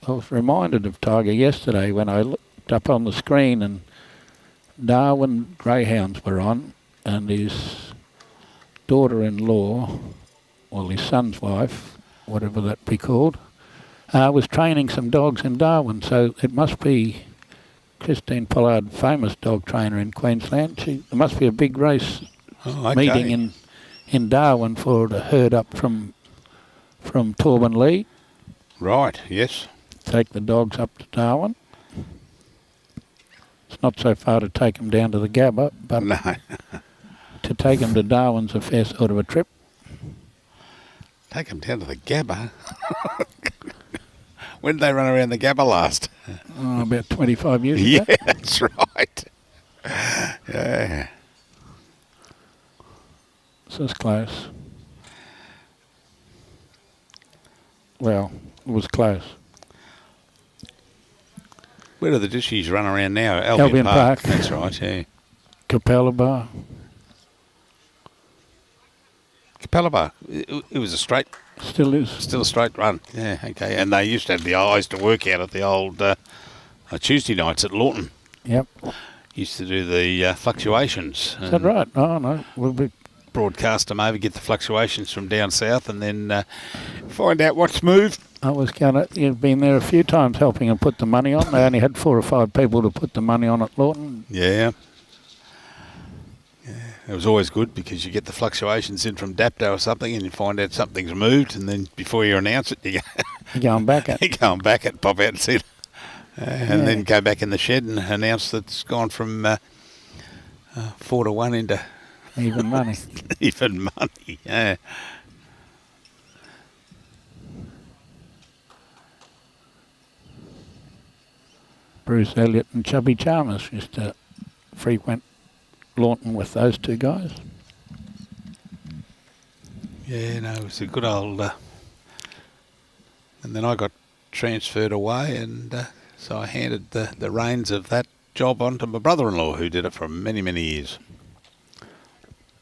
was reminded of Tiger yesterday when I looked up on the screen and Darwin Greyhounds were on, and his daughter-in-law, well, his son's wife, whatever that be called, was training some dogs in Darwin. So it must be Christine Pollard, famous dog trainer in Queensland. There must be a big race meeting in Darwin for her to herd up from Torbanlea. Right, yes. Take the dogs up to Darwin. It's not so far to take them down to the Gabba, but No. to take them to Darwin's a fair sort of a trip. Take them down to the Gabba. When did they run around the Gabba last? Oh, about 25 years Yeah, ago. that's right. Yeah. So it's close. Well, it was close. Where do the dishes run around now? Albion Park. That's right, yeah. Capella Bar. Capella Bar. It was a straight, Still is. still a straight run. Yeah, okay. And they used to have I used to work out at the old Tuesday nights at Lawton. Yep. Used to do the fluctuations. Is that right? Oh, no. We'll be Broadcast them over, get the fluctuations from down south, and then find out what's moved. I was you've been there a few times helping them put the money on. They only had 4 or 5 people to put the money on at Lawton. Yeah. It was always good because you get the fluctuations in from DAPTA or something and you find out something's moved, and then before you announce it, You're going back at. you go back and pop out and see it. And then go back in the shed and announce that it's gone from 4 to 1 into Even money. even money. Yeah. Bruce Elliott and Chubby Chalmers used to frequent Lawton with those 2 guys. Yeah, no, it was a good old... and then I got transferred away, and so I handed the reins of that job on to my brother-in-law, who did it for many, many years.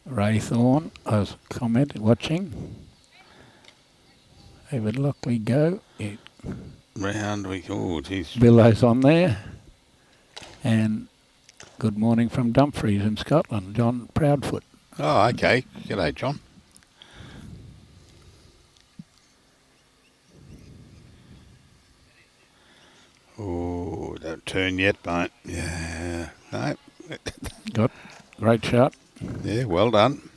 Ray Thorne, I was watching. David Lockley go. Round we... Oh, geez. Billow's on there. And good morning from Dumfries in Scotland, John Proudfoot. Oh, okay. G'day, John. Oh, don't turn yet, mate. Yeah. No. Got great shot. Yeah, well done.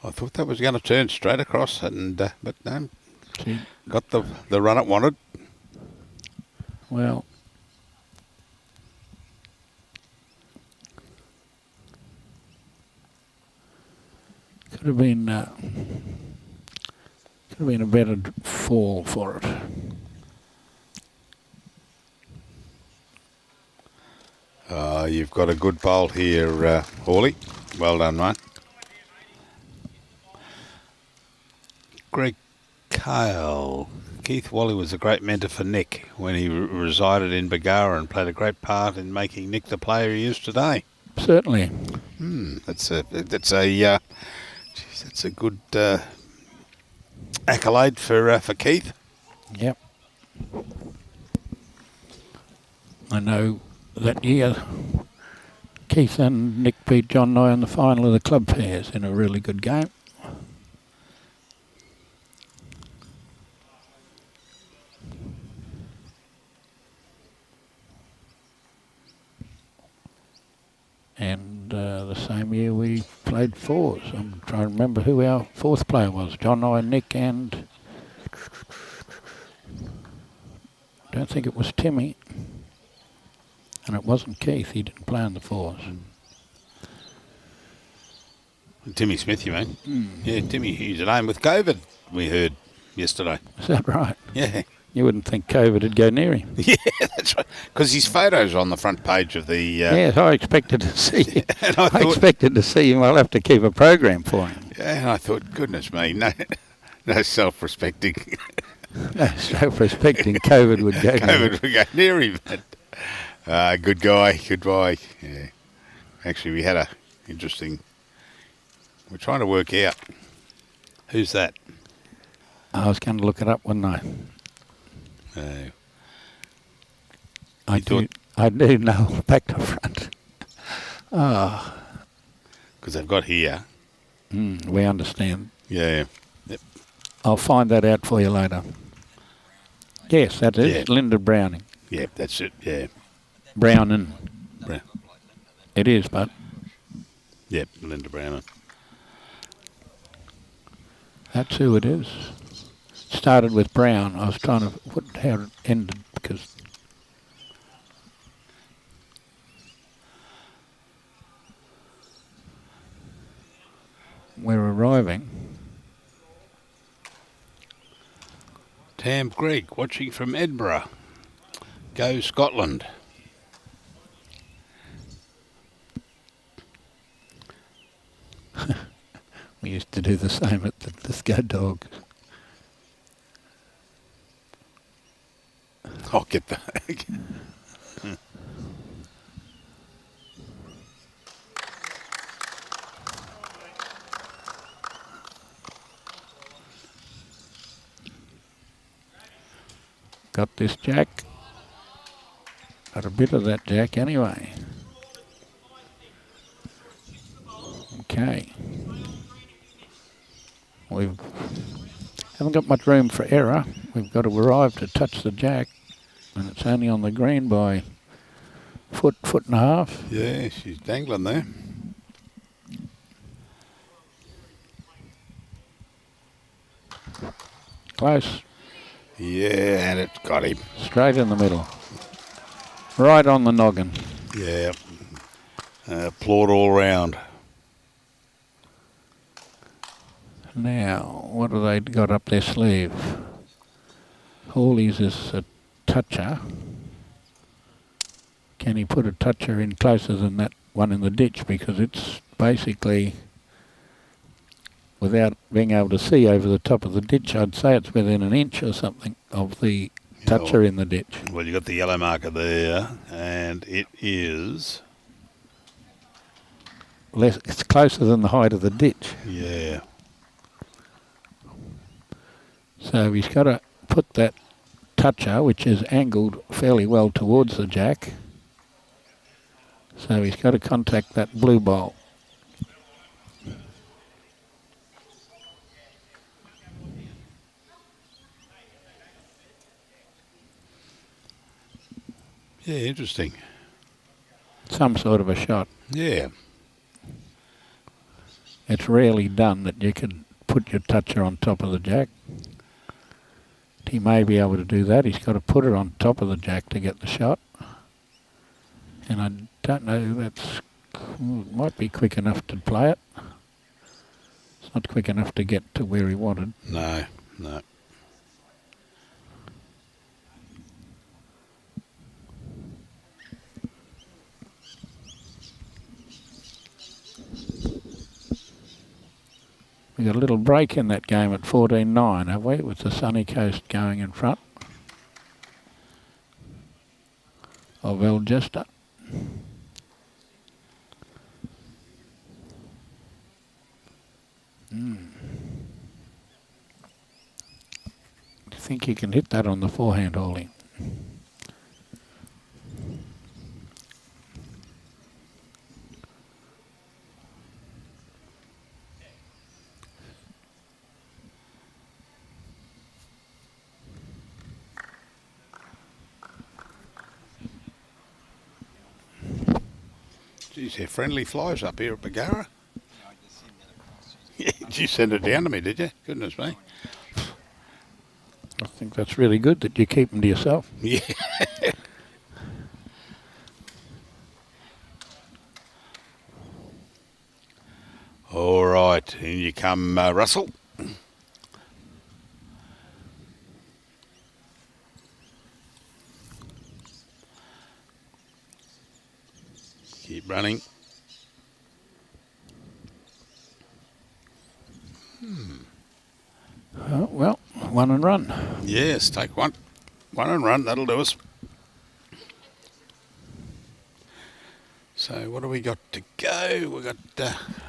I thought that was going to turn straight across, and but no. She, Got the run it wanted. well, could have been a better fall for it. You've got a good bolt here, Hawley. Well done, mate. Greg Kale. Keith Wally was a great mentor for Nick when he resided in Bargara and played a great part in making Nick the player he is today. Certainly. That's a good accolade for Keith. Yep. I know that year Keith and Nick beat John Nye in the final of the club fairs in a really good game. And the same year we played 4s. I'm trying to remember who our 4th player was. John Nye, Nick, and I don't think it was Timmy. And it wasn't Keith. He didn't play on the 4s. Timmy Smith, you mean? Yeah, Timmy, he's at home with COVID, we heard yesterday. Is that right? Yeah. You wouldn't think COVID would go near him. Yeah, that's right. Because his photo's on the front page of the... Yes, I expected to see him. And I expected to see him. I'll have to keep a program for him. Yeah, and I thought, goodness me, no self-respecting... No self-respecting COVID would go near him. COVID would go near him. But, good guy, good boy. Yeah. Actually, we had a interesting... We're trying to work out. Who's that? I was going to look it up, wasn't I? I do know back to front. Ah, Because they've got here. we understand. Yeah. Yep. I'll find that out for you later. Yes, that is Yeah. Linda Browning. Yep, that's it. Yeah. Browning. Brown. It is, but Yep, Linda Browning. that's who it is. Started with Brown. I was trying to put how it ended because we're arriving. Tam Greg watching from Edinburgh. Go Scotland. We used to do the same at the Disco Dog. I'll get that. Got this jack. Got a bit of that jack anyway. Okay. We haven't got much room for error. We've got to arrive to touch the jack, and it's only on the green by foot and a half. Yeah, she's dangling there. Close. Yeah, and it's got him. Straight in the middle. Right on the noggin. Yeah. Applaud all round. Now, what have they got up their sleeve? Hawley's is a toucher. Can he put a toucher in closer than that one in the ditch? Because it's basically, without being able to see over the top of the ditch, I'd say it's within an inch or something of the toucher in the ditch. Well, you've got the yellow marker there, and it is... It's closer than the height of the ditch. Yeah. So he's got to put that toucher, which is angled fairly well towards the jack. So he's got to contact that blue bowl. Yeah, interesting. Some sort of a shot. Yeah. It's rarely done that you can put your toucher on top of the jack. He may be able to do that. He's got to put it on top of the jack to get the shot. And I don't know, that's might be quick enough to play it. It's not quick enough to get to where he wanted. No, no. We got a little break in that game at 14-9, have we? With the Sunny Coast going in front of Algester. Do you think he can hit that on the forehand, Hawley? Geez, they're friendly flies up here at Bargara. Yeah, you sent it down to me, did you? Goodness me. I think that's really good that you keep them to yourself. Yeah. All right, in you come, Russell. Keep running. Well, one and run. Yes, take one. One and run, that'll do us. So what do we got to go? We've got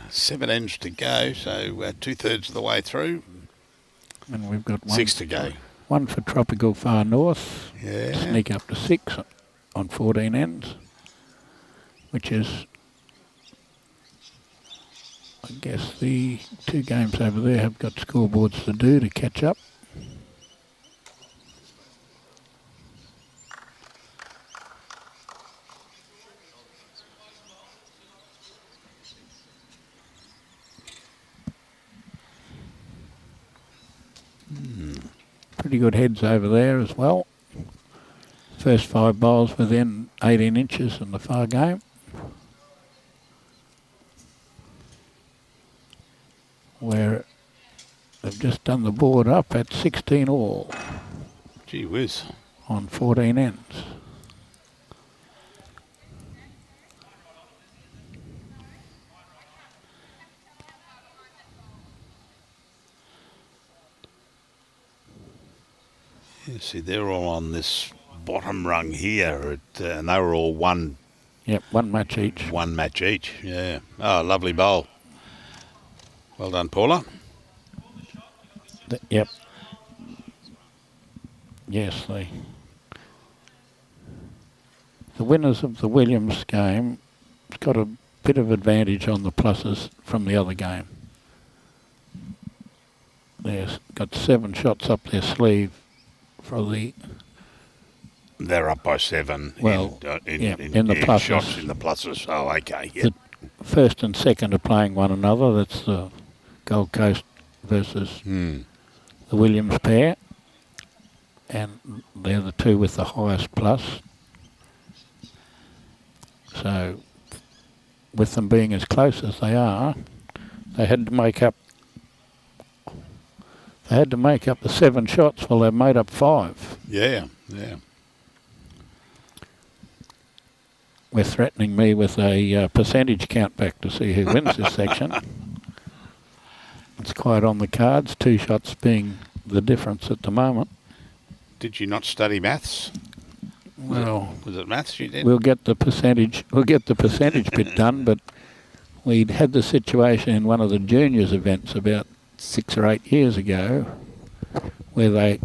7 ends to go, so 2/3 of the way through. And we've got 6 to go. One for Tropical Far North. Yeah. Sneak up to 6 on 14 ends, which is I guess the two games over there have got scoreboards to do to catch up. Pretty good heads over there as well. First 5 bowls within 18 inches in the far game. Where they've just done the board up at 16 all. Gee whiz. On 14 ends. You see, they're all on this bottom rung here, and they were all one. Yep, one match each. One match each, yeah. Oh, lovely bowl. Well done, Paula. Yep. Yes, the winners of the Williams game has got a bit of advantage on the pluses from the other game. They've got 7 shots up their sleeve for the... They're up by 7 well, in the pluses. Shots in the pluses. Oh, okay. Yep. The first and second are playing one another. That's the Gold Coast versus the Williams pair. And they're the two with the highest plus. So, with them being as close as they are, they had to make up the 7 shots. Well, they've made up 5. Yeah. We're threatening me with a percentage count back to see who wins this section. It's quite on the cards, 2 shots being the difference at the moment. Did you not study maths? Well, was it maths you did? We'll get the percentage bit done, but we'd had the situation in one of the juniors events about 6 or 8 years ago where the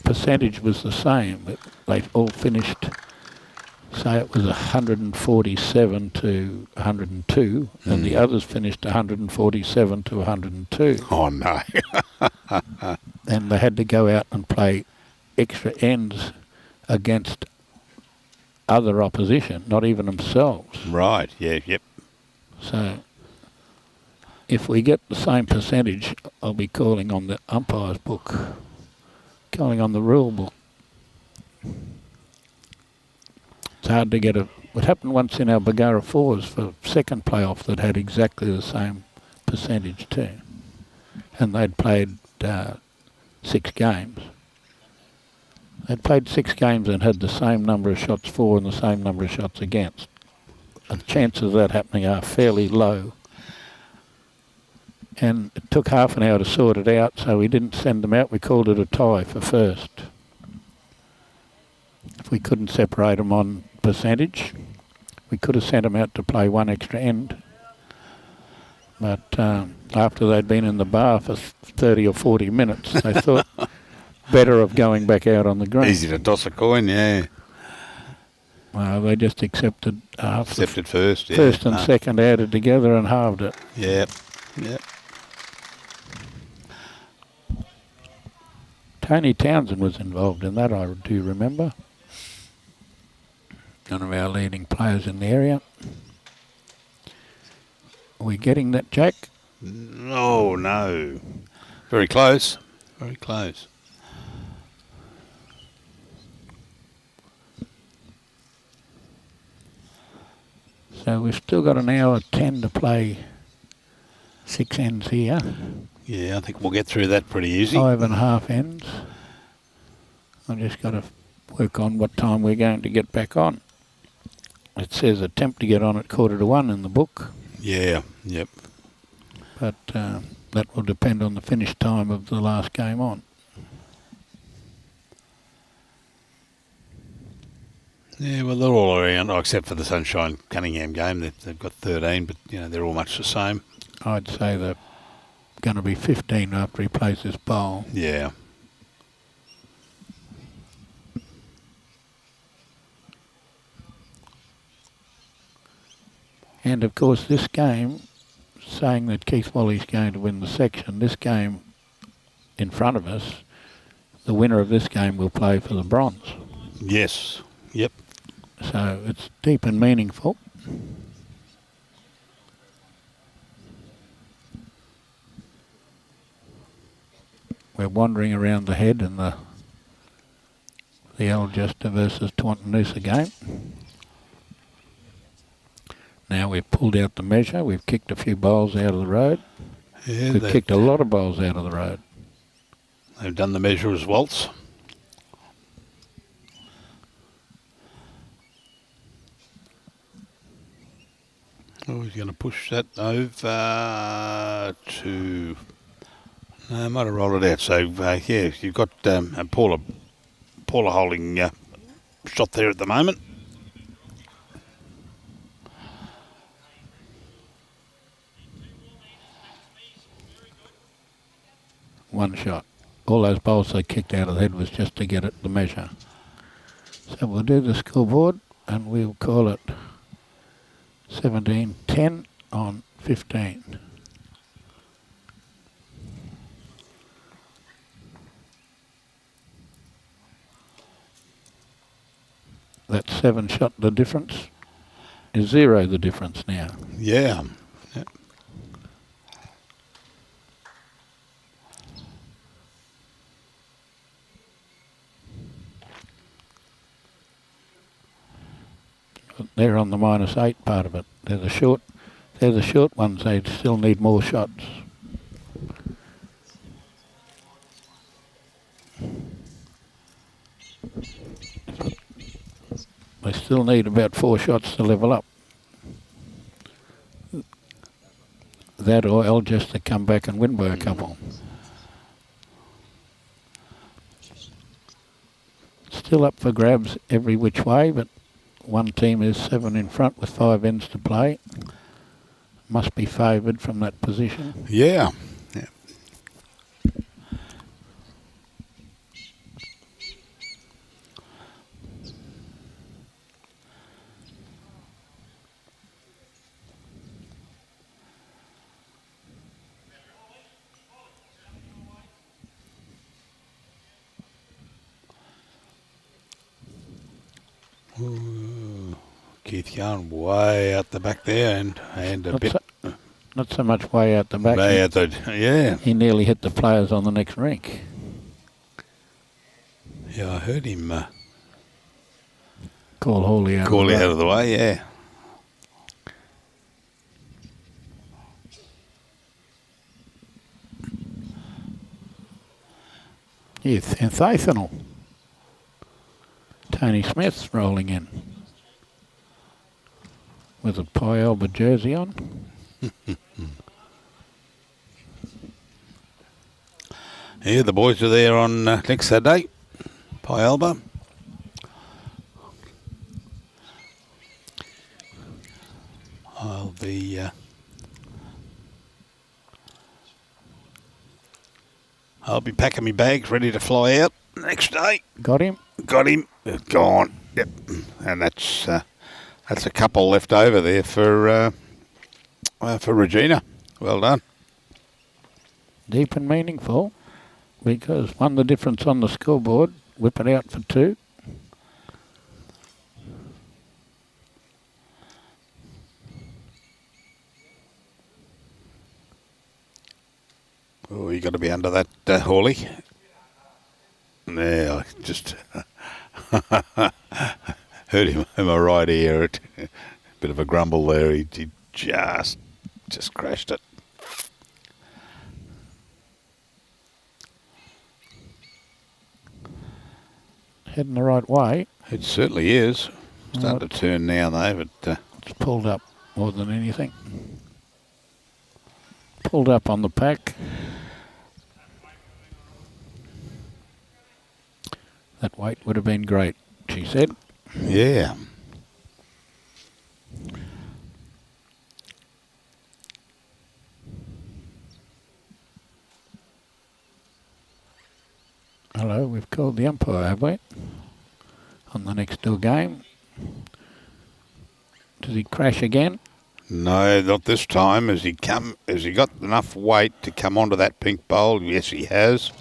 percentage was the same, but they all finished, say it was 147 to 102, and the others finished 147 to 102. Oh no. And they had to go out and play extra ends against other opposition, not even themselves. Right, yeah, yep. So if we get the same percentage, I'll be calling on the umpire's book, calling on the rule book. It's hard to get what happened once in our Bargara 4s for second playoff that had exactly the same percentage too. And they'd played 6 games. They'd played 6 games and had the same number of shots for and the same number of shots against. The chances of that happening are fairly low. And it took half an hour to sort it out, so we didn't send them out. We called it a tie for first. If we couldn't separate them on percentage, we could have sent them out to play 1 extra end. But after they'd been in the bar for 30 or 40 minutes, they thought better of going back out on the green. Easy to toss a coin, yeah. Well, they just accepted half. Accepted first, yeah. First and second added together and halved it. Yep. Tony Townsend was involved in that, I do remember. One of our leading players in the area. Are we getting that, Jack? No. Very close. Very close. So we've still got an hour 10 to play 6 ends here. Yeah, I think we'll get through that pretty easy. 5.5 ends. I've just got to work on what time we're going to get back on. It says attempt to get on at 1:45 in the book. Yeah, yep. But that will depend on the finish time of the last game on. Yeah, well, they're all around, except for the Sunshine Cunningham game. They've got 13, but they're all much the same. I'd say they're going to be 15 after he plays this bowl. Yeah. And of course, this game saying that Keith Wally's going to win the section. This game in front of us, the winner of this game will play for the bronze. Yes. Yep. So it's deep and meaningful. We're wandering around the head in the Algester versus Twantanoosa game. Now we've pulled out the measure. We've kicked a few bowls out of the road. Yeah, We've kicked a lot of bowls out of the road. They've done the measure as waltz. Oh, he's going to push that over to... No, might have rolled it out. So, yeah, you've got Paula holding shot there at the moment. One shot. All those bowls they kicked out of the head was just to get it the measure. So we'll do the scoreboard and we'll call it 17-10 on 15. That 7 shot the difference is 0 the difference now. Yeah. Yep. They're on the -8 part of it. They're the short ones. They still need more shots. They still need about 4 shots to level up. That or Algester to come back and win by a couple. Still up for grabs every which way, but one team is 7 in front with 5 ends to play. Must be favoured from that position. Yeah. Yeah. Ooh, Keith going way out the back there and a bit. Not so much way out the back. Way out the, yeah. He nearly hit the players on the next rink. Yeah, I heard him Call Hawley out of the way, yeah. Sensational. Tony Smith's rolling in with a Pi Alba jersey on. Yeah, the boys are there on next Saturday, Pi Alba. I'll be packing my bags ready to fly out next day. Got him? Got him. Gone. Yep. And that's a couple left over there for Regina. Well done. Deep and meaningful, because won the difference on the scoreboard. Whip it out for 2. Oh, you got to be under that, Hawley. Yeah, I just heard him in my right ear. A bit of a grumble there. He just crashed it. Heading the right way. It certainly is. Starting to turn now, though, but it's pulled up more than anything. Pulled up on the pack. That weight would have been great, she said. Yeah. Hello, we've called the umpire, have we? On the next door game. Does he crash again? No, not this time. Has he got enough weight to come onto that pink bowl? Yes, he has.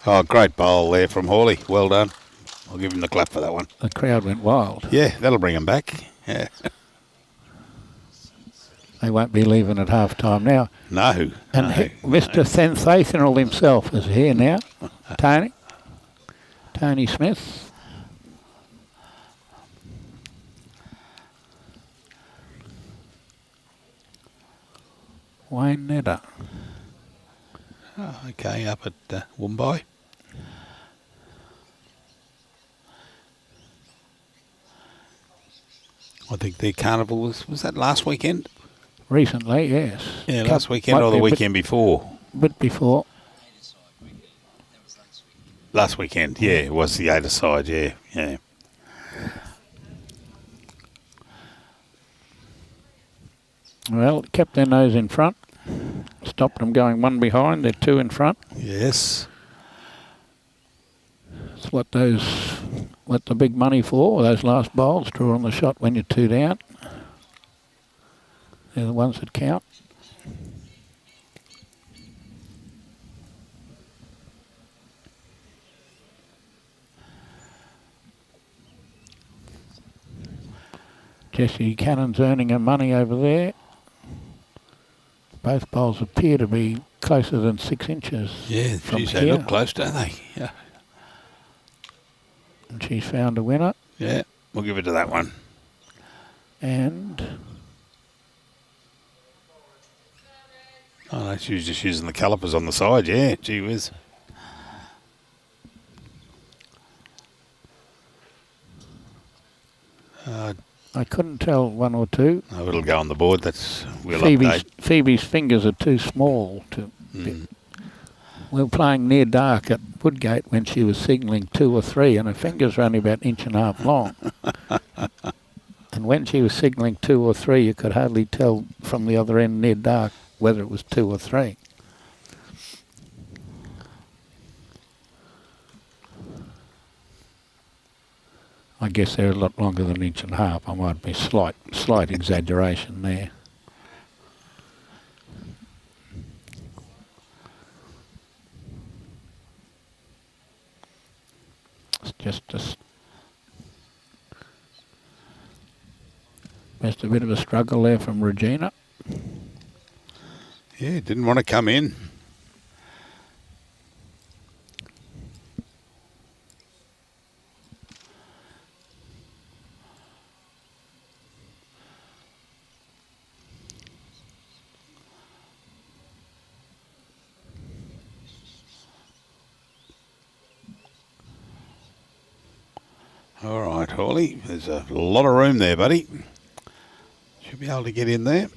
Oh, great bowl there from Hawley. Well done. I'll give him the clap for that one. The crowd went wild. Yeah, that'll bring him back. Yeah. They won't be leaving at half time now. No. And Mr. Sensational himself is here now. Tony Smith. Wayne Nedder. Oh, okay, up at Woombai. I think their carnival was that last weekend? Recently, yes. Yeah, last weekend or the weekend before? Bit before. Last weekend, yeah, it was the either side, yeah. Well, kept their nose in front. Stopped them going one behind, they're two in front. Yes. That's what the big money for, those last bowls, draw on the shot when you're two down. They're the ones that count. Jessie Cannon's earning her money over there. Both bowls appear to be closer than 6 inches. Yeah, from geez, here. they look close, don't they? Yeah. And she's found a winner. Yeah, we'll give it to that one. And oh no, she was just using the calipers on the side, yeah, gee whiz. I couldn't tell one or two. Oh, it'll go on the board, we'll update. Phoebe's fingers are too small to be. We were playing near dark at Woodgate when she was signalling 2 or 3 and her fingers were only about 1.5 inches long. And when she was signalling 2 or 3 you could hardly tell from the other end near dark whether it was 2 or 3. I guess they're a lot longer than 1.5 inches. I might be slight exaggeration there. It's just a bit of a struggle there from Regina. Yeah, didn't want to come in. All right, Hawley, there's a lot of room there, buddy. Should be able to get in there. Is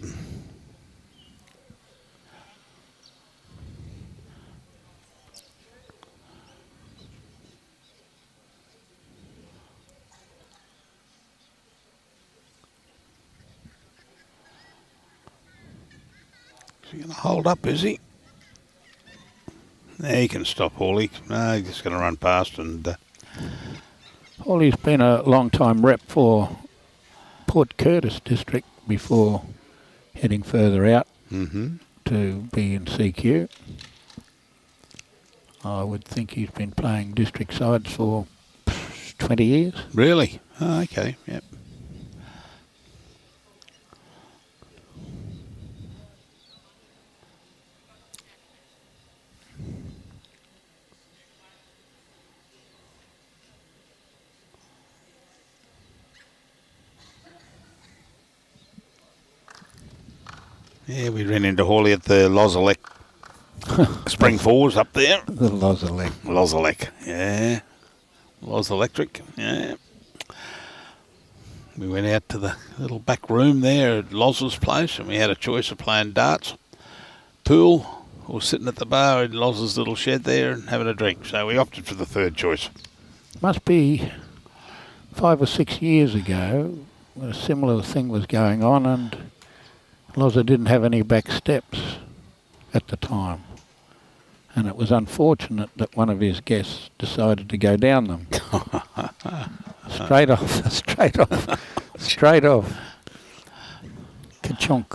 he going to hold up, is he? There, he can stop, Hawley. No, he's just going to run past and... Hawley's been a long-time rep for Port Curtis district before heading further out to be in CQ. I would think he's been playing district sides for 20 years. Really? Oh, okay, yep. Yeah, we ran into Hawley at the Lozalek Spring Fours up there. The Lozalek. Lozalek, yeah. Loz Electric, yeah. We went out to the little back room there at Loz's place and we had a choice of playing darts, pool, or sitting at the bar in Loz's little shed there and having a drink. So we opted for the third choice. Must be 5 or 6 years ago when a similar thing was going on and Loza didn't have any back steps at the time. And it was unfortunate that one of his guests decided to go down them. Straight off. Ka-chunk. chunk.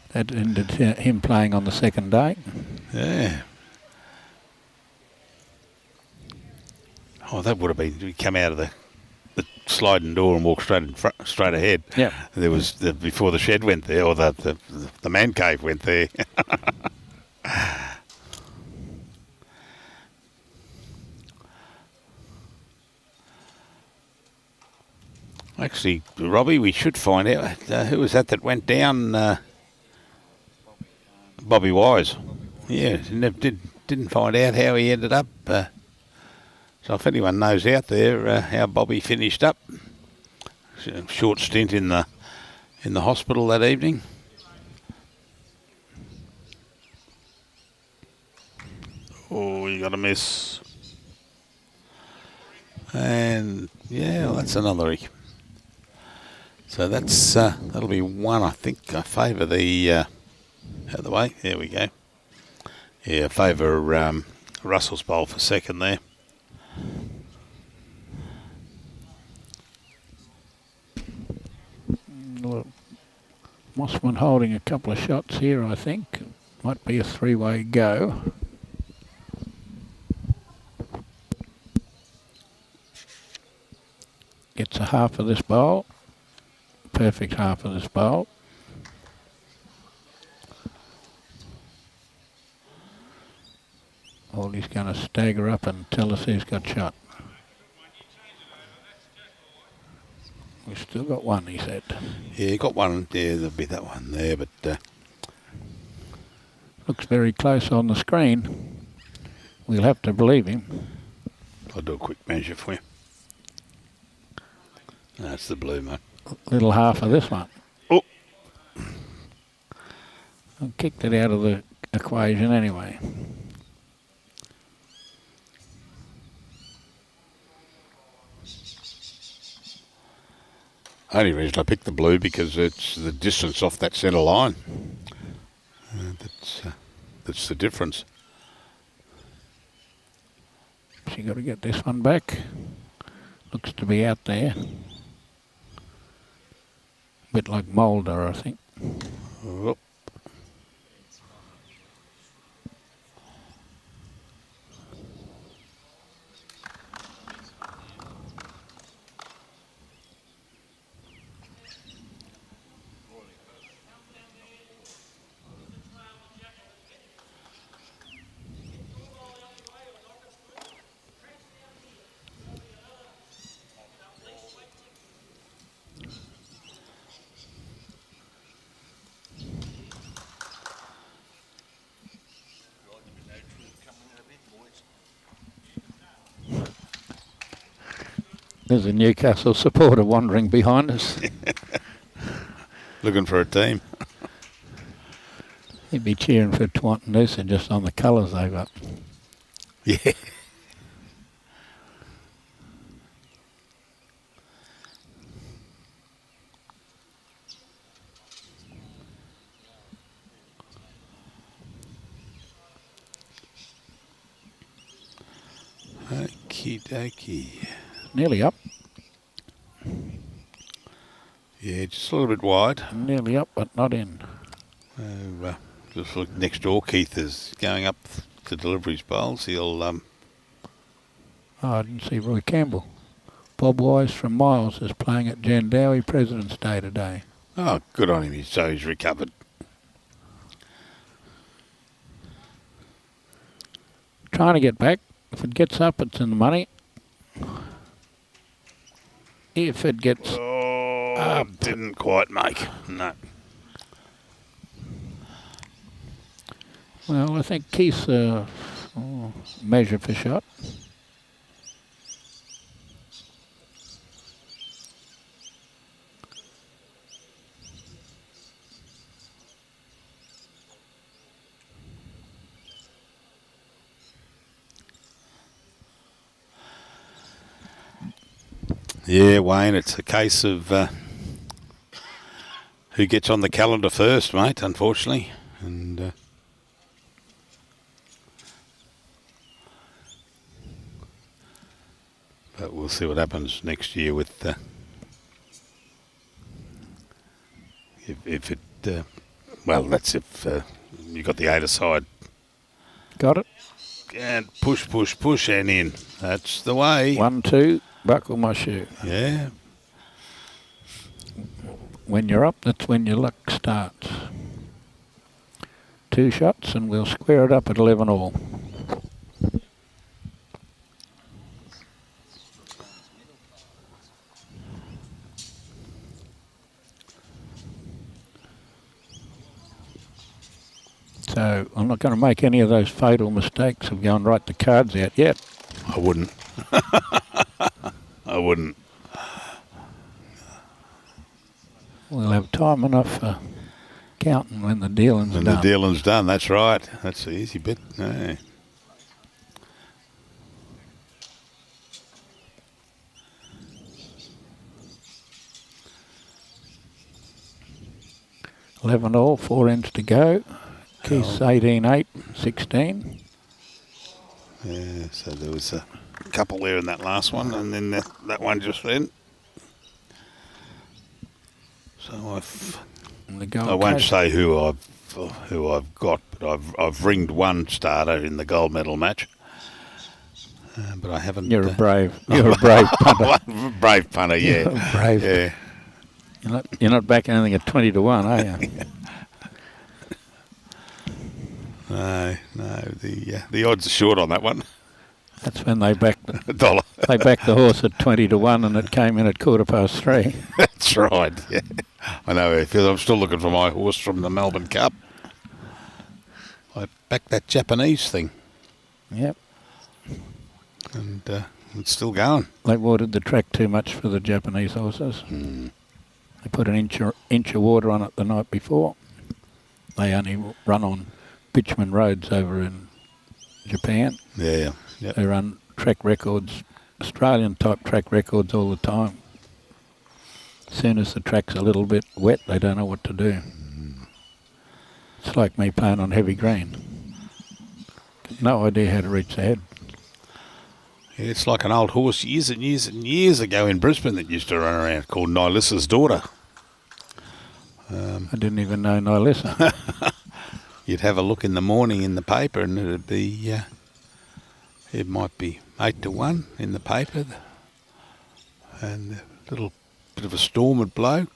That ended him playing on the second day. Yeah. Oh, that would have been. We come out of the sliding door and walk straight ahead. Yeah. There was before the shed went there, or the man cave went there. Actually, Robbie, we should find out who was that went down. Bobby Wise. Yeah, didn't find out how he ended up. So if anyone knows out there how Bobby finished up, short stint in the hospital that evening. Oh, you got a miss. And yeah, well, that's another. So that's that'll be one. I think I favour the out of the way. There we go. Yeah, favour Russell's bowl for second there. Well, Mossman holding a couple of shots here, I think. Might be a three-way go. Gets a half of this bowl. Perfect half of this bowl. Oldie's going to stagger up and tell us who's got shot. We've still got one, he said. Yeah, you got one. Yeah, there'll be that one there, but looks very close on the screen. We'll have to believe him. I'll do a quick measure for you. That's the blue, mate. Little half of this one. Oh, I kicked it out of the equation anyway. only reason I picked the blue because it's the distance off that centre line. That's the difference. She got to get this one back. Looks to be out there. A bit like Mulder, I think. Oh. There's a Newcastle supporter wandering behind us. Looking for a team. He'd be cheering for Twantanoosa just on the colours they got. Yeah. Okie dokie. Nearly up. Yeah, just a little bit wide. Nearly up, but not in. Just look next door. Keith is going up to deliveries bowls. He'll Oh, I didn't see Roy Campbell. Bob Wise from Miles is playing at Jandowie President's Day today. Oh, good on him. So he's recovered. Trying to get back. If it gets up, it's in the money. If it gets up, Didn't quite make. No. well, I think Keith's measure for shot. Yeah, Wayne, it's a case of who gets on the calendar first, mate, unfortunately. And but we'll see what happens next year with if it, well, that's if you got the 8 aside. Got it? And push, push, push, and in. That's the way. 1, 2, buckle my shoe. Yeah. When you're up, that's when your luck starts. 2 shots and we'll square it up at 11 all. So I'm not going to make any of those fatal mistakes of going right the cards out yet. I wouldn't. I wouldn't. We'll have time enough for counting when the dealing's done. When the dealing's done, that's right. That's the easy bit. Yeah. $11 all, 4 ends to go. Keith's 18-8, 16. Yeah, so there was a couple there in that last one, and then that one just went. So I won't say who I've got, but I've ringed one starter in the gold medal match, but I haven't. You're a brave punter. Brave punter, yeah. Brave. Yeah. You're not backing anything at 20 to 1, are you? No, the odds are short on that one. That's when they backed $1. They backed the horse at 20 to 1 and it came in at 3:15. That's right, yeah. I know, because I'm still looking for my horse from the Melbourne Cup. I backed that Japanese thing. Yep. And it's still going. They watered the track too much for the Japanese horses. Mm. They put an inch of water on it the night before. They only run on bitumen roads over in Japan. Yeah. Yep. They run track records, Australian type track records all the time. As soon as the track's a little bit wet, they don't know what to do. It's like me playing on heavy green. No idea how to reach the head. Yeah, it's like an old horse years and years and years ago in Brisbane that used to run around called Nylissa's Daughter. I didn't even know Nylissa. You'd have a look in the morning in the paper and it'd be, it might be 8 to 1 in the paper. And a little bit of a storm would blow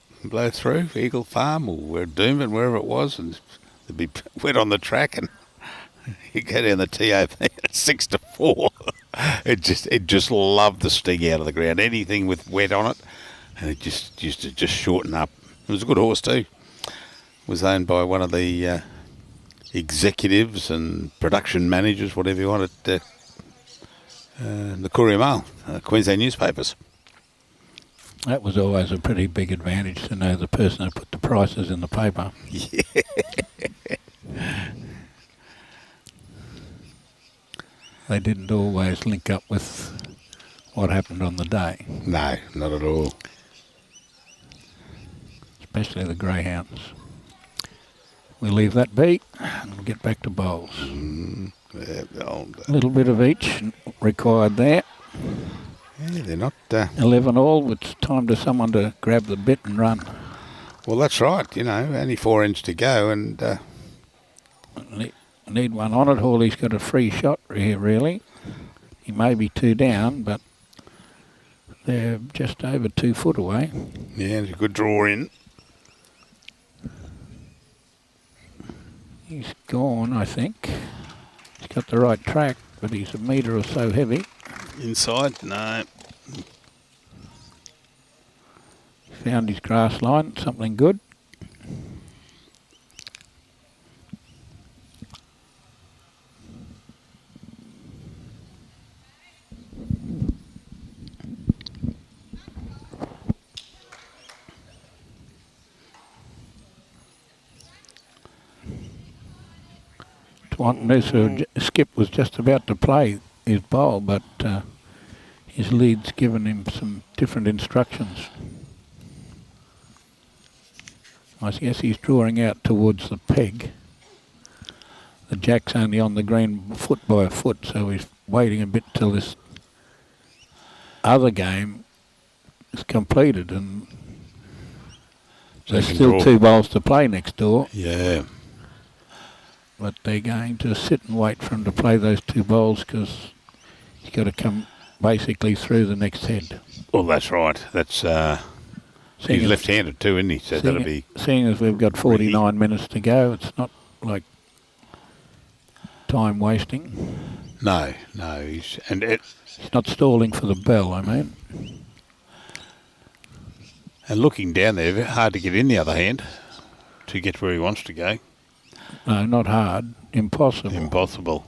through Eagle Farm or Doomben, wherever it was, and it'd be wet on the track and you go down the TOP at 6 to 4. It just loved the sting out of the ground. Anything with wet on it, and it just used to just shorten up. It was a good horse too. It was owned by one of the executives and production managers, whatever you want, at the Courier Mail, Queensland newspapers. That was always a pretty big advantage to know the person who put the prices in the paper. Yeah. They didn't always link up with what happened on the day. No, not at all. Especially the greyhounds. We'll leave that be and we'll get back to bowls. Yeah, A little bit of each required there. yeah, they're not... 11 all, it's time to someone to grab the bit and run. well, that's right, only 4 ends to go, and... Need one on it. Hawley's got a free shot here, really. He may be 2 down, but they're just over 2 foot away. yeah, it's a good draw in. He's gone, I think. He's got the right track, but he's a metre or so heavy. Inside? No. Found his grass line, something good. Skip was just about to play his bowl, but his lead's given him some different instructions. I guess he's drawing out towards the peg. The jack's only on the green foot by a foot, so he's waiting a bit till this other game is completed, and There's still 2 bowls to play next door. Yeah. But they're going to sit and wait for him to play those 2 bowls because he's got to come basically through the next head. Well, that's right. That's he's left-handed too, isn't he? So that'll be... Seeing as we've got 49 minutes to go, it's not like time wasting. No. He's not stalling for the bell, I mean. And looking down there, hard to get in the other hand to get where he wants to go. No, not hard. Impossible. Impossible.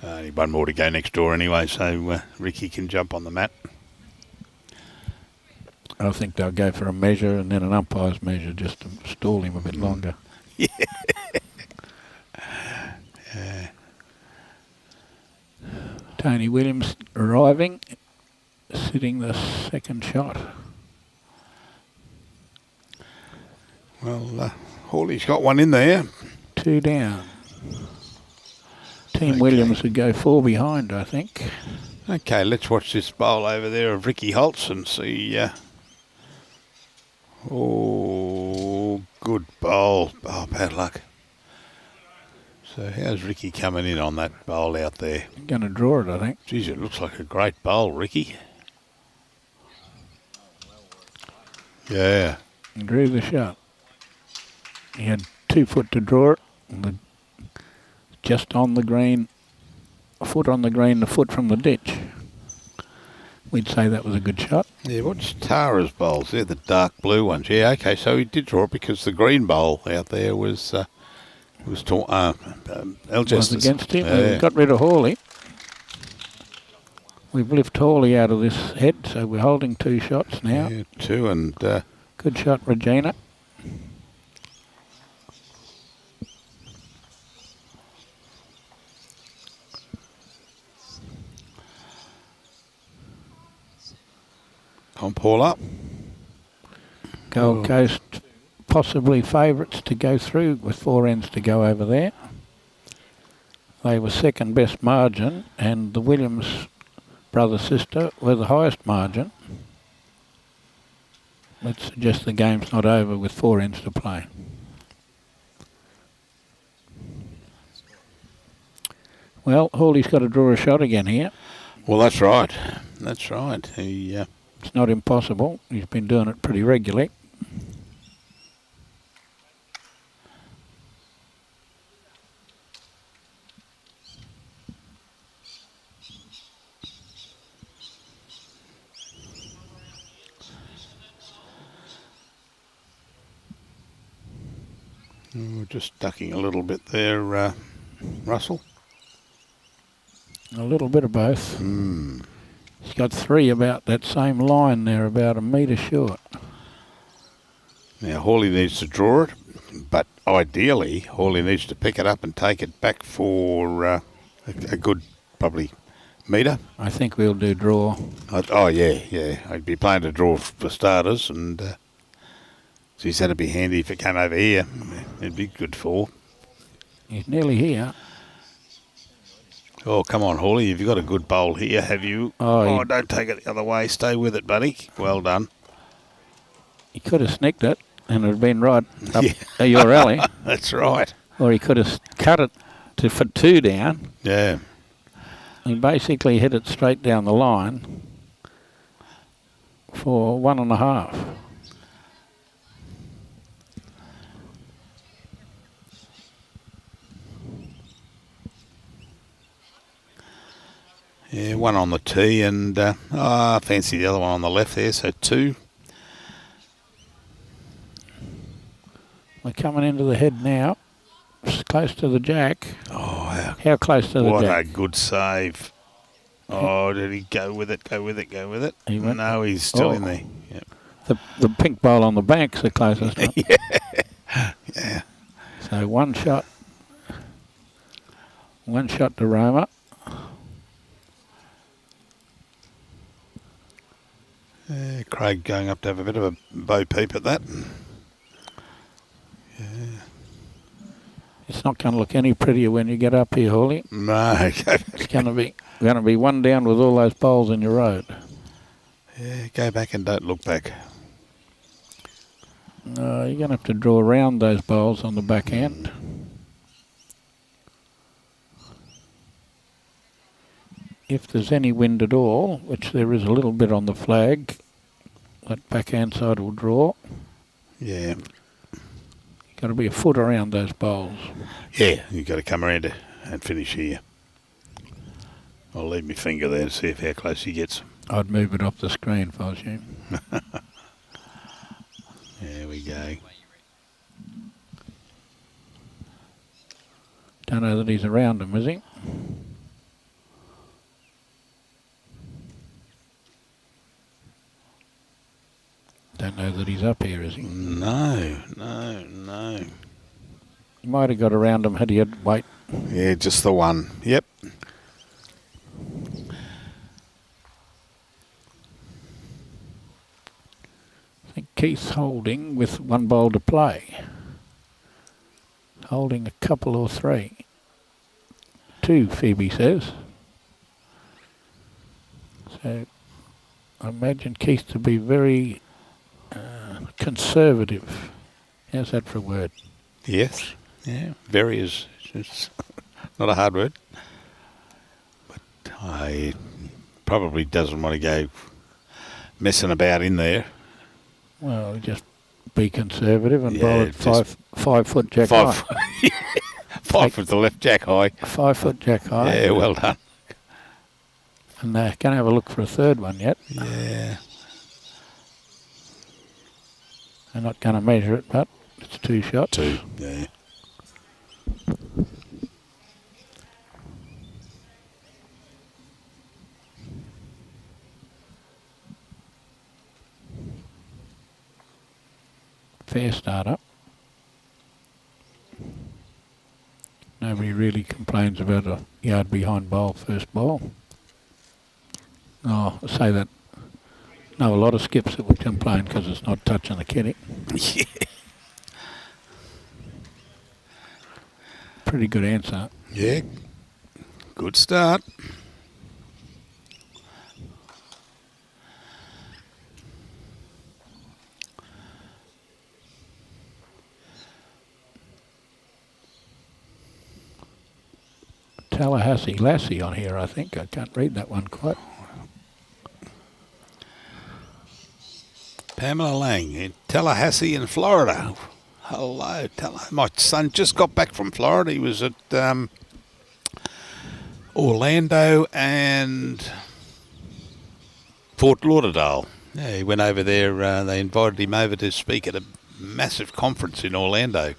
Only one more to go next door anyway, so Ricky can jump on the mat. I think they'll go for a measure and then an umpire's measure just to stall him a bit longer. Yeah. Tony Williams arriving, sitting the second shot. Well, Hawley's got one in there. 2 down. Team Williams would go 4 behind, I think. Okay, let's watch this bowl over there of Ricky Holtz and see. Oh, good bowl. Oh, bad luck. So how's Ricky coming in on that bowl out there? Going to draw it, I think. Geez, it looks like a great bowl, Ricky. Yeah. He drew the shot. He had 2 foot to draw it. Just on the green, a foot on the green, a foot from the ditch. We'd say that was a good shot. Yeah, what's Tara's bowls? They're the dark blue ones. Yeah, okay, so he did draw it because the green bowl out there was was against him. Yeah. We got rid of Hawley. We've lifted Hawley out of this head, so we're holding 2 shots now. Yeah, 2 and... good shot, Regina. On Paula. Gold Coast possibly favourites to go through with 4 ends to go over there. They were second best margin and the Williams brother-sister were the highest margin. Let's suggest the game's not over with 4 ends to play. Well, Hawley's got to draw a shot again here. Well, that's right. That's right. It's not impossible. He's been doing it pretty regularly. We're just ducking a little bit there, Russell. A little bit of both. He's got 3 about that same line there, about a metre short. Now, Hawley needs to draw it, but ideally, Hawley needs to pick it up and take it back for a good, probably, metre. I think we'll do draw. Yeah. I'd be playing to draw for starters, and so that'd be handy if it came over here. It'd be good for. He's nearly here. Oh, come on, Hawley. You've got a good bowl here, have you? Oh, don't take it the other way. Stay with it, buddy. Well done. He could have snicked it and it would have been right up your alley. That's right. Or he could have cut it for 2 down. Yeah. He basically hit it straight down the line for 1.5. Yeah, 1 on the tee and I fancy the other one on the left there, so 2. We're coming into the head now. It's close to the jack. Oh, how close to the jack? What a good save. Oh, did he go with it? Go with it? No, he's still in there. Yep. The pink bowl on the bank's the closest one. Yeah. So 1 shot. 1 shot to Roma. Craig going up to have a bit of a bow peep at that. Yeah. It's not going to look any prettier when you get up here, Hawley. No. It's going to be going to be one down with all those bowls in your road. Yeah, go back and don't look back. You're going to have to draw around those bowls on the back end. If there's any wind at all, which there is a little bit on the flag, that backhand side will draw. Yeah. Got to be a foot around those bowls. Yeah, you've got to come around and finish here. I'll leave my finger there and see how close he gets. I'd move it off the screen if I was you. There we go. Don't know that he's around him, is he? Don't know that he's up here, is he? No. He might have got around him had he had weight. Yeah, just the one. Yep. I think Keith's holding with one bowl to play. Holding a couple or three. Two, Phoebe says. So I imagine Keith to be very conservative. How's that for a word? Yes. Yeah. Very is it's not a hard word. But I probably doesn't want to go messing about in there. Well, just be conservative and bowl at just 5 foot jack five, high. 5 foot the left jack high. 5 foot jack high. Yeah, well done. And they're going to have a look for a third one yet. Yeah. They're not going to measure it, but it's 2 shots. 2, yeah. Fair start up. Nobody really complains about a yard behind bowl, first bowl. Oh, I say that. Know a lot of skips that would complain because it's not touching the kitty. Yeah. Pretty good answer. Yeah. Good start. Tallahassee Lassie on here, I think. I can't read that one quite. Pamela Lang in Tallahassee in Florida. Hello, my son just got back from Florida. He was at Orlando and Fort Lauderdale. Yeah, he went over there. They invited him over to speak at a massive conference in Orlando.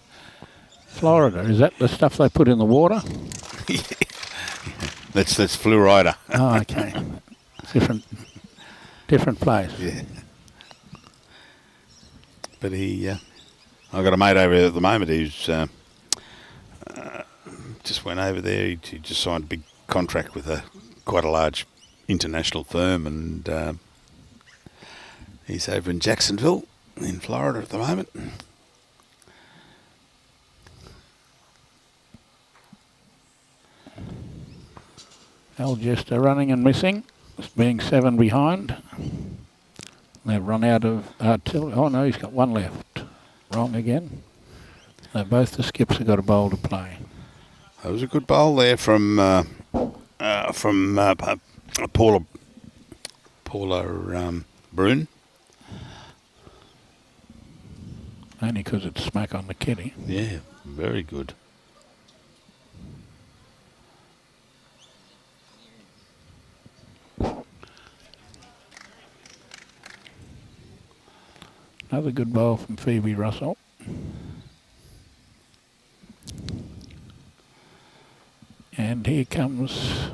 Florida, is that the stuff they put in the water? Yeah. That's fluoride. Oh, okay. Different place. Yeah. But I've got a mate over there at the moment who's just went over there. He just signed a big contract with quite a large international firm, and he's over in Jacksonville in Florida at the moment. Algester running and missing. It's being 7 behind. They've run out of artillery. Oh no, he's got one left. Wrong again. So both the skips have got a bowl to play. That was a good bowl there from Paula Brun. Only because it's smack on the kitty. Yeah, very good. Another good bowl from Phoebe Russell. And here comes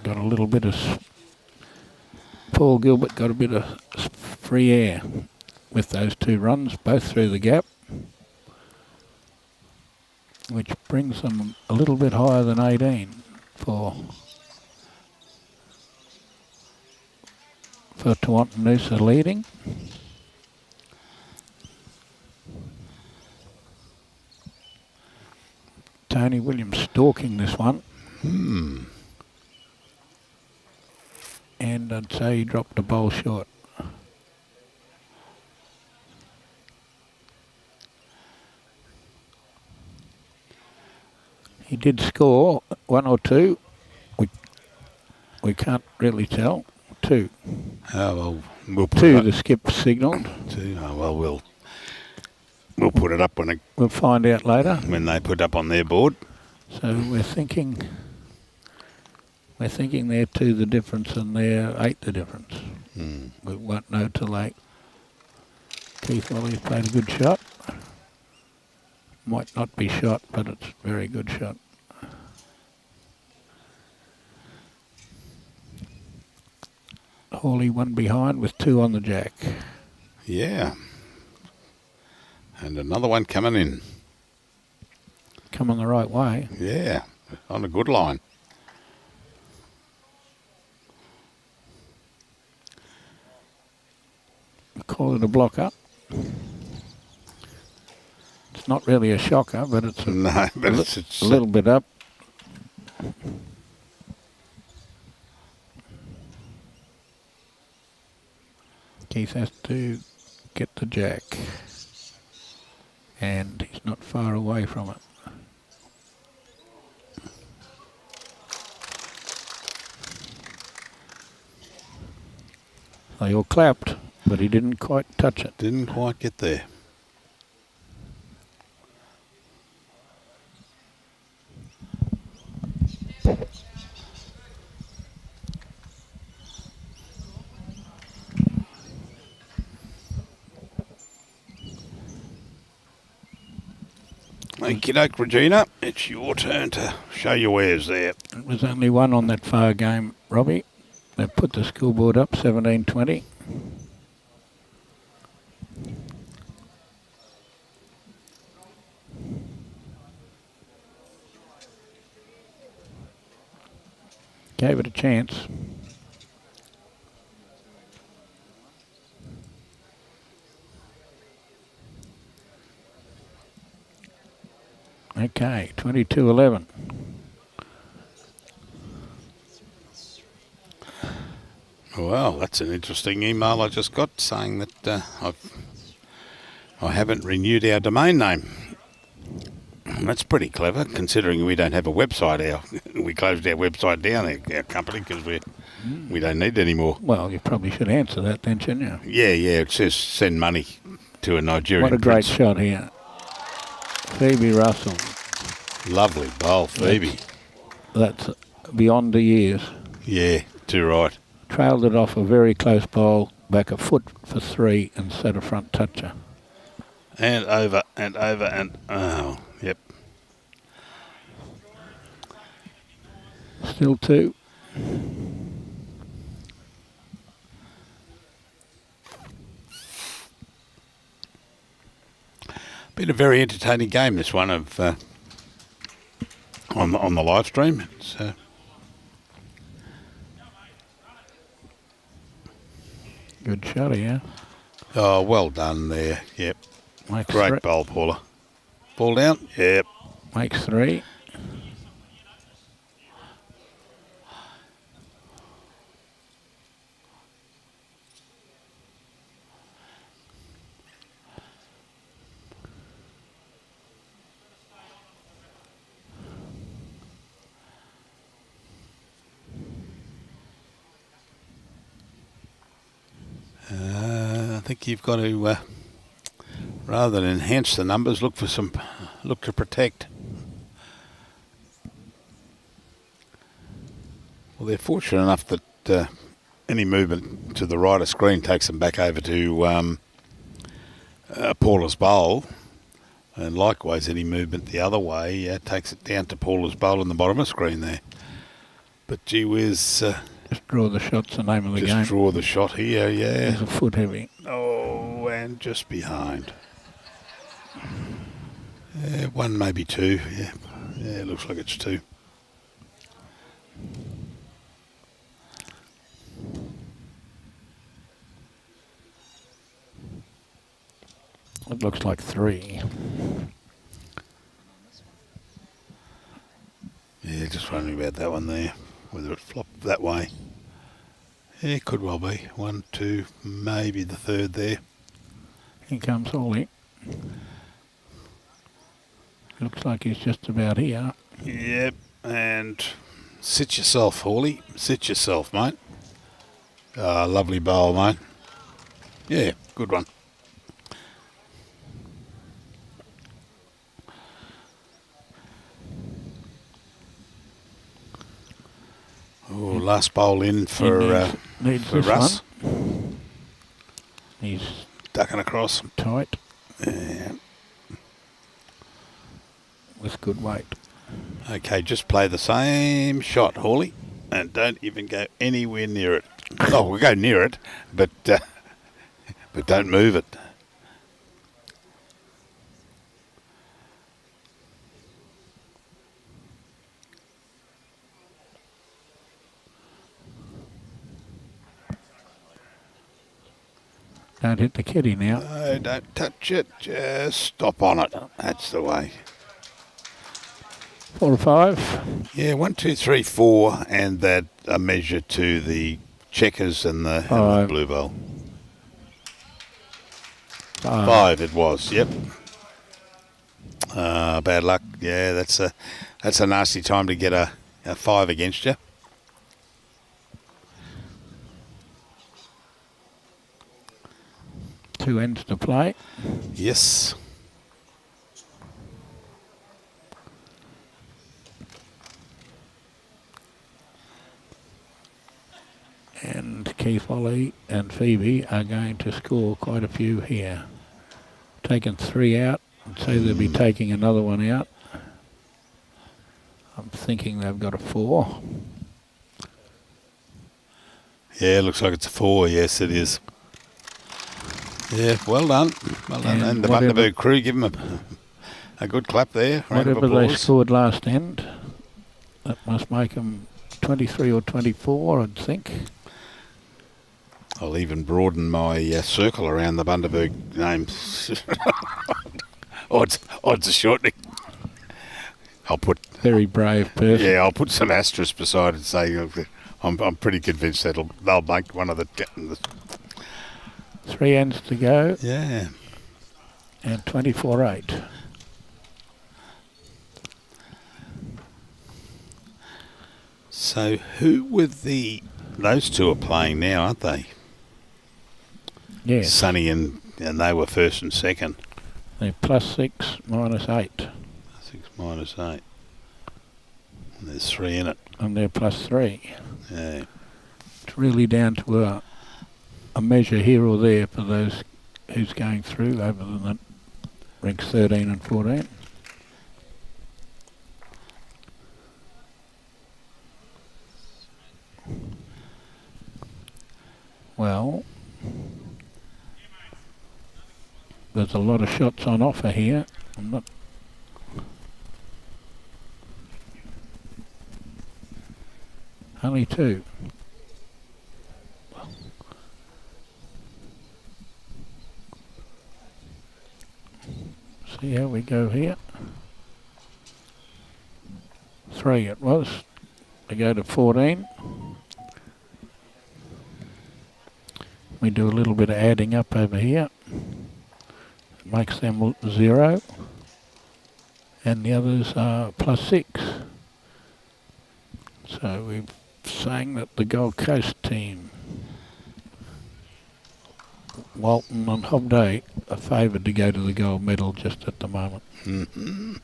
got a little bit of Paul Gilbert got a bit of free air with those 2 runs, both through the gap, which brings them a little bit higher than 18 for Tawantinoosa leading. Tony Williams stalking this one. And I'd say he dropped the bowl short. He did score 1 or 2. We can't really tell. 2. Oh, well, we'll put 2 it the skip signalled. 2. Oh, well, we'll put it up We'll find out later. when they put it up on their board. So we're thinking they're 2 the difference and they're 8 the difference. We won't know till late. Keith Wally's played a good shot. Might not be shot, but it's a very good shot. Hawley 1 behind with 2 on the jack. Yeah. And another one coming in. Coming the right way. Yeah, on a good line. Call it a blocker. It's not really a shocker, but it's a, No, but it's a little bit up. Keith has to get the jack. And he's not far away from it. They all clapped, but he didn't quite touch it. Didn't quite get there. Okie doke, Regina. It's your turn to show your wares there. It was only 1 on that far game, Robbie. They put the scoreboard up, 17-20. Gave it a chance. Okay, 22-11. Well, that's an interesting email I just got saying that I haven't renewed our domain name. That's pretty clever, considering we don't have a website. We closed our website down, our company, because we don't need it anymore. Well, you probably should answer that then, shouldn't you? Yeah, it says send money to a Nigerian What a great prince. shot here. Phoebe Russell. Lovely bowl, Phoebe. That's beyond the years. Yeah, too right. Trailed it off a very close bowl, back a foot for 3 and set a front toucher. And over and over and oh, yep. Still 2. Been a very entertaining game, this one of on the live stream. It's Good shot here. oh, well done there. Yep, Makes great bowl, Paula. Ball down. Yep. Makes 3. I think you've got to rather than enhance the numbers, look to protect. Well, they're fortunate enough that any movement to the right of screen takes them back over to Paula's bowl, and likewise any movement the other way takes it down to Paula's bowl in the bottom of screen there. But gee whiz, Just draw the shot's the name of the game. just draw the shot here, yeah. It's a foot heavy. Oh, and just behind. 1, maybe 2. Yeah, it looks like it's 2. It looks like 3. just wondering about that one there, whether it flopped that way. Yeah, it could well be. 1, 2, maybe the third there. Here comes Hawley. Looks like he's just about here. Yep, and sit yourself, Hawley. Sit yourself, mate. Lovely bowl, mate. Yeah, good one. Oh, last bowl in for needs Russ. One. He's ducking across. Tight. Yeah. With good weight. Okay, just play the same shot, Hawley, and don't even go anywhere near it. Oh, we'll go near it, but don't move it. Don't hit the kitty now. No, don't touch it. Just stop on it. That's the way. 4 or 5. Yeah, 1, 2, 3, 4, and that a measure to the checkers and the blue bowl. 5 it was. Yep. Bad luck. Yeah, that's a nasty time to get a 5 against you. Two ends to play. Yes. And Keith Ollie and Phoebe are going to score quite a few here. Taken 3 out, and so they'll be taking another one out. I'm thinking they've got a 4. Yeah, looks like it's a 4. Yes, it is. Yeah, well done. Well done. And the Bundaberg crew, give them a good clap there. Whatever they scored last end, that must make them 23 or 24, I'd think. I'll even broaden my circle around the Bundaberg names. odds are shortening. I'll put... Very brave person. Yeah, I'll put some asterisks beside it and say I'm pretty convinced they'll make one of the 3 ends to go. Yeah. And 24-8. So who were those two are playing now, aren't they? Yes. Sonny and they were first and second. They're +6, -8. 6 minus 8. And there's 3 in it. And they're +3. Yeah. It's really down to a measure here or there for those who's going through, other than that ranks 13 and 14. Well, there's a lot of shots on offer here. I'm not... Only 2. See how we go here. 3 it was. We go to 14. We do a little bit of adding up over here. It makes them 0. And the others are +6. So we're saying that the Gold Coast team, Walton and Hobday, are favoured to go to the gold medal just at the moment. Mm-hmm.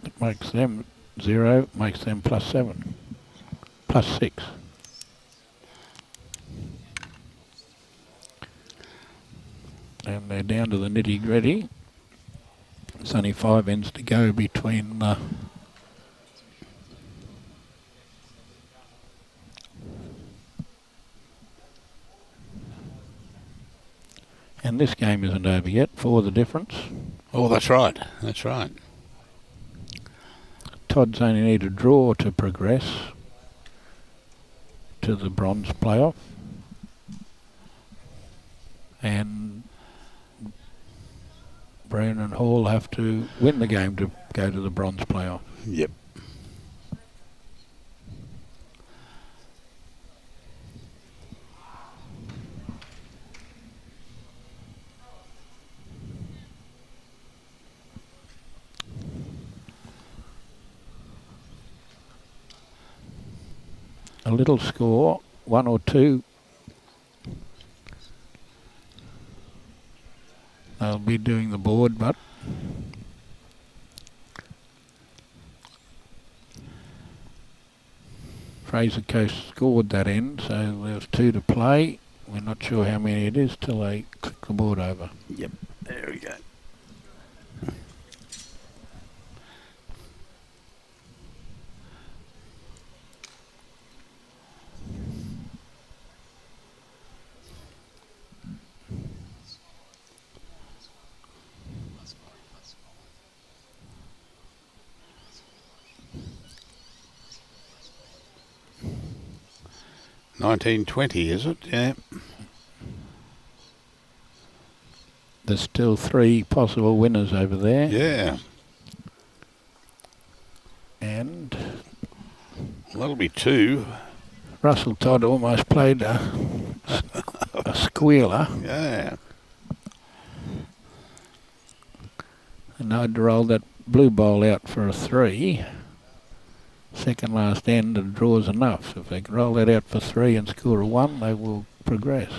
It makes them 0, makes them +7, +6. And they're down to the nitty-gritty. There's only 5 ends to go between and this game isn't over yet, 4 the difference. Oh, that's right. That's right. Todd's only need a draw to progress to the bronze playoff. and Brun and Hall have to win the game to go to the bronze playoff. Yep. A little score, 1 or 2. They'll be doing the board, but Fraser Coast scored that end, so there's 2 to play. We're not sure how many it is till they click the board over. Yep. There we go. $19.20, is it? Yeah. There's still 3 possible winners over there. Yeah. And Well, that'll be 2. Russell Todd almost played a squealer. Yeah. And I'd roll that blue bowl out for a 3. Second last end, the draw's enough. If they can roll that out for 3 and score a 1, they will progress.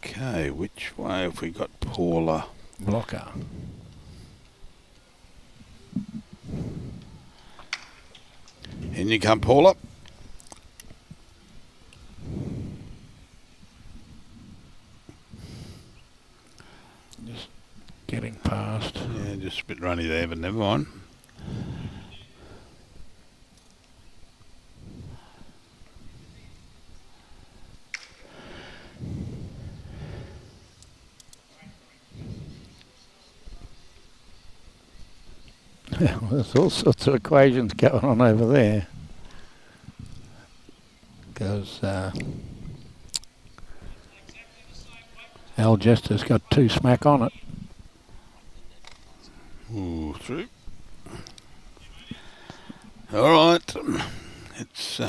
Okay, which way have we got Paula? Blocker. In you come, Paula. Just getting past. Yeah, just a bit runny there, but never mind. There's all sorts of equations going on over there. Because Aljester's got 2 smack on it. Ooh, through. All right. It's...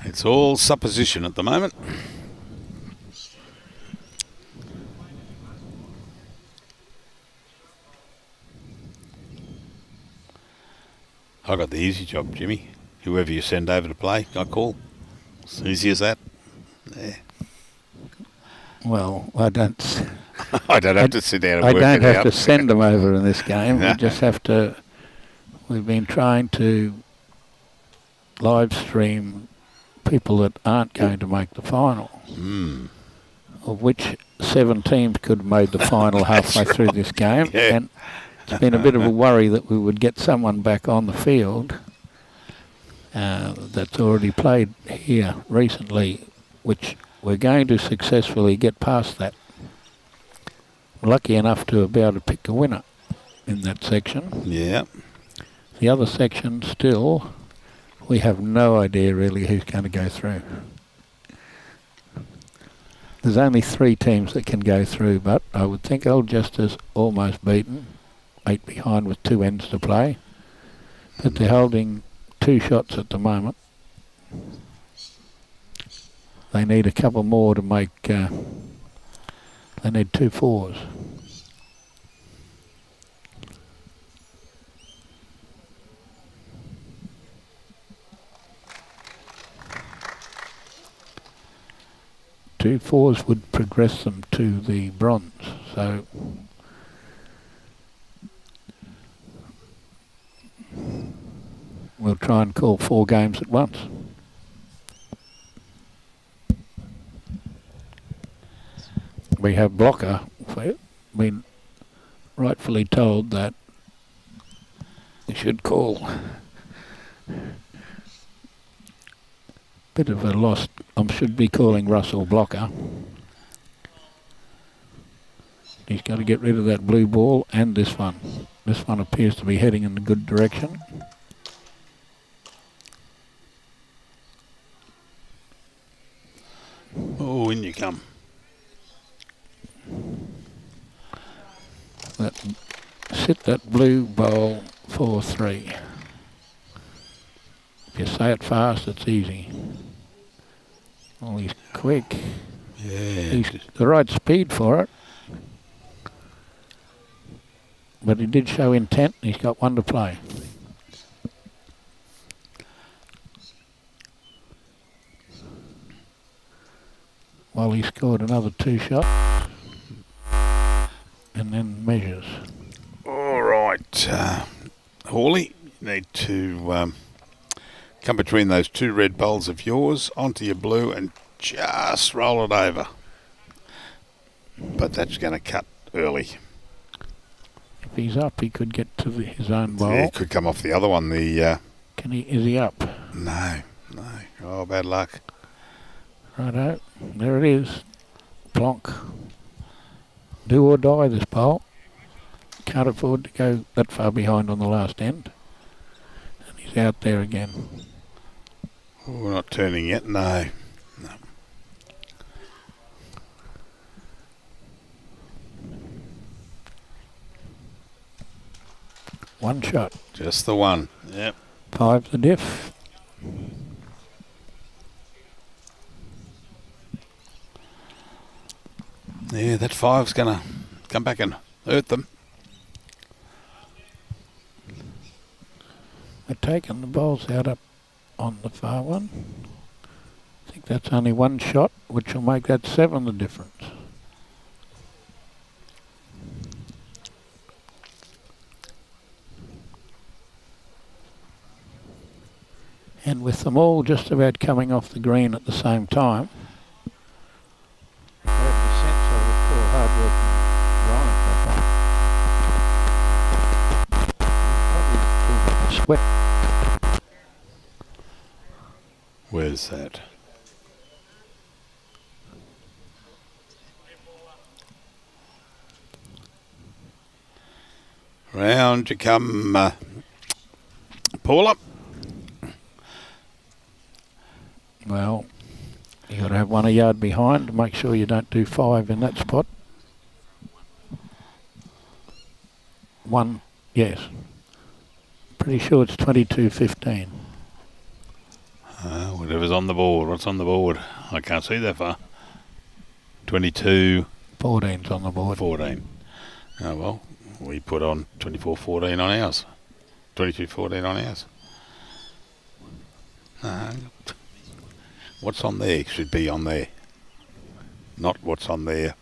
It's all supposition at the moment. I got the easy job, Jimmy. Whoever you send over to play, I call. It's easy as that. Yeah. Well, I don't... I don't have to sit down and work it out. I don't have to send them over in this game. We just have to... We've been trying to live stream people that aren't going to make the final, of which 7 teams could have made the final halfway through this game. Yeah. And it's been a bit of a worry that we would get someone back on the field that's already played here recently, which we're going to successfully get past that. We're lucky enough to be able to pick a winner in that section. Yeah. The other section still... We have no idea really who's going to go through. There's only 3 teams that can go through, but I would think Aljester's almost beaten. 8 behind with 2 ends to play. But they're holding 2 shots at the moment. They need a couple more to make... they need 2 4s. Two 4s would progress them to the bronze, so we'll try and call 4 games at once. We have Blocker. We've been rightfully told that we should call. Bit of a lost. I should be calling Russell Blocker. He's got to get rid of that blue ball and this one. This one appears to be heading in a good direction. Oh, in you come. Sit that blue bowl 4-3. If you say it fast, it's easy. Oh, he's quick. Yeah. He's the right speed for it. But he did show intent. He's got 1 to play. Well, he scored another 2 shots. And then measures. All right. Hawley, you need to come between those 2 red bowls of yours onto your blue and just roll it over. But that's going to cut early. If he's up, he could get to his own bowl. Yeah, he could come off the other one. Is he up? No. Oh, bad luck. Righto. There it is. Plonk. Do or die this bowl. Can't afford to go that far behind on the last end. And he's out there again. Oh, we're not turning yet. No. 1 shot. Just the one. Yep. 5 the diff. Yeah, that 5's going to come back and hurt them. They're taking the bowls out up on the far one. I think that's only 1 shot, which will make that 7 the difference. And with them all just about coming off the green at the same time, I have the sense of the poor hard-working Ryan. Sweat. Where's that? Round you come, Paula. Well, you got to have 1 a yard behind to make sure you don't do 5 in that spot. 1, yes. Pretty sure it's 22-15. Whatever's on the board. What's on the board? I can't see that far. 22. 14's on the board. 14. Oh, well, we put on 24-14 on ours. 22-14 on ours. What's on there should be on there. Not what's on there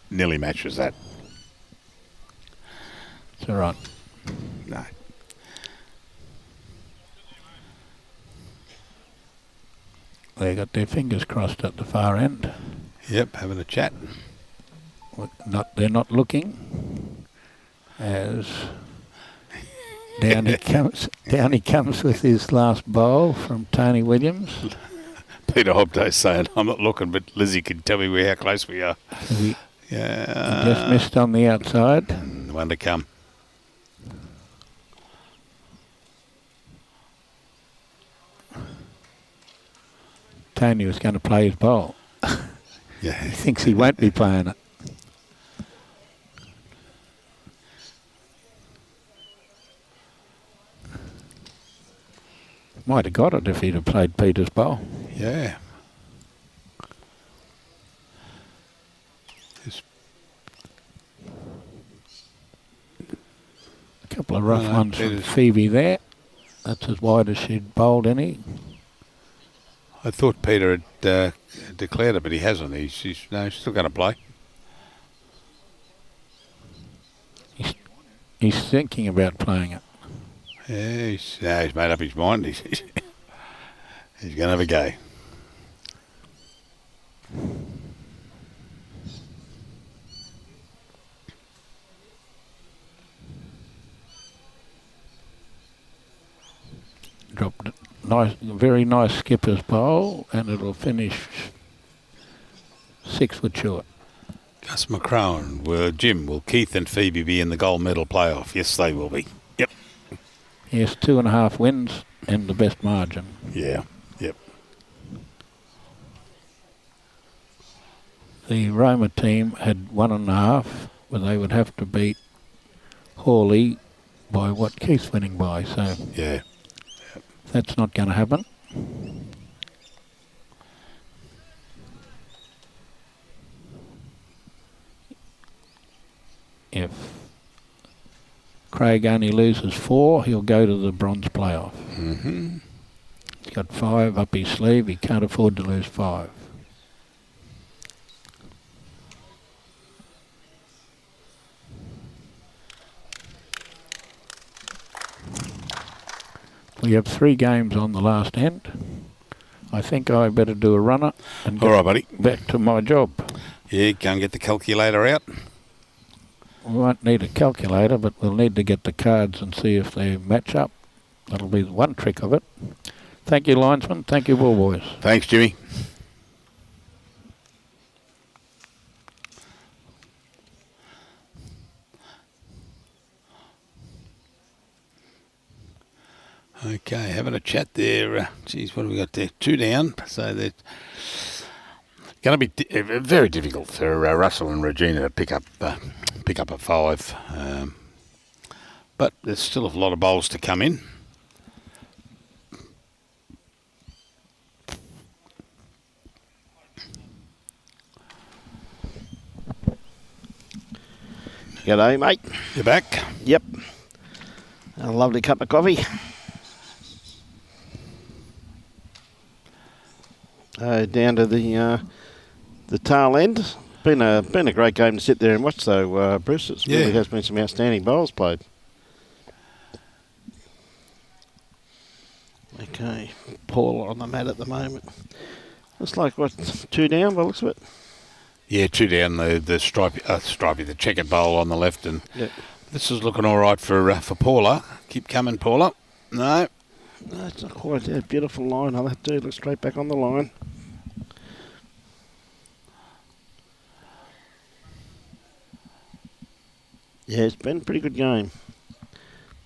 nearly matches that. It's all right. No. They got their fingers crossed at the far end. Yep, having a chat. They're not looking. As down he comes. Down he comes with his last bowl from Tony Williams. Peter Hobday's saying, I'm not looking, but Lizzie can tell me how close we are. He Yeah. just missed on the outside. One to come. Tony was going to play his bowl. Yeah. He thinks he won't be playing it. Might have got it if he'd have played Peter's bowl. Yeah. A couple of rough ones from Peter's. Phoebe there. That's as wide as she'd bowled any. I thought Peter had declared it, but he hasn't. He's still going to play. He's thinking about playing it. Yeah, he's made up his mind. He's going to have a go. Dropped nice, very nice skipper's bowl, and it'll finish 6 foot short. Gus McCrowan, will Keith and Phoebe be in the gold medal playoff? Yes, they will be. Yep. Yes, 2.5 wins and the best margin. Yeah, yep. The Roma team had 1.5, but they would have to beat Hawley by what Keith's winning by, so Yeah. that's not going to happen. If Craig only loses 4, he'll go to the bronze playoff. Mm-hmm. He's got 5 up his sleeve. He can't afford to lose 5. We have 3 games on the last end. I think I better do a runner and All right, buddy. back to my job. Yeah, go and get the calculator out. We won't need a calculator, but we'll need to get the cards and see if they match up. That'll be one trick of it. Thank you, linesman. Thank you, ball boys. Thanks, Jimmy. Okay, having a chat there. Geez, what have we got there? 2 down. So they're going to be very difficult for Russell and Regina to pick up a 5. But there's still a lot of bowls to come in. G'day, mate. You're back. Yep. A lovely cup of coffee. Down to the tail end. Been a great game to sit there and watch, though, Bruce. It really has been some outstanding bowls played. Okay, Paula on the mat at the moment. Looks like, what, 2 down by the looks of it? Yeah, 2 down, the stripy, the checkered bowl on the left, and Yep. this is looking all right for Paula. Keep coming, Paula. No. No, it's not quite a beautiful line. I'll have to look straight back on the line. Yeah, it's been a pretty good game.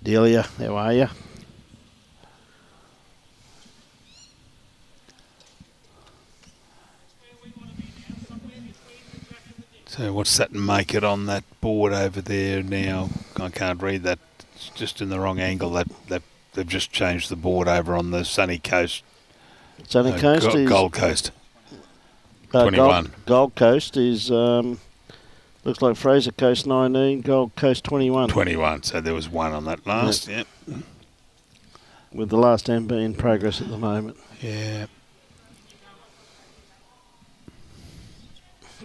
Delia, how are you? So what's that make it on that board over there now? I can't read that. It's just in the wrong angle. They've just changed the board over on the sunny coast. Sunny Coast is Gold Coast. 21. Gold Coast is looks like Fraser Coast 19, Gold Coast 21. 21. So there was 1 on that last. Yep. With the last end being in progress at the moment. Yeah.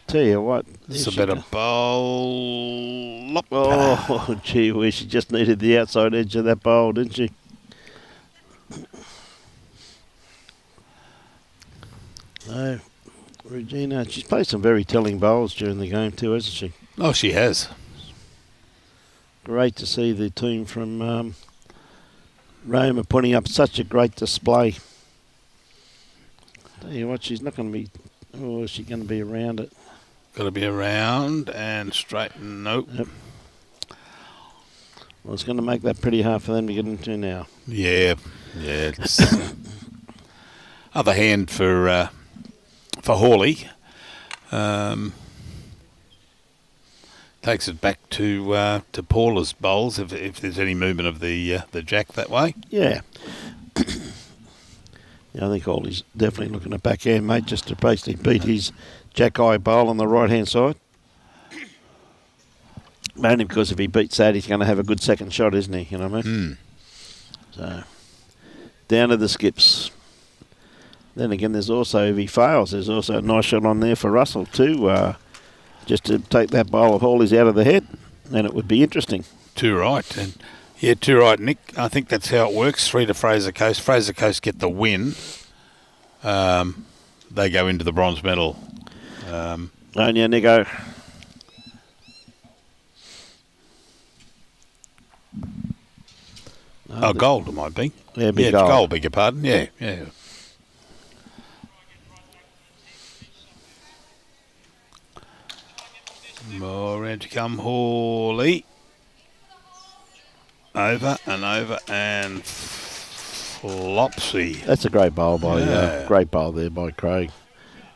Tell you what. It's a better bowl. Oh, gee whiz, she just needed the outside edge of that bowl, didn't she? No, Regina, she's played some very telling bowls during the game too, hasn't she? Oh, she has. Great to see the team from Roma putting up such a great display. Tell you what, she's not going to be... Oh, is she going to be around it? Got to be around and straighten. Nope. Yep. Well, it's going to make that pretty hard for them to get into now. Yeah. Yeah. It's, other hand for Hawley. Takes it back to Paula's bowls if there's any movement of the jack that way. Yeah. Yeah, I think Hawley's definitely looking at backhand, mate, just to basically beat his jack-eye bowl on the right-hand side. Only because if he beats that, he's going to have a good second shot, isn't he? You know what I mean? So, down to the skips. Then again, there's also, if he fails, there's also a nice shot on there for Russell too, just to take that bowl of Hawley's out of the head, and it would be interesting. Too right. And Yeah, too right, Nick. I think that's how it works. 3 to Fraser Coast. Fraser Coast get the win. They go into the bronze medal. On you, Nico. Gold it might be. Yeah, it's gold, beg your pardon. Yeah. More round to come, Hawley. Over and Flopsy. That's a great bowl by great bowl there by Craig.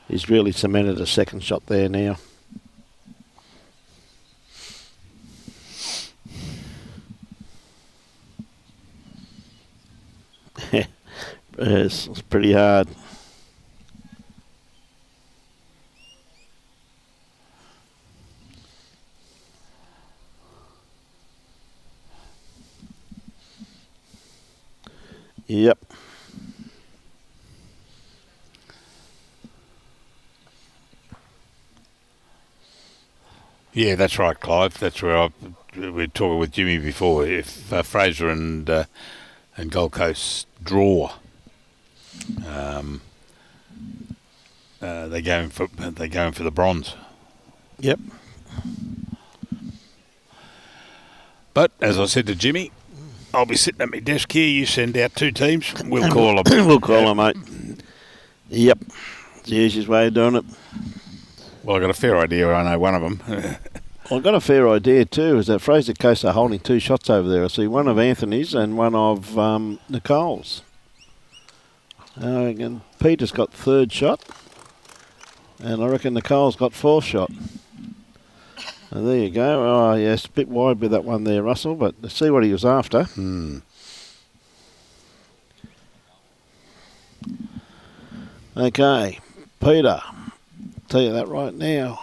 He's really cemented a second shot there now. It's pretty hard. Yep. Yeah, that's right, Clive. That's where we were talking with Jimmy before. If Fraser and Gold Coast draw, they're going for the bronze. Yep. But as I said to Jimmy, I'll be sitting at my desk here. You send out 2 teams. We'll call them. We'll call them, mate. Yep. It's the easiest way of doing it. Well, I got a fair idea. I know one of them. I've got a fair idea too, is that Fraser Coast are holding 2 shots over there. I see one of Anthony's and one of Nicole's. And Peter's got 3rd shot. And I reckon Nicole's got 4th shot. And there you go. Oh, yes, a bit wide with that one there, Russell, but let's see what he was after. Okay, Peter. Tell you that right now.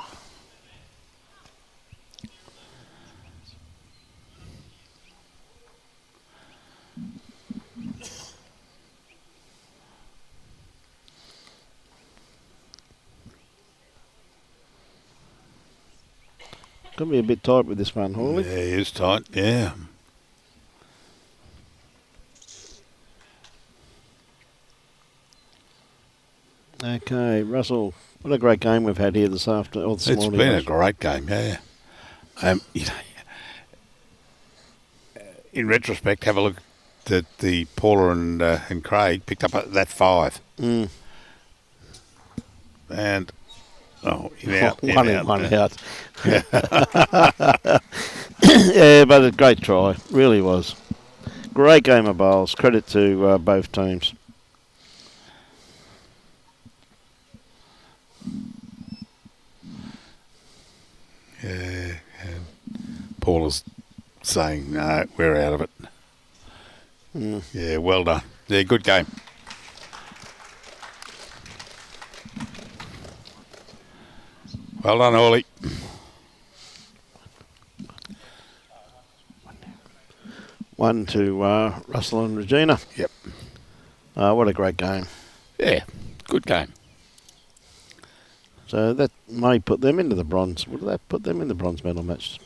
Going to be a bit tight with this one, Hawley. Yeah, he is tight, yeah. Okay, Russell, what a great game we've had here this afternoon. It's been a great game, yeah. You know, in retrospect, have a look at the Paula and Craig picked up that 5. Mm. And one out. Yeah, but a great try, really was. Great game of bowls. Credit to both teams. Yeah, and Paula's saying, no, we're out of it. Mm. Yeah, well done. Yeah, good game. Well done, Ollie. 1 to Russell and Regina. Yep. What a great game. Yeah, good game. So that may put them into the bronze. Would that put them in the bronze medal match?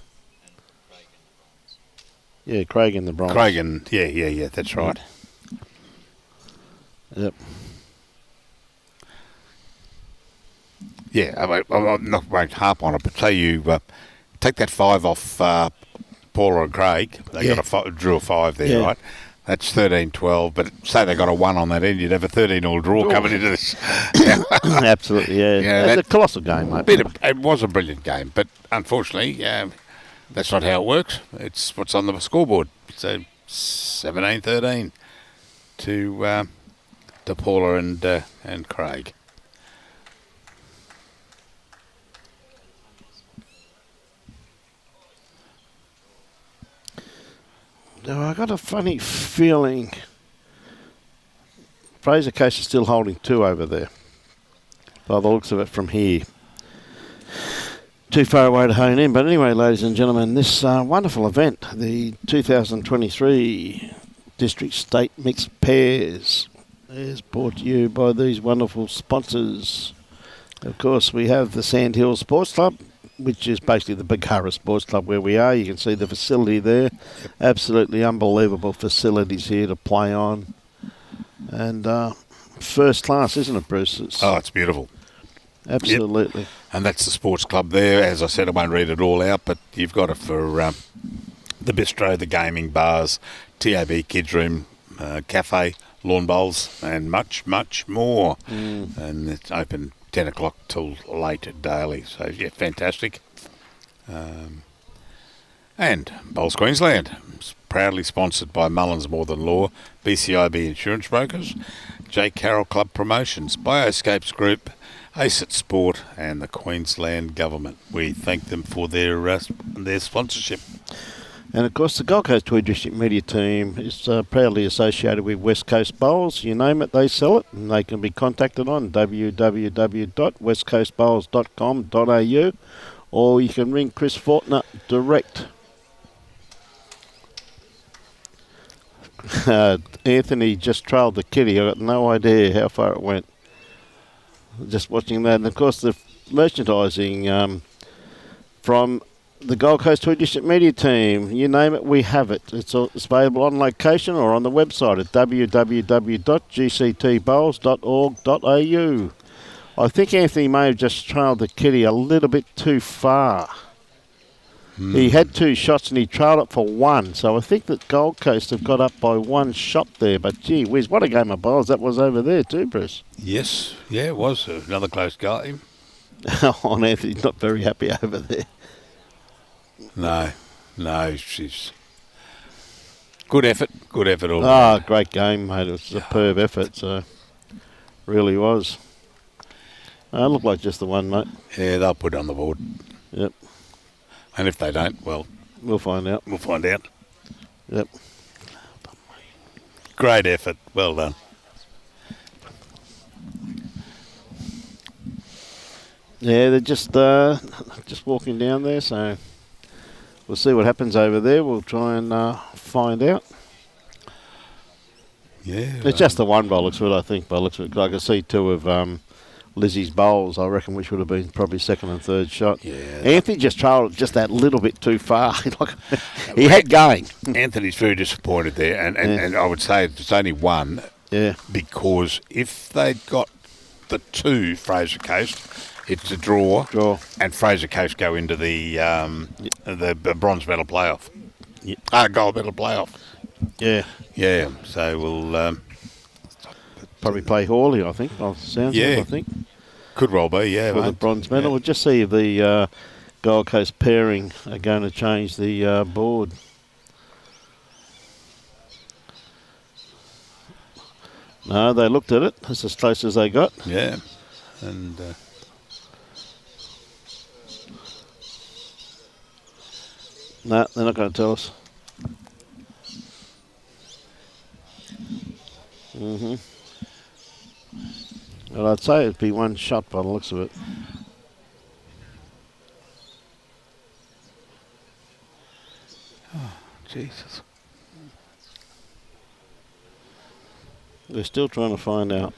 Yeah, Craig in the bronze. Craig and, yeah, that's right. Yep. Yeah, I'm not going to harp on it, but say you take that 5 off Paula and Craig. They drew a 5 there, right? That's 13-12, but say they got a 1 on that end, you'd have a 13-all draw coming into this. Absolutely, yeah. It's a colossal game, mate. It was a brilliant game, but unfortunately, that's not how it works. It's what's on the scoreboard. So 17-13 to Paula and Craig. No, I got a funny feeling Fraser Coast is still holding 2 over there, by the looks of it from here. Too far away to hone in. But anyway, ladies and gentlemen, this wonderful event, the 2023 District State Mixed Pairs, is brought to you by these wonderful sponsors. Of course, we have the Sandhills Sports Club, which is basically the Bargara Sports Club where we are. You can see the facility there. Absolutely unbelievable facilities here to play on. And first class, isn't it, Bruce? It's beautiful. Absolutely. Yep. And that's the sports club there. As I said, I won't read it all out, but you've got it for the bistro, the gaming, bars, TAB, kids room, cafe, lawn bowls, and much, much more. And it's open 10 o'clock till late daily. So, yeah, fantastic. And Bowls Queensland, proudly sponsored by Mullins More Than Law, BCIB Insurance Brokers, J. Carroll Club Promotions, Bioscapes Group, ACIT Sport, and the Queensland Government. We thank them for their sponsorship. And of course, the Gold Coast Tweed District Media Team is proudly associated with West Coast Bowls. You name it, they sell it, and they can be contacted on www.westcoastbowls.com.au, or you can ring Chris Fortner direct. Anthony just trailed the kitty. I got no idea how far it went. Just watching that, and of course the merchandising from the Gold Coast Tweed District Media Team. You name it, we have it. It's available on location or on the website at www.gctbowls.org.au. I think Anthony may have just trailed the kitty a little bit too far. He had 2 shots and he trailed it for 1. So I think that Gold Coast have got up by 1 shot there. But gee whiz, what a game of bowls that was over there too, Bruce. Yes, yeah, it was another close game. Oh, Anthony's not very happy over there. No, she's good effort all around. Great game, mate. It was a superb effort, so really was. Looked like just the one, mate. Yeah, they'll put it on the board. Yep. And if they don't, well, we'll find out. Yep. Great effort. Well done. Yeah, they're just walking down there, so we'll see what happens over there. We'll try and find out. Yeah. It's just the one by looks of it, I think. By looks of it, I can see 2 of Lizzie's bowls, I reckon, which would have been probably second and third shot. Yeah. Anthony just trailed it just that little bit too far. He had going. Anthony's very disappointed there, and I would say it's only 1. Yeah. Because if they'd got the 2 Fraser Coast, it's a draw. And Fraser Coast go into the bronze medal playoff. Gold medal playoff. Yeah. Yeah. So we'll probably play Hawley, I think. By the sounds of it, I think. Could well be, yeah. For the bronze medal. We'll just see if the Gold Coast pairing are going to change the board. No, they looked at it. That's as close as they got. Yeah. And no, they're not going to tell us. Well, I'd say it'd be 1 shot by the looks of it. Oh, Jesus. We're still trying to find out.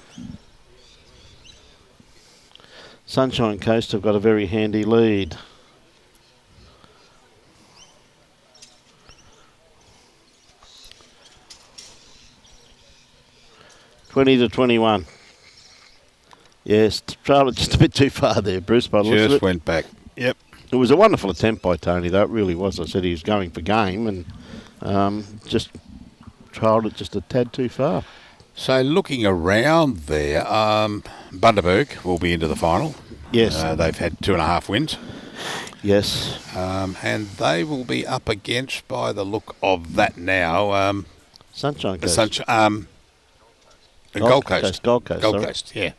Sunshine Coast have got a very handy lead. to 21. Yes, trailed it just a bit too far there, Bruce. By the looks of it. Just went back. Yep. It was a wonderful attempt by Tony, though. It really was. I said he was going for game and just trailed it just a tad too far. So looking around there, Bundaberg will be into the final. Yes. They've had 2.5 wins. Yes. And they will be up against, by the look of that now, Sunshine Coast. Gold Coast. Gold Coast, yeah.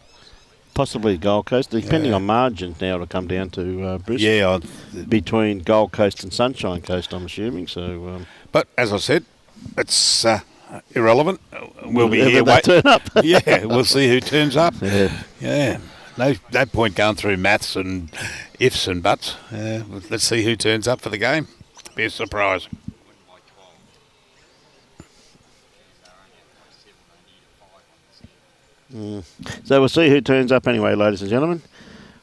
Possibly Gold Coast, depending on margins now. It'll come down to Bruce. Yeah. Between Gold Coast and Sunshine Coast, I'm assuming. So. But as I said, it's irrelevant. We'll be here. Turn up. Yeah, we'll see who turns up. Yeah. No point going through maths and ifs and buts. Let's see who turns up for the game. Be a surprise. So we'll see who turns up anyway, ladies and gentlemen.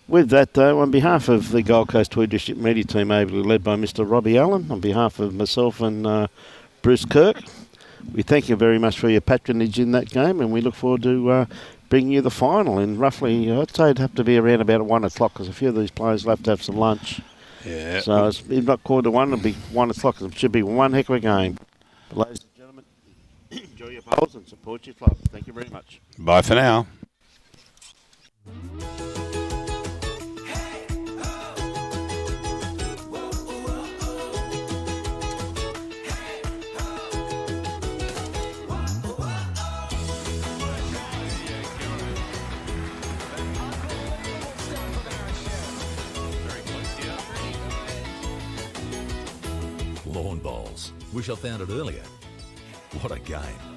With that, though, on behalf of the Gold Coast Tweed District Media Team, ably led by Mr. Robbie Allen, on behalf of myself and Bruce Kirk, we thank you very much for your patronage in that game, and we look forward to bringing you the final in roughly, I'd say it'd have to be around about 1 o'clock, because a few of these players will have to have some lunch. Yeah. So if not 1:15, it'll be 1 o'clock. It should be one heck of a game. But ladies and gentlemen, enjoy your bowls and support your club. Thank you very much. Bye for now. Lawn bowls. Wish I found it earlier. What a game.